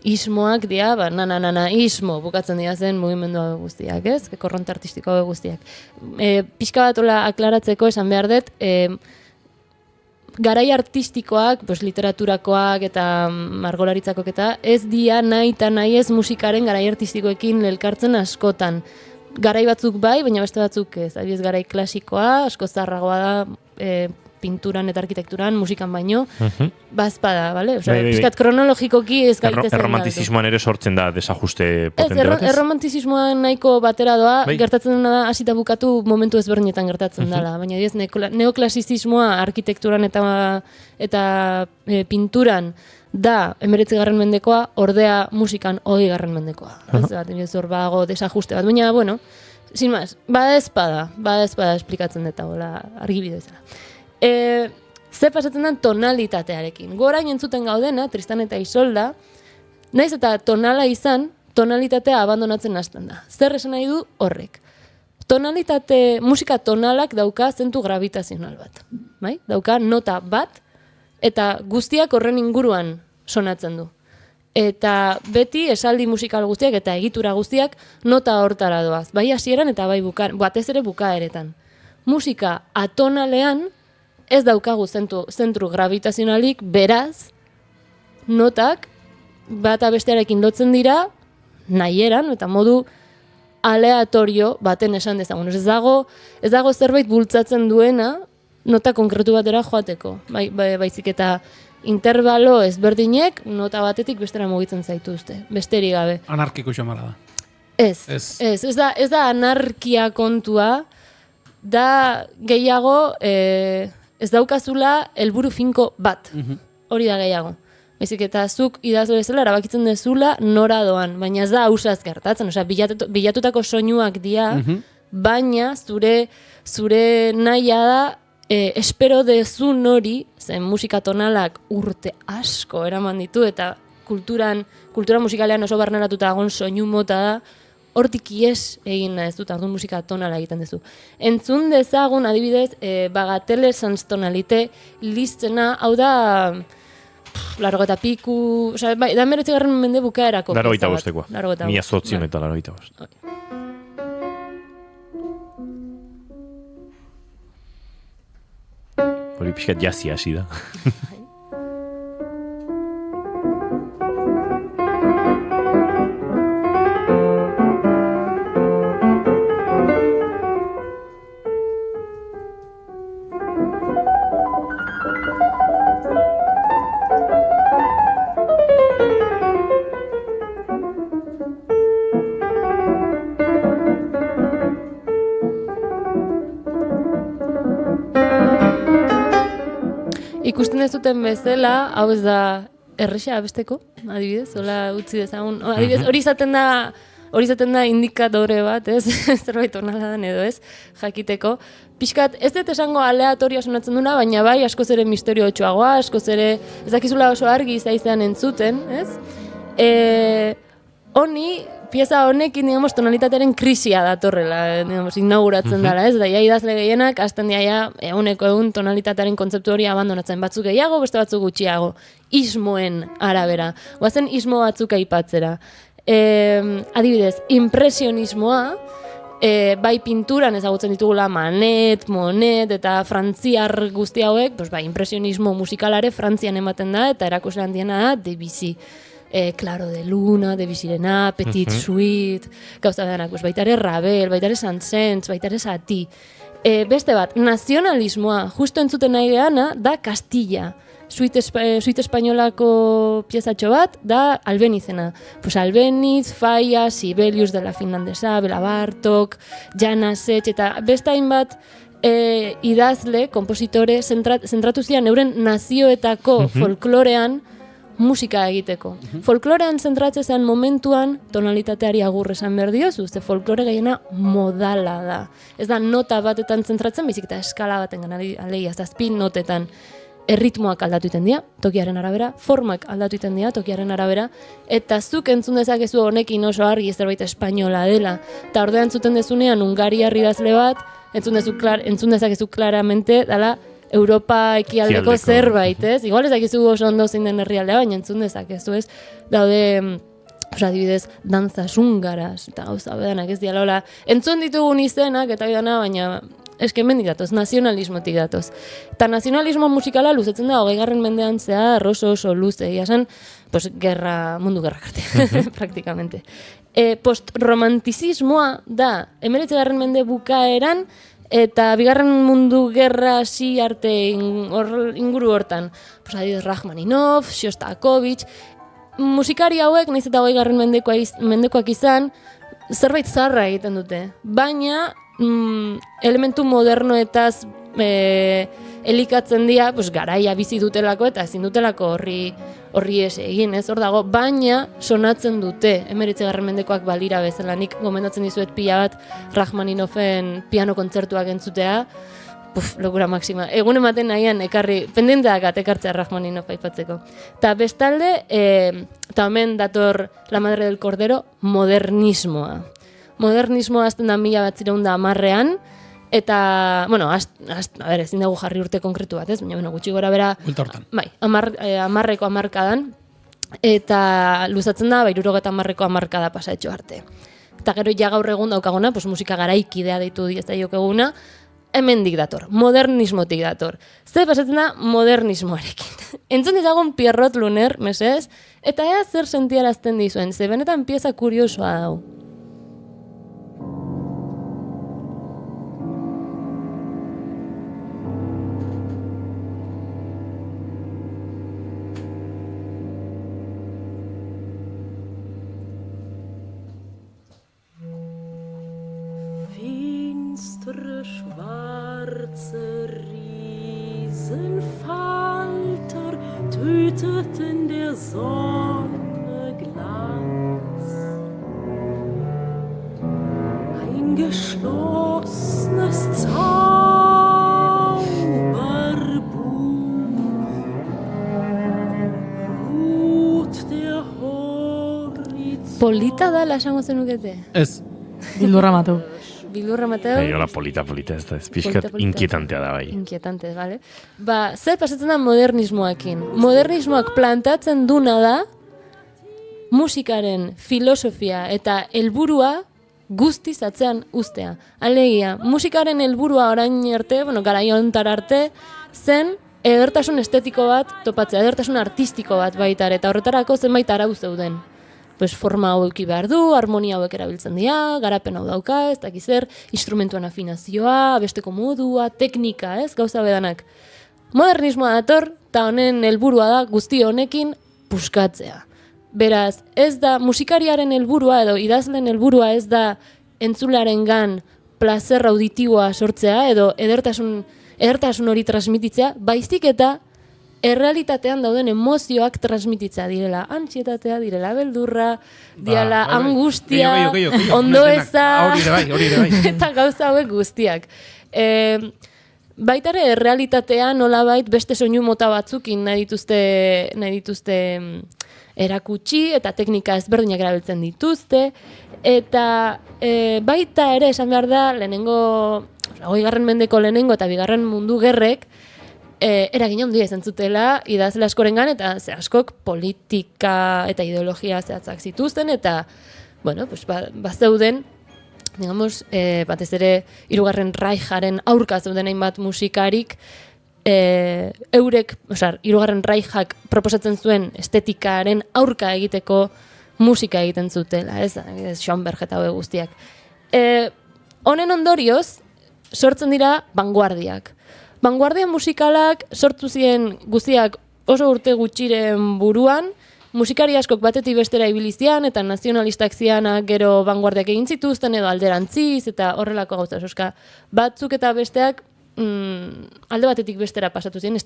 [SPEAKER 20] Ismoak dira, ismo bukatzen dira zen mugimendu hau guztiak, ez? Korronte artistiko hau guztiak. Pixka bat hola aklaratzeko esan behar dut, garai artistikoak, literaturakoak eta margolaritzakoak eta ez dia nahi eta nahi ez musikaren garai artistikoekin elkartzen askotan. Garai batzuk bai, baina beste batzuk ez. Adibidez garai klasikoa, asko zaharragoa da pinturan eta arkitekturan, musikan baino, bazpada, bale? Piskat kronologikoki ez gaitezen.
[SPEAKER 2] Erromantizismoan ere sortzen da desajuste potente batez?
[SPEAKER 20] Erromantizismoan nahiko batera doa, gertatzen dena da hasita bukatu momentu ezberdinetan gertatzen dela, baina neoklasizismoa arkitekturan eta pinturan da 19. Mendekoa, ordea musikan 20. Mendekoa. Ez bat, hor bago desajuste bat, baina, bueno, sin más, bada espada esplikatzen deta, argibide bezala. Ze pasatzen den tonalitatearekin. Gorain entzuten gaudena, Tristan eta Isolda, naiz eta tonala izan, tonalitatea abandonatzen hasten da. Zer esan nahi du horrek? Musika tonalak dauka zentu gravitazional bat. Bai? Dauka nota bat, eta guztiak horren inguruan sonatzen du. Eta beti esaldi musikal guztiak eta egitura guztiak nota hortara doaz. Bai hasieran eta bai batez ere bukaeretan. Musika atonalean ez daukagu zentru gravitazionalik, beraz, notak bata bestearekin lotzen dira, nahieran, eta modu aleatorio baten esan dezagun. Ez dago zerbait bultzatzen duena, nota konkretu batera joateko. Baizik eta intervalo ezberdinek, nota batetik bestera mugitzen zaituzte. Besterik gabe.
[SPEAKER 4] Anarkiko xamara da.
[SPEAKER 20] Ez da anarkia kontua, da gehiago ez daukazula helburu finko bat. Hori da gehiago. Baizik eta zuk idazle bezala erabakitzen dezula nora doan, baina ez da ausaz gertatzen, bilatutako soinuak dira, baina zure nahia da espero dezun hori, zen musika tonalak urte asko eraman ditu eta kultura musikalean oso barneratuta dagoen soinu mota da, hortik ies egin ez dut, ardun musika tonala egiten duzu. Entzun dezagun, adibidez, bagatele sans tonalite listena, hau da, largo eta piku, da 19. Mende bukaerako.
[SPEAKER 2] 85-koa. 1800 eta 85. Hori pixkat jazia hasi da.
[SPEAKER 20] Ikusten ez duten bezala, hau ez da erresa abesteko, adibidez, hola utzi dezagun. Adibidez, hori izaten da indikatore bat, ez? Zerbait onala den edo, ez? Jakiteko. Pixkat, ez dut esango aleatoria sonatzen duna, baina bai askoz ere misterio otxoagoa, askoz ere ez dakizula oso argi izan entzuten, ez? Pieza honekin, digamos, tonalitatearen krisia datorrela, digamos, inauguratzen dela, ez? Da, idazle gehienak, hasten dira, eguneko tonalitatearen kontzeptu hori abandonatzen. Batzuk gehiago, beste batzuk gutxiago. Ismoen arabera. Goazen ismo batzuk aipatzera. Adibidez, impresionismoa, bai pinturan ezagutzen ditugula Manet, Monet eta frantziar guzti hauek, impresionismo musikalare Frantzian ematen da, eta erakusle handiena da Debussy. Claro de Luna, Debussyrena, Petit Suite, gauza bedanak, baita ere Ravel, baita ere Saint-Saëns, baita ere Satie. Beste bat, nazionalismoa, justo entzuten nahi geana, da Castilla. Suite espainolako piezatxo bat, da Albenizena. Albeniz, Falla, Sibelius de la finlandesa, Bela Bartok, Jan Asech, eta beste hainbat idazle, kompositore, zentratu zian euren nazioetako folklorean musika egiteko. Folklorean zentratzen zen momentuan tonalitateari agur esan behar diozu, ze folklore gehiena modala da. Ez da nota batetan zentratzen, baizik eta eskala baten alegia, zazpin notetan. erritmoak aldatu iten dira, tokiaren arabera, formak aldatu iten dira, tokiaren arabera, eta zuk entzun dezakezu honekin oso argi zerbait espainola dela, eta ordea entzuten dezunean ungariar idazle bat, entzun dezakezu claramente, dala, Europa ekialdeko zerbait, ez? Igual ez dakizu oso ondo zein den herrialdea, baina entzun dezakezu, ez? Daude, adibidez, danzas hungaras, eta gauza bedanak ez dialola. Entzun ditugun izenak, eta bidana, baina eske mendik datoz, nazionalismotik datoz. Eta nazionalismo musikala luzetzen da, 20. mendean zehar oso luze, egia esan, pues, mundu gerrak arte, praktikamente. Postromantizismoa da, 19. mende bukaeran, eta 2. mundu gerra hasi arte inguru hortan. Pues, adibidez, Rachmaninov, Shostakovich, musikari hauek, nahiz eta 20. mendekoak izan, zerbait zarra egiten dute. Baina, elementu modernoetaz elikatzen dira, pues, garaia bizi dutelako eta ezin dutelako horri egin, ez hor dago, baina sonatzen dute, 19. mendekoak balira bezala. Nik gomendatzen dizuet pila bat Rachmaninoven piano kontzertuak entzutea, lokura maxima. Egun ematen nahian ekarri, pendenteak ekartzea Rachmaninov aipatzeko. Ta bestalde, eta hemen dator La Madre del Cordero, modernismoa. Modernismoa azten da 1910ean, eta, bueno, ezin dugu jarri urte konkretu bat, ez? Baina, gutxi gora bera, bai, 10ko hamarkadan, eta luzatzen da, 70ko hamarkada pasatxo arte. Eta gero ja gaur egun daukaguna, pues, musika garaikidea deitu diezta jokeguna, hemendik dator, modernismotik dator. Zer pasatzen da modernismoarekin. Entzun dizagun Pierrot Luner, mesez, eta ea zer sentiarazten dizuen, ze benetan pieza kuriosoa dau.
[SPEAKER 13] Schwarze Riesenfalter töteten der Sonne Glanz. Ein geschlossenes Zauberbuch ruht der Horizont.
[SPEAKER 20] Polita da, lasango zenukete?
[SPEAKER 4] Ez.
[SPEAKER 3] Bildurra Mateu.
[SPEAKER 20] Bildurra Mateu.
[SPEAKER 2] Hola, polita, ez da, ez pixkat inkietantea da bai.
[SPEAKER 20] Inkietante, bale. Zer pasatzen da modernismoakin? Modernismoak plantatzen duna da musikaren filosofia eta helburua guztiz atzean ustea. Alegia, musikaren helburua orain arte, garai honetara arte, zen edertasun estetiko bat topatzea, edertasun artistiko bat baita, eta horretarako zenbait arau zeuden. Pues forma hauek behar du, harmonia hauek erabiltzen dira, garapen hau dauka, ez dakiz zer, instrumentuan afinazioa, besteko modua, teknika, ez, gauza bedanak. Modernismoa dator, eta honen helburua da guzti honekin puskatzea. Beraz, ez da musikariaren helburua edo idazlen helburua ez da entzulearengan plazer auditiboa sortzea edo edertasun hori transmititzea, baizik eta errealitatean dauden emozioak transmititzea direla, antsietatea, direla beldurra, direla angustia, ondoeza, eta gauza hauek guztiak. Baitare, errealitatean nolabait beste soinu mota batzukin nahi dituzte erakutsi eta teknika ezberdinak erabiltzen dituzte, eta baita ere esan behar da, 20. mendeko lehenengo eta 2. mundu gerrek, eragin handia izan zutela idazle askorengan eta askok politika eta ideologia zehatzak zituzten eta bazeuden digamos, batez ere 3. Reicharen aurka zeuden hainbat musikarik eurek, 3. Reichak proposatzen zuen estetikaren aurka egiteko musika egiten zutela, ez Schoenberg eta hauek guztiak. Honen ondorioz sortzen dira vanguardiak. Vanguardia musikalak sortu ziren guztiak oso urte gutxiren buruan, musikari askok batetik bestera ibilizian eta nazionalistak zianak gero vanguardiak egin zituzten edo alderantziz eta horrelako gauza soska. Batzuk eta besteak alde batetik bestera pasatu ziren,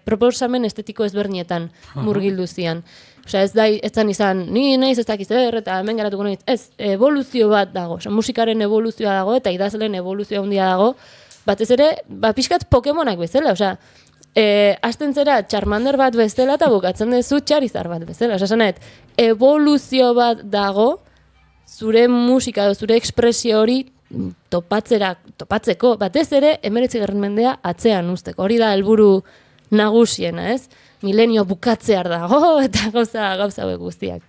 [SPEAKER 20] proposamen estetiko ezberdinetan murgildu zian. Osea, ez zan izan, ni naiz ez dakiz eta hemen garatuko naiz. Ez, evoluzio bat dago, musikaren evoluzioa dago eta idazleen evoluzioa handia dago. Batez ere, pixkat Pokemonak bezala, osea, Hasten zera Charmander bat bezala eta bukatzen duzu Charizard bat bezala. Esanet, evoluzio bat dago zure musika edo zure ekspresio hori topatzeko, batez ere 19. mendea atzean usteko. Hori da helburu nagusiena, ez? Milenio bukatzear dago eta gauza hauek guztiak.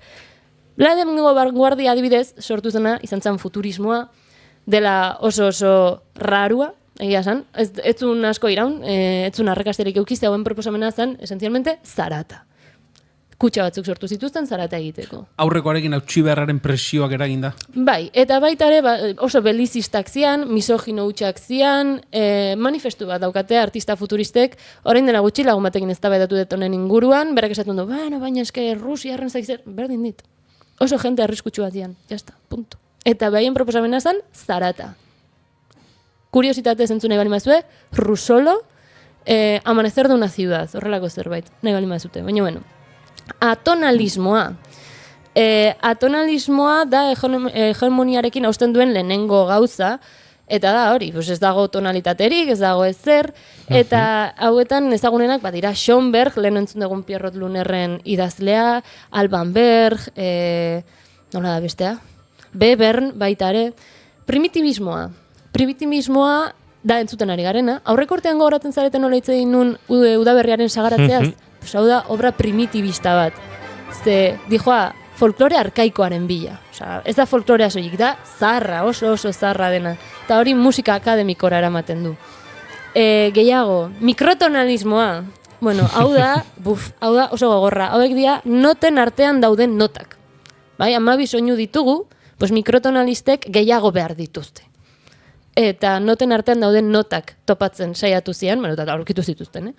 [SPEAKER 20] Lehenengo vanguardia adibidez sortu zena izan zen futurismoa, dela oso rarua, egia esan, ez zuen asko iraun, ez zuen arrakasterik eukizte hauen proposamena zen, esenzialmente, zarata. Kutxa batzuk sortu zituzten zarata egiteko.
[SPEAKER 4] Aurrekoarekin hautsi beharraren presioak eraginda.
[SPEAKER 20] Bai, eta baita ere oso belizistak zian, misogino hutsak zian, manifestu bat daukate artista futuristek, orain dela gutxi lagun batekin eztabaidatu dut honen inguruan, berak esaten du, baina eske Rusiarren zaizer, berdin dit. Oso jente arriskutsua zian, jazta, punto. Eta behaien proposamena zen, zarata. Kuriositate zentzune bali mazue, Rusolo, amanecer de una ciudad, horrelako zerbait, nahi bali mazute, baina bueno. Atonalismoa. Atonalismoa da hegemoniarekin hausten duen lehenengo gauza, eta da hori, ez dago tonalitaterik, ez dago ezer, eta hauetan ezagunenak badira Schoenberg, lehen entzun dugun Pierrot Lunerren idazlea, Alban Berg, nola da bestea? Bebern baita ere. Primitibismoa. Primitibismoa da entzuten ari garena. Aurreko urtean gogoratzen zareten nola hitz egin nun udaberriaren sagaratzeaz, pues hau da obra primitibista bat. Ze, dijoa, folklore arkaikoaren bila. Osea, ez da folklorea soilik, da zaharra, oso zaharra dena. Eta hori musika akademikora eramaten du. Gehiago, mikrotonalismoa. Bueno, hau da oso gogorra. Hauek dira noten artean dauden notak. Bai, 12 soinu ditugu, pues mikrotonalistek gehiago behar dituzte. Eta noten artean dauden notak topatzen saiatu zian, eta aurkitu zituzten,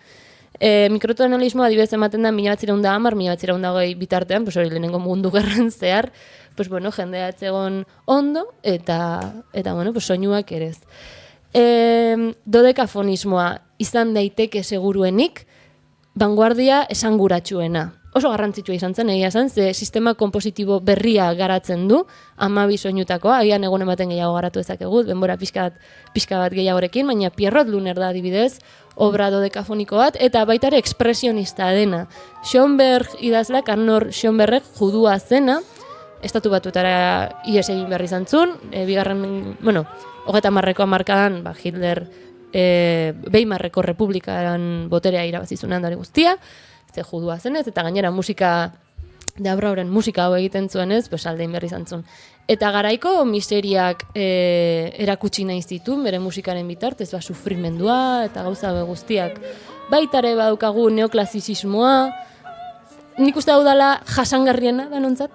[SPEAKER 20] mikrotonalismoa adibidez ematen da 1910, 1920 bitartean, pues hori lehenengo mundu gerran zehar, pues bueno, jendea etzegon ondo, eta bueno, pues soinuak ere ez. Dodekafonismoa izan daiteke seguruenik, vanguardia esanguratsuena. Oso garrantzitsua izan zen, egia zen, ze sistema kompositibo berria garatzen du, 12 soinutakoa, agian egun ematen gehiago garatu ezakegu, denbora pixka bat gehiagorekin, baina Pierrot Luner da adibidez, obra dodekafoniko bat, eta baita ere ekspresionista dena. Schoenberg idazleak, Arnold Schoenbergek judua zena, estatu batuetara ihes egin behar izan zuen, bigarren, bueno, 30ko hamarkadan, Hitler Weimarreko Republikan boterea irabazizunan dare guztia, ze judua zenez, eta gainera musika, Deabrauren musika hau egiten zuenez, pues aldein berri izan zuen. Eta garaiko miseriak erakutsi nahi zituen, bere musikaren bitartez, sufrimendua eta gauza guztiak. Baitare badaukagu neoklasizismoa, nik uste hau dala jasangarriena, da nontzat?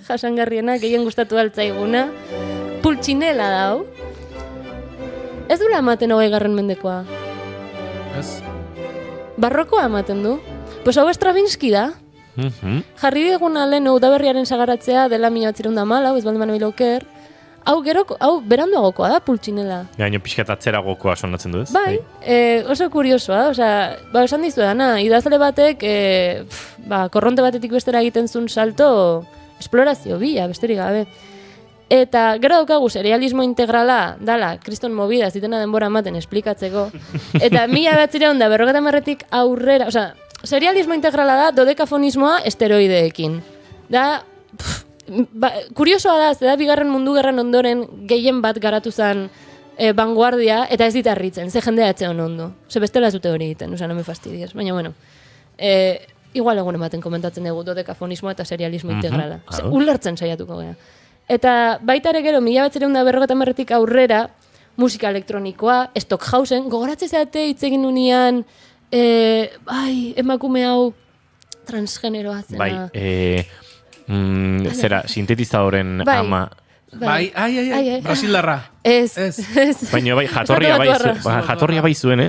[SPEAKER 20] Jasangarriena, gehien gustatu altzaiguna. Pultxinela da hau. Ez dula ematen 20. mendekoa.
[SPEAKER 4] Ez.
[SPEAKER 20] Barrokoa ematen du. Pues hau Stravinsky da. Jarri diguna lehen udaberriaren sagaratzea dela 1914, ez baldin banabil oker. Hau beranduagokoa da, Pultxinela.
[SPEAKER 2] Gaino pixkat atzeragokoa sonatzen du ez?
[SPEAKER 20] Bai, oso kuriosoa, esan dizu dana, idazle batek, korronte batetik bestera egiten zuen salto, esplorazio bila, besterik gabe. Eta gero daukagu serialismo integrala, dala, kriston movida, ez ditena denbora ematen esplikatzeko. Eta 1950 aurrera, serialismo integrala da dodekafonismoa esteroideekin. Da, kuriosoa da, ze da bigarren mundu gerran ondoren gehien bat garatu zen vanguardia, eta ez dit harritzen, ze jendea etzeon ondo. Ze bestela ez dute hori egiten, no me fastidies. Baina, bueno, igual egun ematen komentatzen dugu dodekafonismoa eta serialismo integrala. Ulertzen saiatuko gara. Eta baita ere gero, 1950 aurrera, musika elektronikoa, Stockhausen, gogoratzen zeate hitz egin unian, emakume hau transgeneroa zena.
[SPEAKER 2] Zera, sintetizadoren ama.
[SPEAKER 4] Bai, Brasildarra.
[SPEAKER 20] Ez.
[SPEAKER 2] Baina jatorria bai zuen,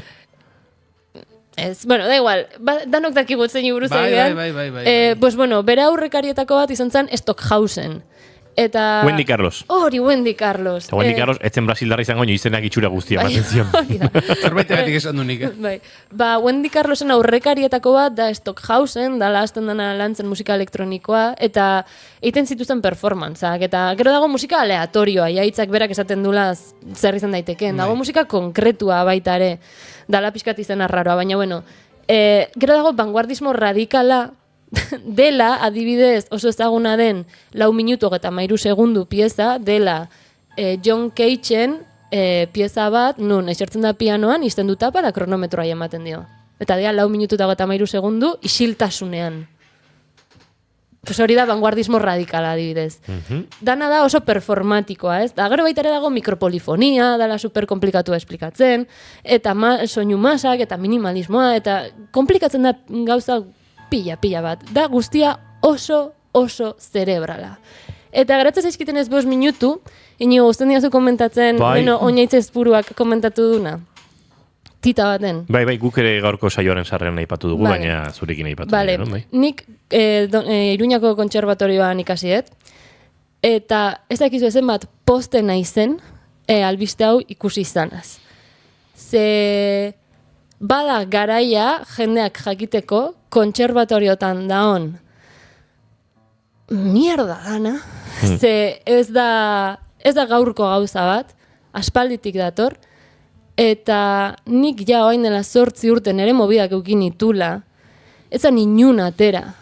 [SPEAKER 20] Ez, bueno, da igual, danok dakigu zein buruz egian.
[SPEAKER 4] Bai.
[SPEAKER 20] Pues bueno, bere aurrekarietako bat izan zen Stockhausen. Eta...
[SPEAKER 2] Wendy Carlos.
[SPEAKER 20] Hori, Wendy Carlos.
[SPEAKER 2] Eta Wendy Carlos, etzen Brasildarra izango izenak itxura guztia ematen zion.
[SPEAKER 4] Zerbaitegatik esan du nik,
[SPEAKER 20] Wendy Carlosen aurrekarietako bat da Stockhausen, da hasten dena lantzen musika elektronikoa, eta egiten zituzten performantzak, eta gero dago musika aleatorioa, hitzak berak esaten dula zer izan daitekeen, dago musika konkretua baita ere, dala pixkat izena raroa, baina bueno, Gero dago vanguardismo radikala dela, adibidez, oso ezaguna den 4 minutu eta 13 segundu pieza, dela John Cage'en pieza bat, nun esertzen da pianoan, izten du tapa da kronometroa ematen dio. Eta dira 4 minutu eta 13 segundu isiltasunean. Pues hori da vanguardismo radikala, adibidez. Dana da oso performatikoa, ez? Da, gero baita ere dago mikropolifonia, dala super komplikatua esplikatzen, eta soinu masak, eta minimalismoa, eta komplikatzen da gauza pila bat. Da guztia oso zerebrala. Eta geratzen zaizkiten ez 5 minutu, inigo guztien diazu komentatzen, oinaitzez buruak komentatu duna. Tita baten.
[SPEAKER 2] Bai, guk ere gaurko saioaren sarrean aipatu dugu, baina zurekin aipatu dugu. Bai.
[SPEAKER 20] Nik Iruñako kontserbatorioan ikasiet, eta ez dakizu ezen bat posten naizen albiste hau ikusi izanaz. Ze bada garaia jendeak jakiteko kontserbatoriotan daon mierda dana, ze ez da gaurko gauza bat, aspalditik dator, eta nik ja oain dela 8 urte nere mobidak eukin itula, etzan inun atera.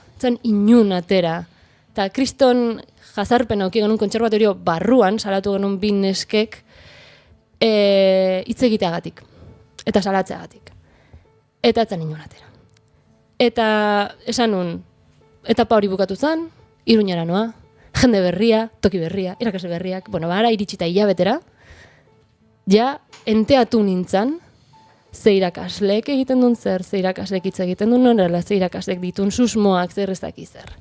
[SPEAKER 20] Eta kriston jazarpen auki genuen kontserbatorio barruan, salatu genuen 2 neskek, hitz egiteagatik. Eta salatzeagatik. Eta etzan inun atera. Eta esan nun, etapa hori bukatu zen, Iruñara noa, jende berria, toki berria, irakasle berriak, bara iritsita hilabetera, ja, enteatu nintzen, ze irakasleek egiten duen zer, ze irakaslek hitz egiten duen norela, ze irakaslek ditun susmoak, zer ez daki zer.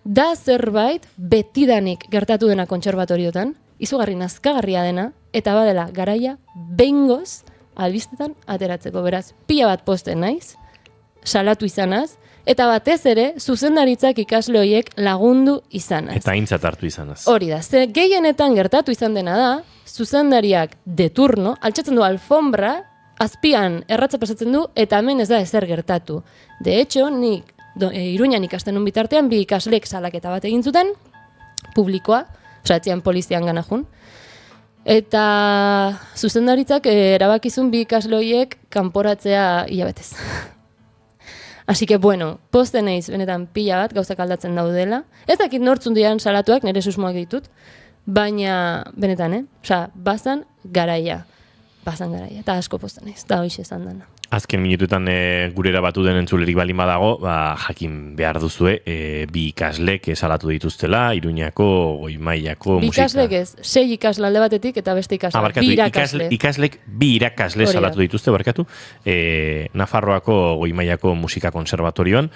[SPEAKER 20] Da zerbait betidanik gertatu dena kontserbatoriotan, izugarri nazkagarria dena, eta badela garaia behingoz albistetan ateratzeko. Beraz, pila bat posten naiz, salatu izanaz, eta batez ere, zuzendaritzak ikasle horiek lagundu izanaz.
[SPEAKER 2] Eta aintzat hartu izanaz.
[SPEAKER 20] Hori da, ze gehienetan gertatu izan dena da, zuzendariak de turno, altxatzen du alfombra, azpian erratza pasatzen du, eta hemen ez da ezer gertatu. De hecho, nik Iruñan ikasten nun bitartean, 2 ikaslek salaketa bat egin zuten, publikoa, etzian polizian ganajun, eta zuzendaritzak erabakizun 2 ikasle horiek kanporatzea hilabetez. Así que, posten naiz benetan pila bat, gauzak aldatzen daudela. Ez dakit nortzun dian salatuak, nire susmoak ditut, baina benetan, bazan garaia, eta asko posten naiz, da hoxe esan dana.
[SPEAKER 2] Azken minututan gurera batu den entzulerik balin badago, jakin behar duzue, 2 ikaslek salatu dituztela, Iruñako, Goi Mailako musika.
[SPEAKER 20] 2 ikaslek ez, 6 ikasle alde batetik eta beste ikasle, 2 irakasle.
[SPEAKER 2] Ikaslek 2 irakasle salatu dituzte, barkatu, Nafarroako Goi Mailako musika konservatorioan,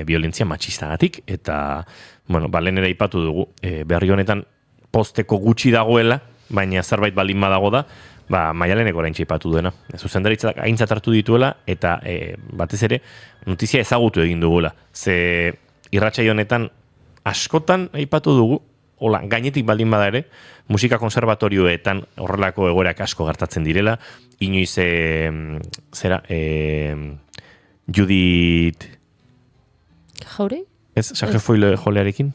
[SPEAKER 2] violentzia matxistagatik, eta, lehen ere aipatu dugu, berri honetan posteko gutxi dagoela, baina zerbait balin badago da, Maialenek oraintxe aipatu duena. Zuzendaritzak aintzat hartu dituela, eta batez ere, notizia ezagutu egin dugula. Ze irratsaio honetan askotan aipatu dugu, gainetik baldin bada ere, musika konservatorioetan horrelako egoerak asko gertatzen direla, inoiz Judith...
[SPEAKER 20] Jaure?
[SPEAKER 2] Ez, saksofoile jolearekin?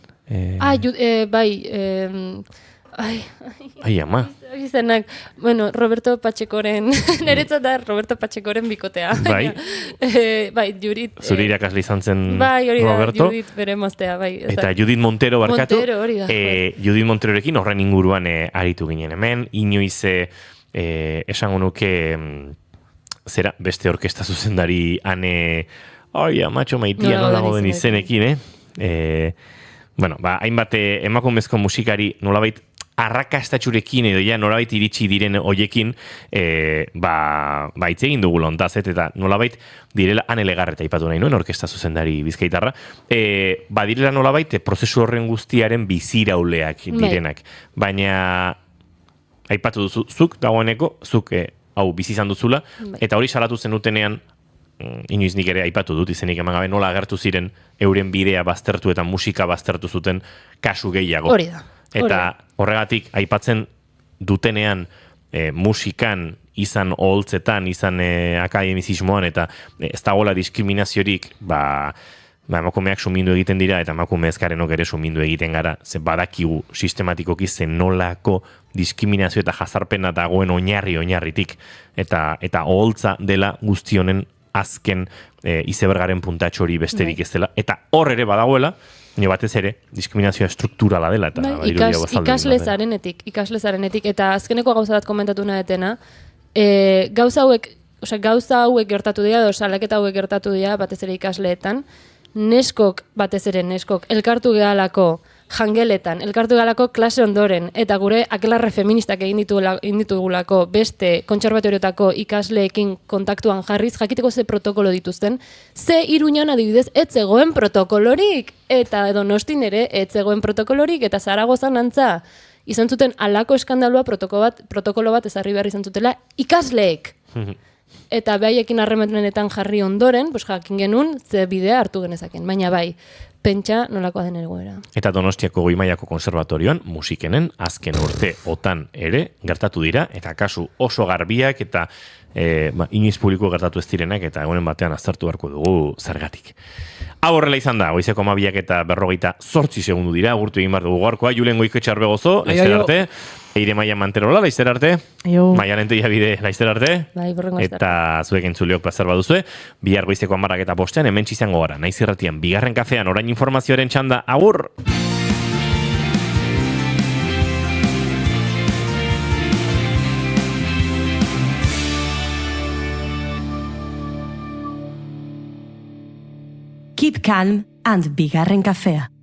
[SPEAKER 2] Ai, ama.
[SPEAKER 20] Izenak, Roberto Pachecoren, niretzat da Roberto Pachecoren bikotea. Bai, Judith.
[SPEAKER 2] Zuri irakasle izan zen Roberto.
[SPEAKER 20] Bai, hori da, Judith bere moztea, bai.
[SPEAKER 2] Eta Judith Montero barkatu.
[SPEAKER 20] Montero, hori da.
[SPEAKER 2] Judith Monterorekin horren inguruan aritu ginen hemen. Inoiz esango nuke zera beste orkesta zuzendari ane amatxo maitia nola goden izenekin, hainbat emakumezko musikari nolabait arrakastatxurekin edo nolabait iritsi diren hoiekin hitz egin dugu lontazet, eta nolabait direla anelegarreta ipatu nahi nuen orkesta zuzendari bizkaitarra, badirela nolabait prozesu horren guztiaren bizirauleak direnak, baina aipatu duzu, zuk dagoeneko, zuk hau bizi izan duzula, eta hori salatu zenutenean inoiz nik ere aipatu dut izenik eman gabe nola agertu ziren euren bidea baztertu eta musika baztertu zuten kasu gehiago.
[SPEAKER 20] Hori da.
[SPEAKER 2] Eta horregatik aipatzen dutenean musikan izan oholtzetan, izan akademizismoan eta ez dagoela diskriminaziorik emakumeak sumindu egiten dira eta emakume ezkarenok ere sumindu egiten gara, ze badakigu sistematikoki zen nolako diskriminazio eta jazarpena dagoen oinarritik eta oholtza dela guztionen azken izebergaren puntatxo hori besterik ez dela, eta hor ere badagoela, baina batez ere, diskriminazioa strukturala dela, eta
[SPEAKER 20] ikasle zarenetik, eta azkeneko gauza bat komentatu nahetena, gauza hauek gertatu dira, edo salaketa hauek gertatu dira, batez ere ikasleetan, batez ere neskok, elkartu gehalako jangeletan, elkartu gehalako klase ondoren, eta gure akelarre feministak egin ditugulako beste kontserbatoriotako ikasleekin kontaktuan jarriz, jakiteko ze protokolo dituzten, ze Iruñan adibidez ez zegoen protokolorik, eta Donostin ere ez zegoen protokolorik, eta Zaragozan antza, izan zuten alako eskandalua protokolo bat ezarri behar izan zutela ikasleek. Eta behaiekin harremanetan jarri ondoren, jakin genuen, ze bidea hartu genezaken. Baina bai, pentsa nolakoa den egoera.
[SPEAKER 2] Eta Donostiako Goi Mailako Konserbatorioan musikenen azken urte otan ere gertatu dira, eta kasu oso garbiak eta inoiz publiko gertatu ez direnak, eta egunen batean aztertu beharko dugu zergatik. Hau horrela izan da, goizeko 12 eta 48 segundu dira, agurtu egin behar dugu gaurkoa, Julen Goiketxar begozo, laizter arte, Eire Maia Manterola, laizter arte, Maia Lentoia Bide, laizter arte, eta zuek entzuleok plazer baduzue, bihar goizeko 10 eta 5 hemen izango gara, naiz irratian, bigarren kafean, orain informazioaren txanda, agur!
[SPEAKER 1] Keep calm and bigarren kafea.